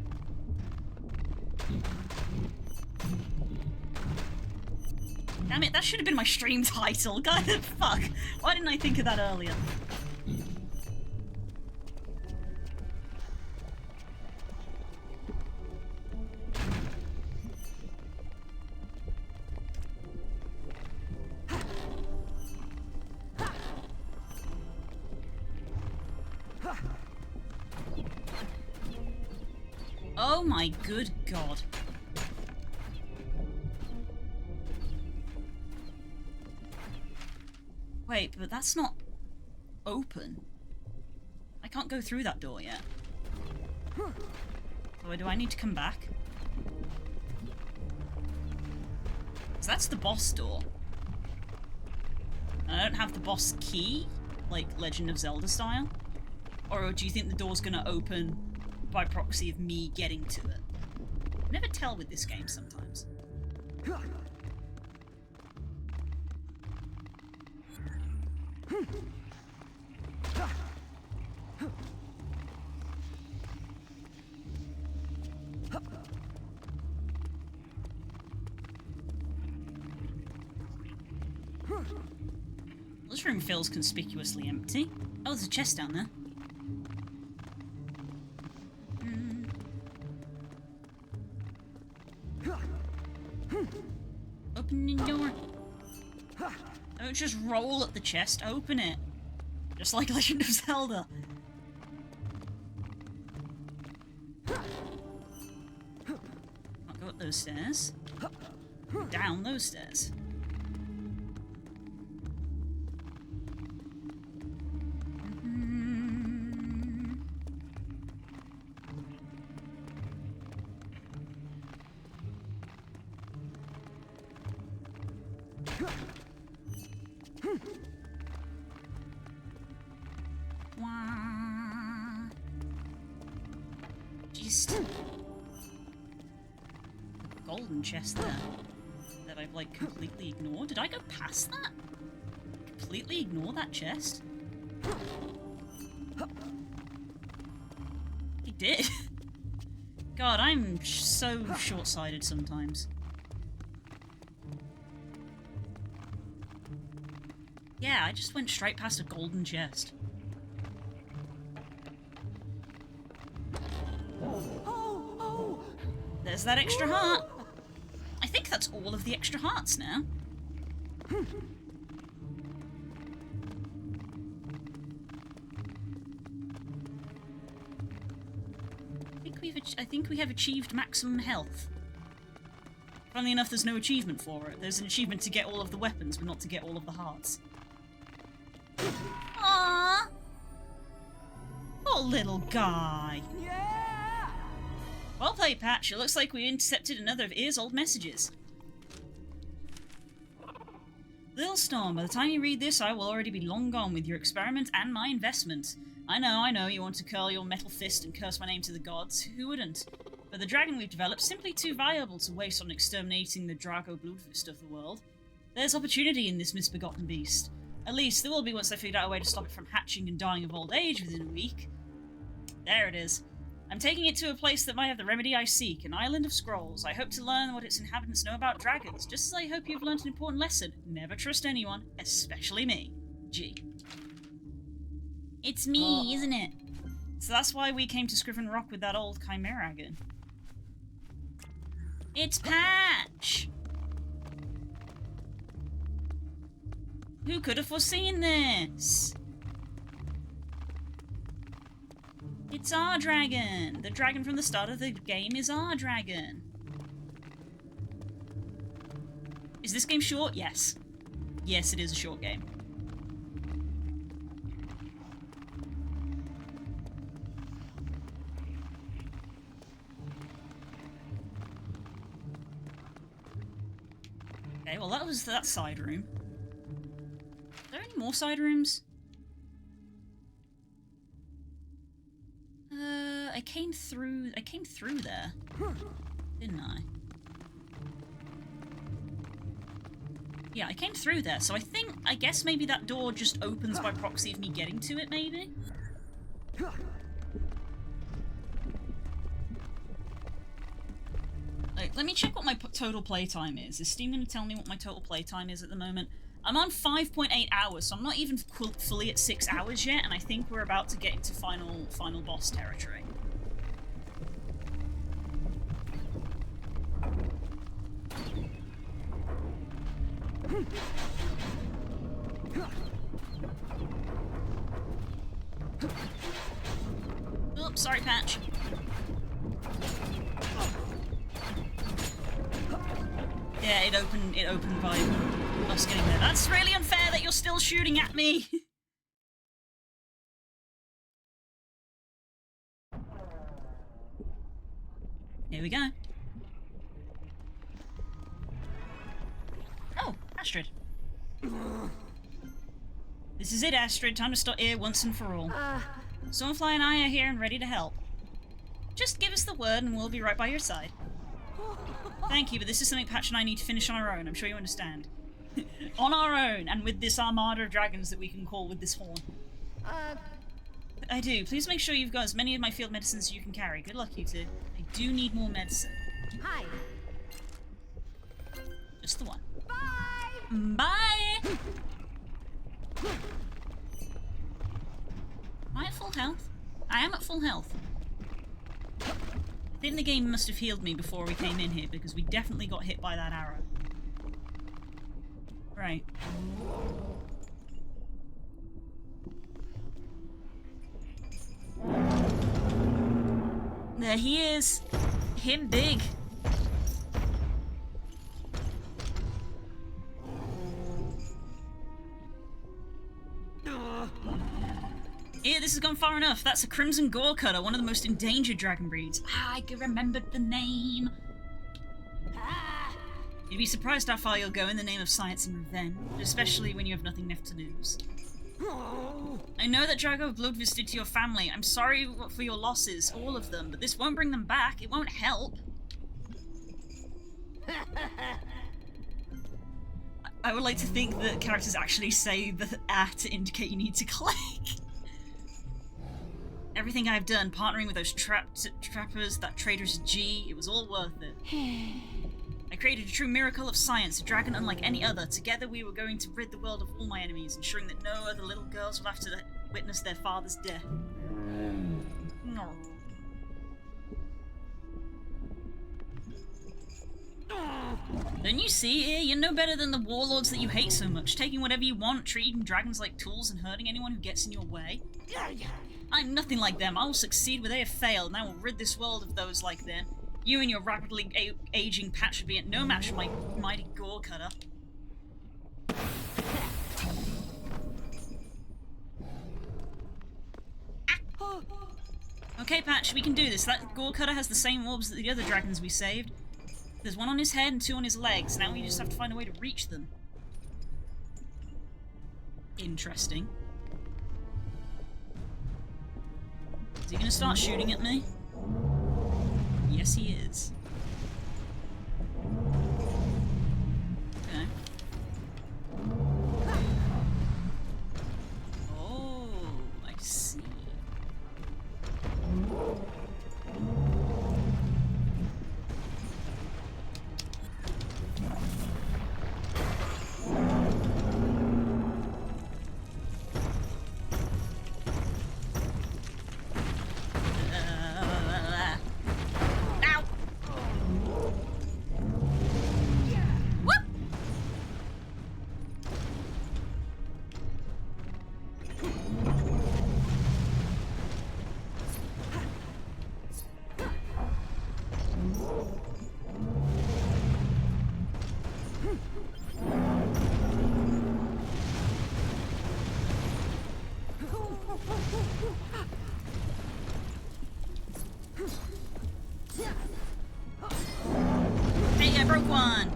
Damn it, that should have been my stream title. God, fuck. Why didn't I think of that earlier? Oh my good god. Wait, but that's not open. I can't go through that door yet. So do I need to come back? So that's the boss door. And I don't have the boss key, like Legend of Zelda style? Or do you think the door's gonna open by proxy of me getting to it? I never tell with this game sometimes. This room feels conspicuously empty. Oh, there's a chest down there. Open the door. Don't just roll at the chest, open it. Just like Legend of Zelda. Can't go up those stairs. Down those stairs. Just golden chest there that I've like completely ignored. Did I go past that? Completely ignore that chest? I did. God, I'm so short-sighted sometimes. Yeah, I just went straight past a golden chest. There's that extra heart. I think that's all of the extra hearts now. I think we have achieved maximum health. Funnily enough, there's no achievement for it. There's an achievement to get all of the weapons, but not to get all of the hearts. Aww! Poor little guy.
Yeah!
Well played, Patch. It looks like we intercepted another of Ear's old messages. Little Storm, by the time you read this, I will already be long gone with your experiment and my investment. I know, you want to curl your metal fist and curse my name to the gods. Who wouldn't? But the dragon we've developed is simply too valuable to waste on exterminating the Drago Bloodfist of the world. There's opportunity in this misbegotten beast. At least there will be once I figured out a way to stop it from hatching and dying of old age within a week. There it is. I'm taking it to a place that might have the remedy I seek, an island of scrolls. I hope to learn what its inhabitants know about dragons, just as I hope you've learned an important lesson. Never trust anyone, especially me. G. It's me, isn't it? So that's why we came to Scriven Rock with that old Chimera gun. It's Patch! Who could have foreseen this? It's our dragon! The dragon from the start of the game is our dragon. Is this game short? Yes. Yes, it is a short game. Okay, well that was that side room. Are there any more side rooms? I came through there, didn't I? Yeah, I came through there, so I guess maybe that door just opens by proxy of me getting to it, maybe? Like, let me check what my total playtime is. Is Steam going to tell me what my total playtime is at the moment? I'm on 5.8 hours, so I'm not even fully at 6 hours yet, and I think we're about to get into final boss territory. Oops, sorry, Patch. Yeah, it opened by us getting there. That's really unfair that you're still shooting at me! Here we go. Oh, Astrid. This is it, Astrid. Time to start here once and for all. Stormfly and I are here and ready to help. Just give us the word and we'll be right by your side. Thank you, but this is something Patch and I need to finish on our own. I'm sure you understand. On our own, and with this armada of dragons that we can call with this horn. I do. Please make sure you've got as many of my field medicines as you can carry. Good luck, you two. I do need more medicine.
Hi.
Just the one.
Bye.
Bye! Am I at full health? I am at full health. I think the game must have healed me before we came in here, because we definitely got hit by that arrow. Right. There he is. Him big. Yeah, this has gone far enough. That's a Crimson Gorecutter, one of the most endangered dragon breeds. Ah, I remembered the name. You'd be surprised how far you'll go in the name of science and revenge, especially when you have nothing left to lose. I know that Drago of Bloodvis did to your family. I'm sorry for your losses, all of them, but this won't bring them back. It won't help. I would like to think that characters actually say the A to indicate you need to click. Everything I've done, partnering with those trappers, that traitor's G, it was all worth it. I created a true miracle of science, a dragon unlike any other. Together we were going to rid the world of all my enemies, ensuring that no other little girls will have to witness their father's death. No. Don't you see here? You're no better than the warlords that you hate so much, taking whatever you want, treating dragons like tools and hurting anyone who gets in your way. I'm nothing like them. I will succeed where they have failed, and I will rid this world of those like them. You and your rapidly aging Patch would be at no match for my mighty Gorecutter. Okay, Patch, we can do this. That Gorecutter has the same orbs that the other dragons we saved. There's one on his head and two on his legs. Now we just have to find a way to reach them. Interesting. Is he gonna start shooting at me? Yes, he is. Okay. Oh, I see. broke one.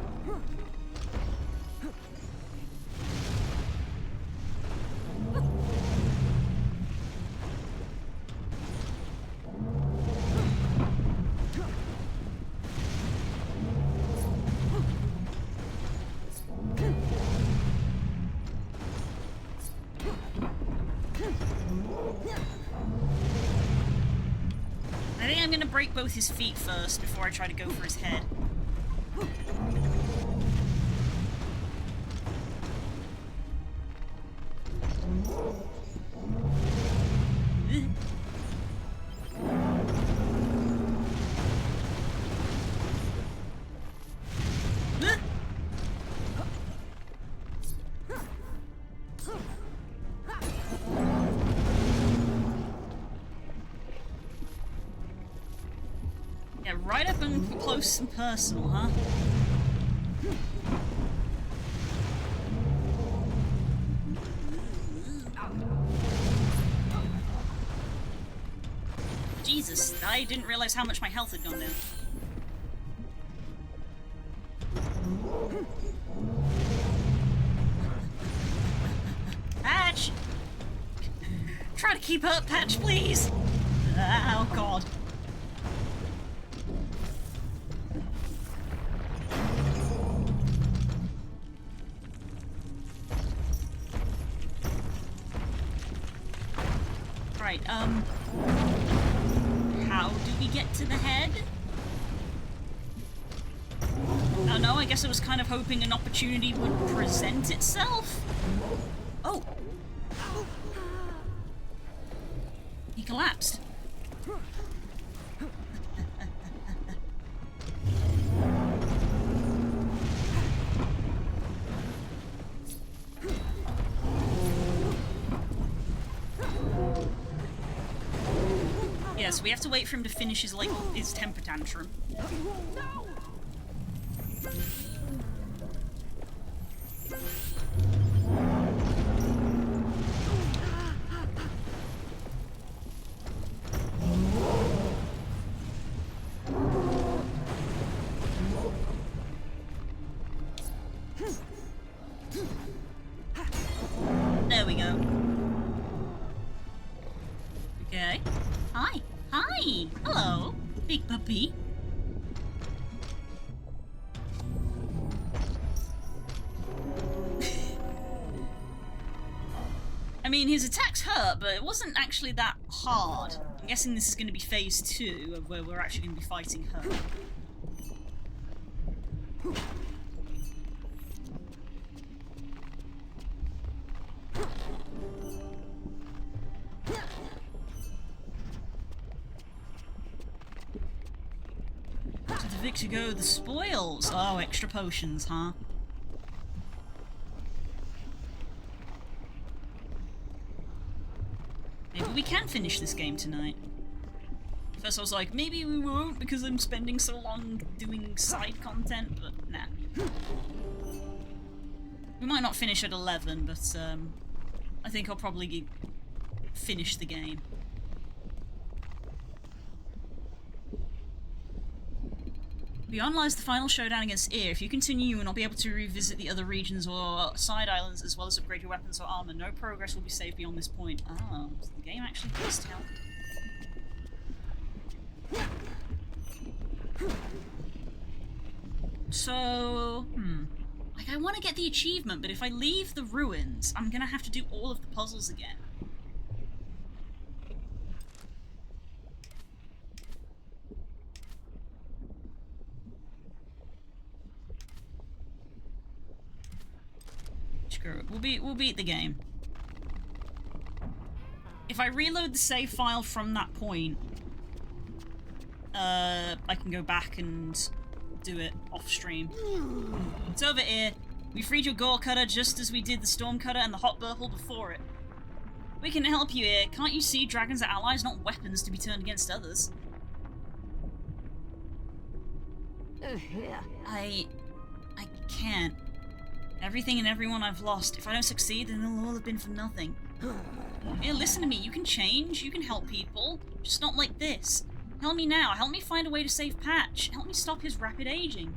I think I'm gonna break both his feet first before I try to go for his head. Yeah, right up and close and personal, huh? Jesus, I didn't realize how much my health had gone down. Patch! Try to keep up, Patch, please! Oh, God. Right, how do we get to the head? Oh no, I guess I was kind of hoping an opportunity would present itself. Oh! He collapsed. Yes, we have to wait for him to finish his, like, his temper tantrum.
No!
There we go. Okay. Hi. Hi. Hello, big puppy. I mean, his attacks hurt, but it wasn't actually that hard. I'm guessing this is going to be phase 2, of where we're actually going to be fighting her. To the victor go the spoils. Oh, extra potions, huh? Maybe we can finish this game tonight. First I was like, maybe we won't because I'm spending so long doing side content, but nah. We might not finish at 11, but I think I'll probably finish the game. Beyond lies the final showdown against Ear. If you continue, you will not be able to revisit the other regions or side islands as well as upgrade your weapons or armor. No progress will be saved beyond this point. Oh, so the game actually does tell. So, like, I want to get the achievement, but if I leave the ruins, I'm gonna have to do all of the puzzles again. Screw it. We'll beat the game. If I reload the save file from that point, I can go back and do it off stream. It's over here. We freed your Gore Cutter just as we did the Storm Cutter and the Hot Burple before it. We can help you here. Can't you see dragons are allies, not weapons to be turned against others? I can't. Everything and everyone I've lost. If I don't succeed, then it'll all have been for nothing. Here, listen to me. You can change. You can help people. Just not like this. Help me now. Help me find a way to save Patch. Help me stop his rapid aging.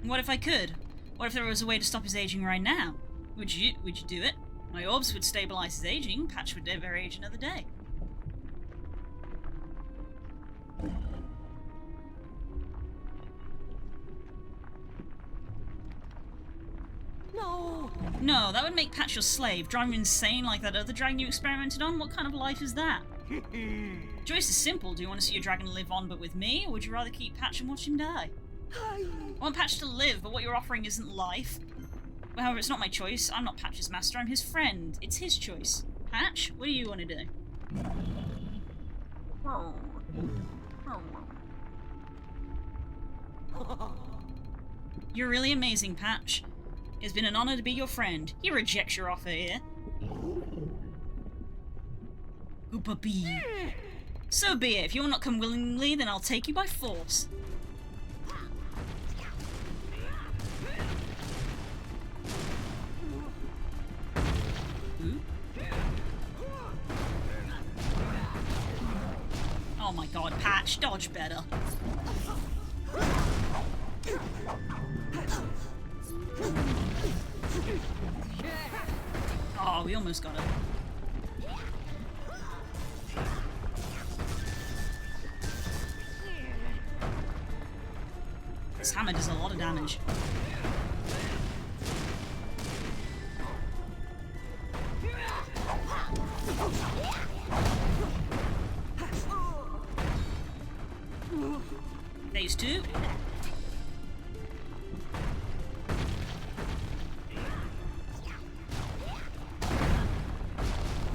What if I could? What if there was a way to stop his aging right now? Would you do it? My orbs would stabilize his aging. Patch would never age another day.
No.
No, that would make Patch your slave. Drive him insane like that other dragon you experimented on? What kind of life is that? Choice is simple. Do you want to see your dragon live on but with me, or would you rather keep Patch and watch him die? I want Patch to live, but what you're offering isn't life. However, it's not my choice. I'm not Patch's master, I'm his friend. It's his choice. Patch, what do you want to do? You're really amazing, Patch. It's been an honor to be your friend. He rejects your offer here. Good puppy. So be it. If you will not come willingly, then I'll take you by force. Ooh. Oh my god, Patch, dodge better. Oh, we almost got it. This hammer does a lot of damage. Phase 2.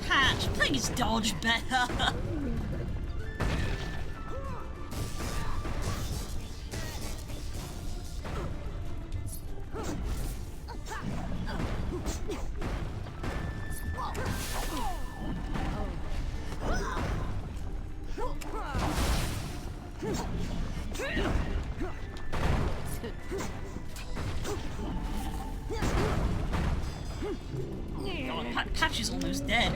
Patch, please dodge better. God, Patch is almost dead.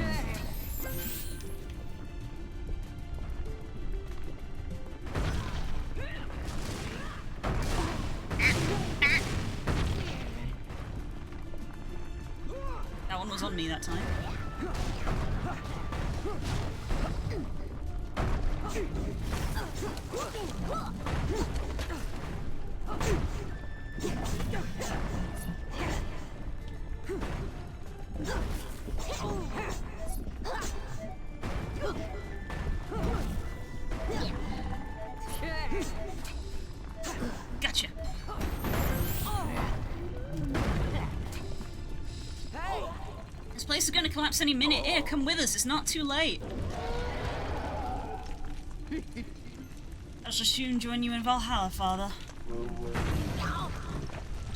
That one was on me that time. Gotcha. This place is going to collapse any minute. Here, come with us. It's not too late. I shall soon join you in Valhalla, Father.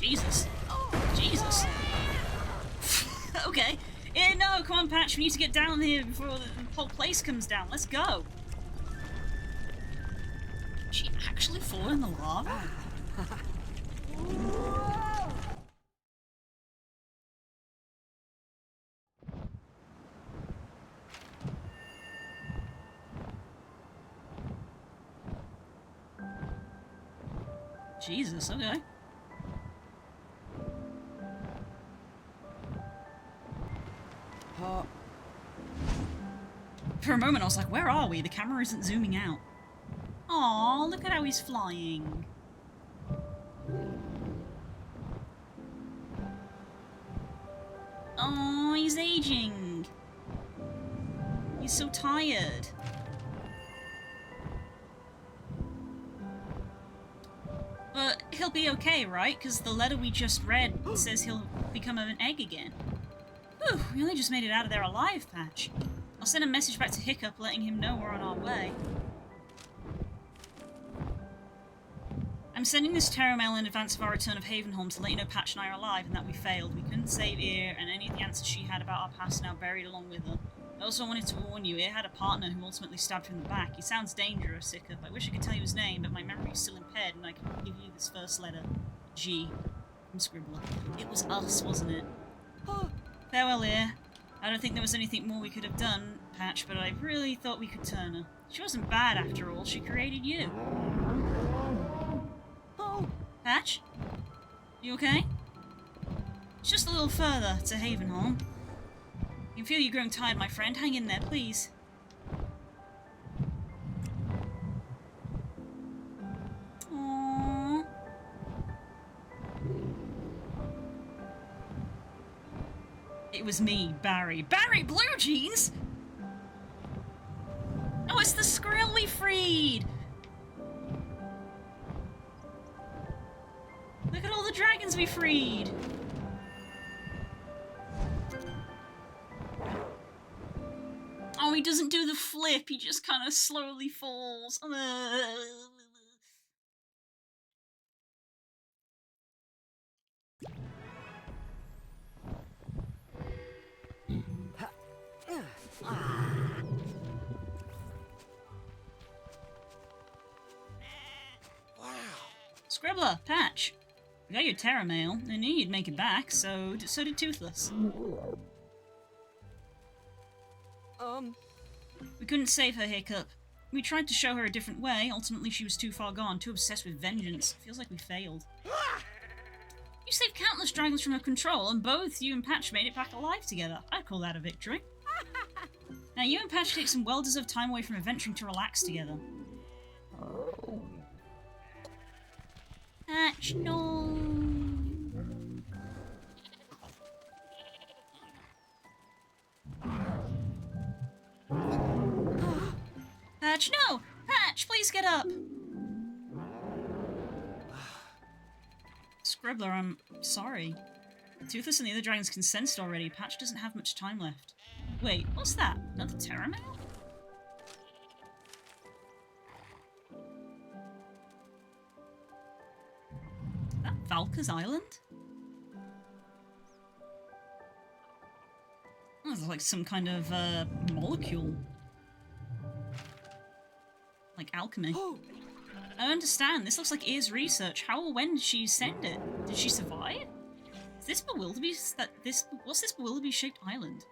Jesus. Jesus. Okay. Yeah, no, come on, Patch. We need to get down here before the whole place comes down. Let's go. Did she actually fall in the lava? Jesus, okay. For a moment I was like, where are we? The camera isn't zooming out. Aw, look at how he's flying. Oh, he's aging. He's so tired. But he'll be okay, right? Because the letter we just read says he'll become an egg again. Whew, we only just made it out of there alive, Patch. I'll send a message back to Hiccup letting him know we're on our way. I'm sending this terror mail in advance of our return of Havenholm to let you know Patch and I are alive and that we failed. We couldn't save Eir, and any of the answers she had about our past are now buried along with her. I also wanted to warn you, Eir had a partner who ultimately stabbed her in the back. He sounds dangerous, Hiccup. I wish I could tell you his name, but my memory is still impaired and I can give you this first letter. G. From Scribbler. It was us, wasn't it? Farewell, Eir. I don't think there was anything more we could have done, Patch, but I really thought we could turn her. She wasn't bad after all, she created you. Patch? You okay? It's just a little further to Havenholm. I can feel you growing tired, my friend. Hang in there, please. Aww. It was me, Barry. Barry Blue Jeans? Oh, it's the Skrill we freed! Look at all the dragons we freed! Oh, he doesn't do the flip, he just kind of slowly falls. Scribbler, Patch. We got your Terra mail. I knew you'd make it back, so did Toothless. We couldn't save her, Hiccup. We tried to show her a different way. Ultimately, she was too far gone, too obsessed with vengeance. Feels like we failed. You saved countless dragons from her control, and both you and Patch made it back alive together. I'd call that a victory. Now, you and Patch take some well-deserved time away from adventuring to relax together. Patch, no. Patch, no! Patch, please get up! Scribbler, I'm sorry. Toothless and the other dragons consensed already. Patch doesn't have much time left. Wait, what's that? Another Terra mail? Is that Valka's Island? Oh, it's like some kind of molecule. Like alchemy. I understand. This looks like Ear's research. How or when did she send it? Did she survive? Is this what's this bewilderby-shaped island?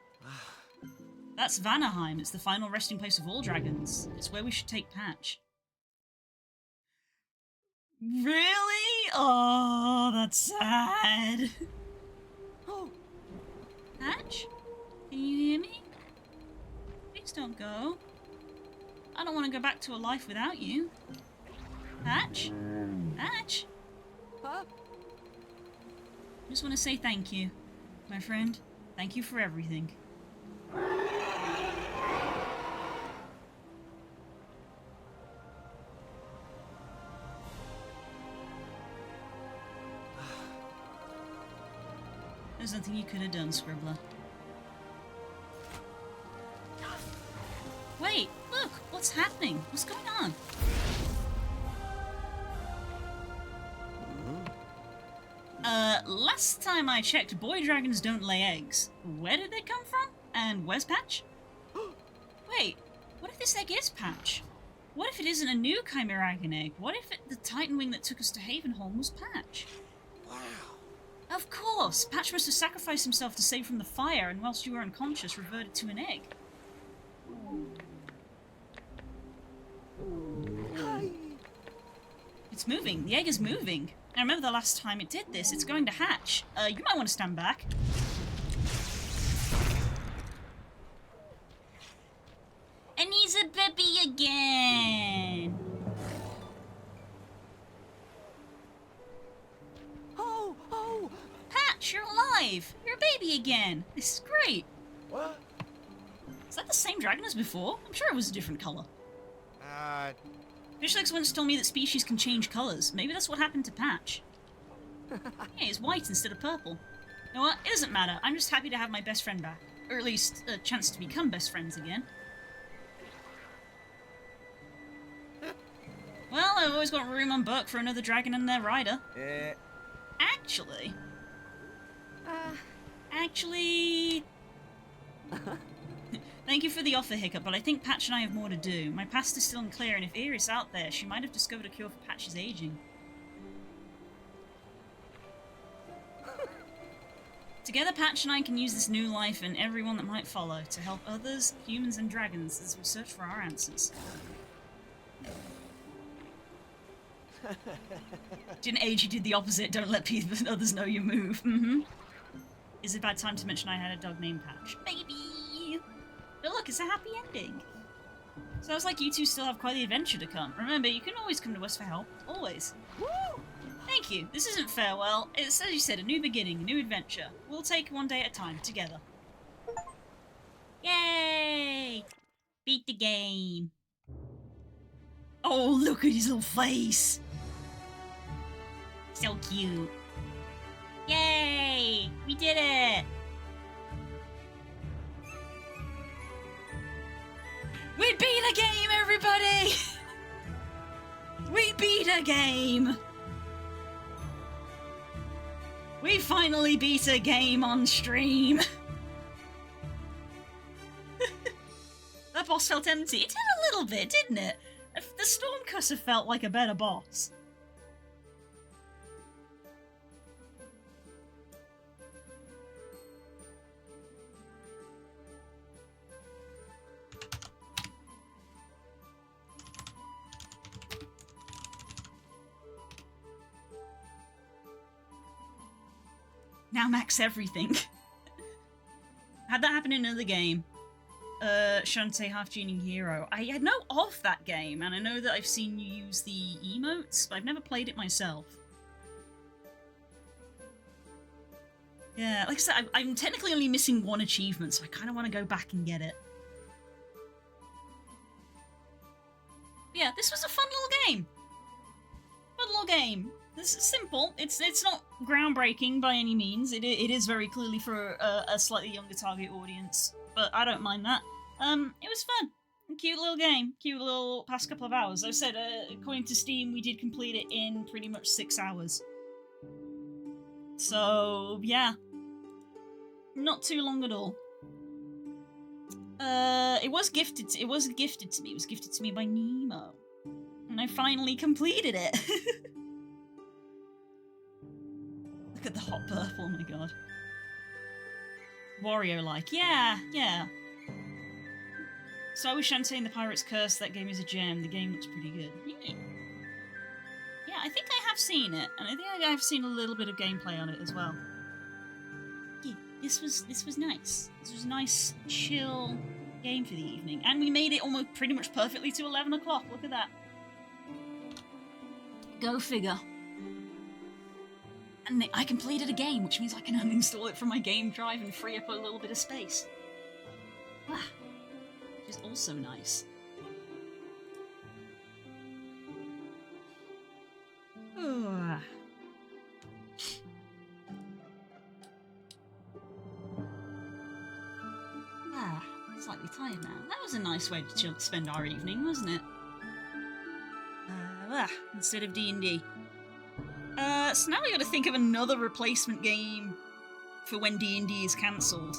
That's Vanaheim. It's the final resting place of all dragons. It's where we should take Patch. Really? Oh, that's sad. Patch? Can you hear me? Please don't go. I don't want to go back to a life without you. Patch? Patch?
Huh?
I just want to say thank you, my friend. Thank you for everything. There's nothing you could have done, Scribbler. Wait, look! What's happening? What's going on? Last time I checked, boy dragons don't lay eggs. Where did they come from? And where's Patch? Wait, what if this egg is Patch? What if it isn't a new Chimeragon egg? What if the Titan Wing that took us to Havenholm was Patch?
Wow.
Of course! Patch must have sacrificed himself to save from the fire, and whilst you were unconscious, reverted to an egg. It's moving. The egg is moving. I remember the last time it did this. It's going to hatch. You might want to stand back. And he's a baby again.
Oh!
Patch, you're alive. You're a baby again. This is great.
What?
Is that the same dragon as before? I'm sure it was a different colour. Fishlegs once told me that species can change colours. Maybe that's what happened to Patch. Yeah, he's white instead of purple. You know what? It doesn't matter. I'm just happy to have my best friend back. Or at least a chance to become best friends again. Well, I've always got room on Burke for another dragon and their rider. Actually... Thank you for the offer, Hiccup, but I think Patch and I have more to do. My past is still unclear, and if Iris out there, she might have discovered a cure for Patch's aging. Together, Patch and I can use this new life and everyone that might follow to help others, humans and dragons, as we search for our answers. Didn't age, you did the opposite. Don't let people others know your move. Is it a bad time to mention I had a dog named Patch? Maybe. But look, it's a happy ending. Sounds like you two still have quite the adventure to come. Remember, you can always come to us for help. Always.
Woo!
Thank you. This isn't farewell. It's, as you said, a new beginning, a new adventure. We'll take one day at a time, together. Yay! Beat the game. Oh, look at his little face. So cute. Yay! We did it! We beat a game, everybody! We beat a game! We finally beat a game on stream! That boss felt empty. It did a little bit, didn't it? The Stormcutter felt like a better boss. Now max everything. Had that happen in another game. Shantae Half Genie Hero. I know of that game, and I know that I've seen you use the emotes, but I've never played it myself. Yeah, like I said, I'm technically only missing one achievement, so I kind of want to go back and get it. Yeah, this was a fun little game. Fun little game. This is simple. It's not groundbreaking by any means. It is very clearly for a slightly younger target audience, but I don't mind that. It was fun. A cute little game. Cute little past couple of hours. As I said, according to Steam, we did complete it in pretty much 6 hours. So yeah, not too long at all. It was gifted to me. It was gifted to me by Nemo, and I finally completed it. Look at the hot purple, oh my god. Wario-like. Yeah. So I was Shantae and the Pirate's Curse. That game is a gem. The game looks pretty good. Yeah, I think I have seen it, and I think I have seen a little bit of gameplay on it as well. Yeah, this was nice. This was a nice, chill game for the evening, and we made it almost pretty much perfectly to 11 o'clock. Look at that. Go figure. And I completed a game, which means I can uninstall it from my game drive and free up a little bit of space. Wow. Which is also nice. Slightly tired now. That was a nice way to spend our evening, wasn't it? Instead of D&D. So now we got to think of another replacement game for when D&D is cancelled.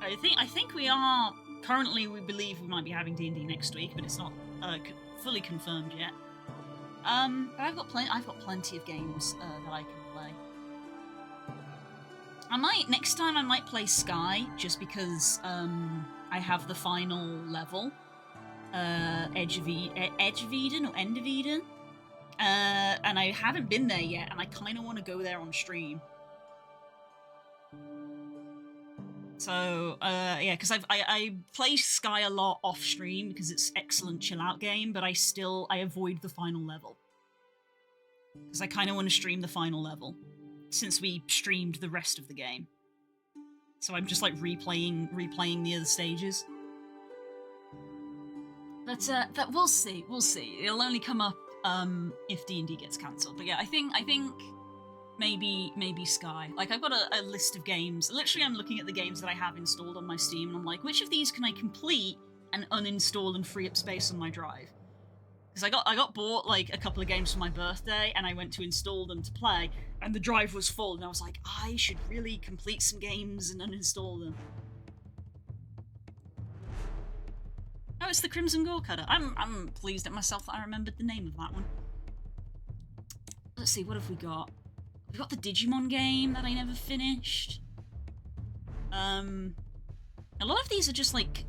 I think we are currently. We believe we might be having D&D next week, but it's not fully confirmed yet. But I've got plenty of games that I can play. Next time I might play Sky just because I have the final level, Edge of Eden or End of Eden. And I haven't been there yet, and I kind of want to go there on stream. So, yeah, because I play Sky a lot off stream because it's excellent chill out game, but I avoid the final level. Because I kind of want to stream the final level, since we streamed the rest of the game. So I'm just like replaying the other stages. But that we'll see. It'll only come up if D&D gets cancelled. But yeah, I think maybe Sky. Like, I've got a list of games. Literally, I'm looking at the games that I have installed on my Steam, and I'm like, which of these can I complete and uninstall and free up space on my drive? Because I got bought like a couple of games for my birthday, and I went to install them to play, and the drive was full, and I was like, I should really complete some games and uninstall them. Oh, it's the Crimson Gore Cutter. I'm pleased at myself that I remembered the name of that one. Let's see, what have we got? We've got the Digimon game that I never finished. A lot of these are just like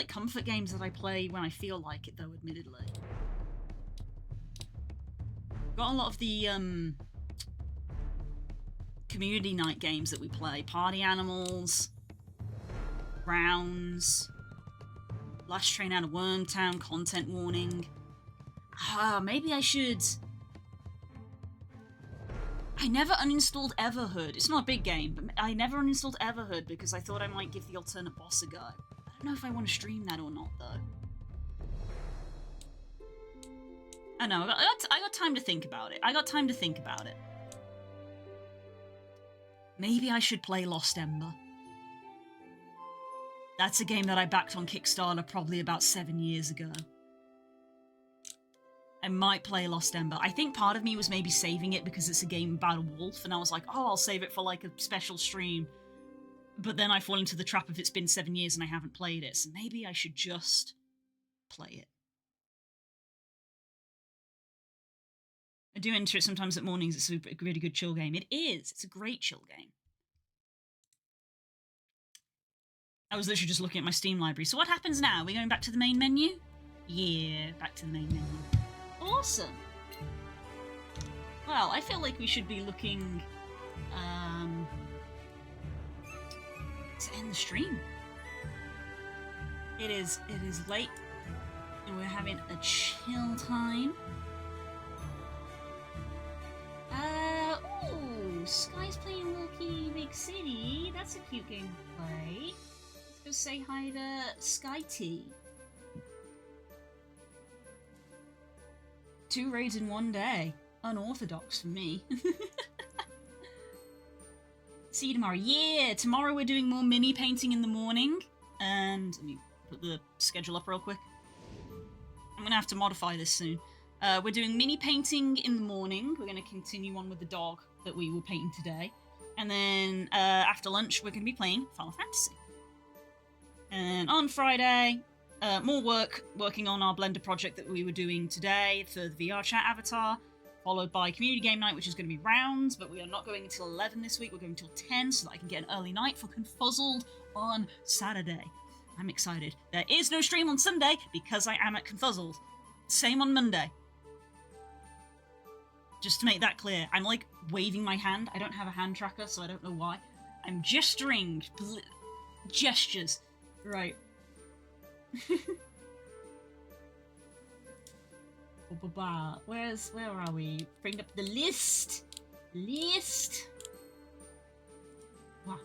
comfort games that I play when I feel like it, though, admittedly. Got a lot of the community night games that we play. Party Animals, Rounds, Last Train Out of Wormtown, Content Warning. Maybe I should... I never uninstalled Everhood. It's not a big game, but I never uninstalled Everhood because I thought I might give the alternate boss a go. I don't know if I want to stream that or not, though. I know, I got time to think about it. Maybe I should play Lost Ember. That's a game that I backed on Kickstarter probably about 7 years ago. I might play Lost Ember. I think part of me was maybe saving it because it's a game about a wolf, and I was like, oh, I'll save it for like a special stream. But then I fall into the trap of it's been 7 years and I haven't played it, so maybe I should just play it. I do enter it sometimes at mornings. It's a really good chill game. It is. It's a great chill game. I was literally just looking at my Steam library. So what happens now? We're going back to the main menu? Yeah, back to the main menu. Awesome. Well, I feel like we should be looking to end the stream. It is late and we're having a chill time. Ooh, Sky's playing Milky Big City. That's a cute game to play. Let's go say hi to Sky T. 2 raids in 1 day. Unorthodox for me. See you tomorrow. Yeah, tomorrow we're doing more mini painting in the morning. And let me put the schedule up real quick. I'm gonna have to modify this soon. We're doing mini painting in the morning. We're going to continue on with the dog that we were painting today. And then after lunch, we're going to be playing Final Fantasy. And on Friday, more working on our Blender project that we were doing today for the VR chat avatar, followed by community game night, which is going to be Rounds, but we are not going until 11 this week. We're going until 10 so that I can get an early night for Confuzzled on Saturday. I'm excited. There is no stream on Sunday because I am at Confuzzled. Same on Monday. Just to make that clear, I'm like waving my hand. I don't have a hand tracker, so I don't know why. I'm gesturing. Gestures. Right. Where are we? Bring up the list. Wow.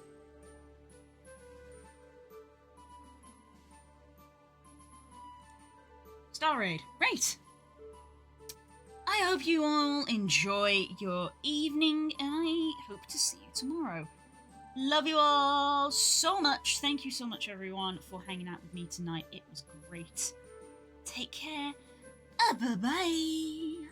Star Raid. Great. I hope you all enjoy your evening, and I hope to see you tomorrow. Love you all so much. Thank you so much, everyone, for hanging out with me tonight. It was great. Take care. Bye-bye.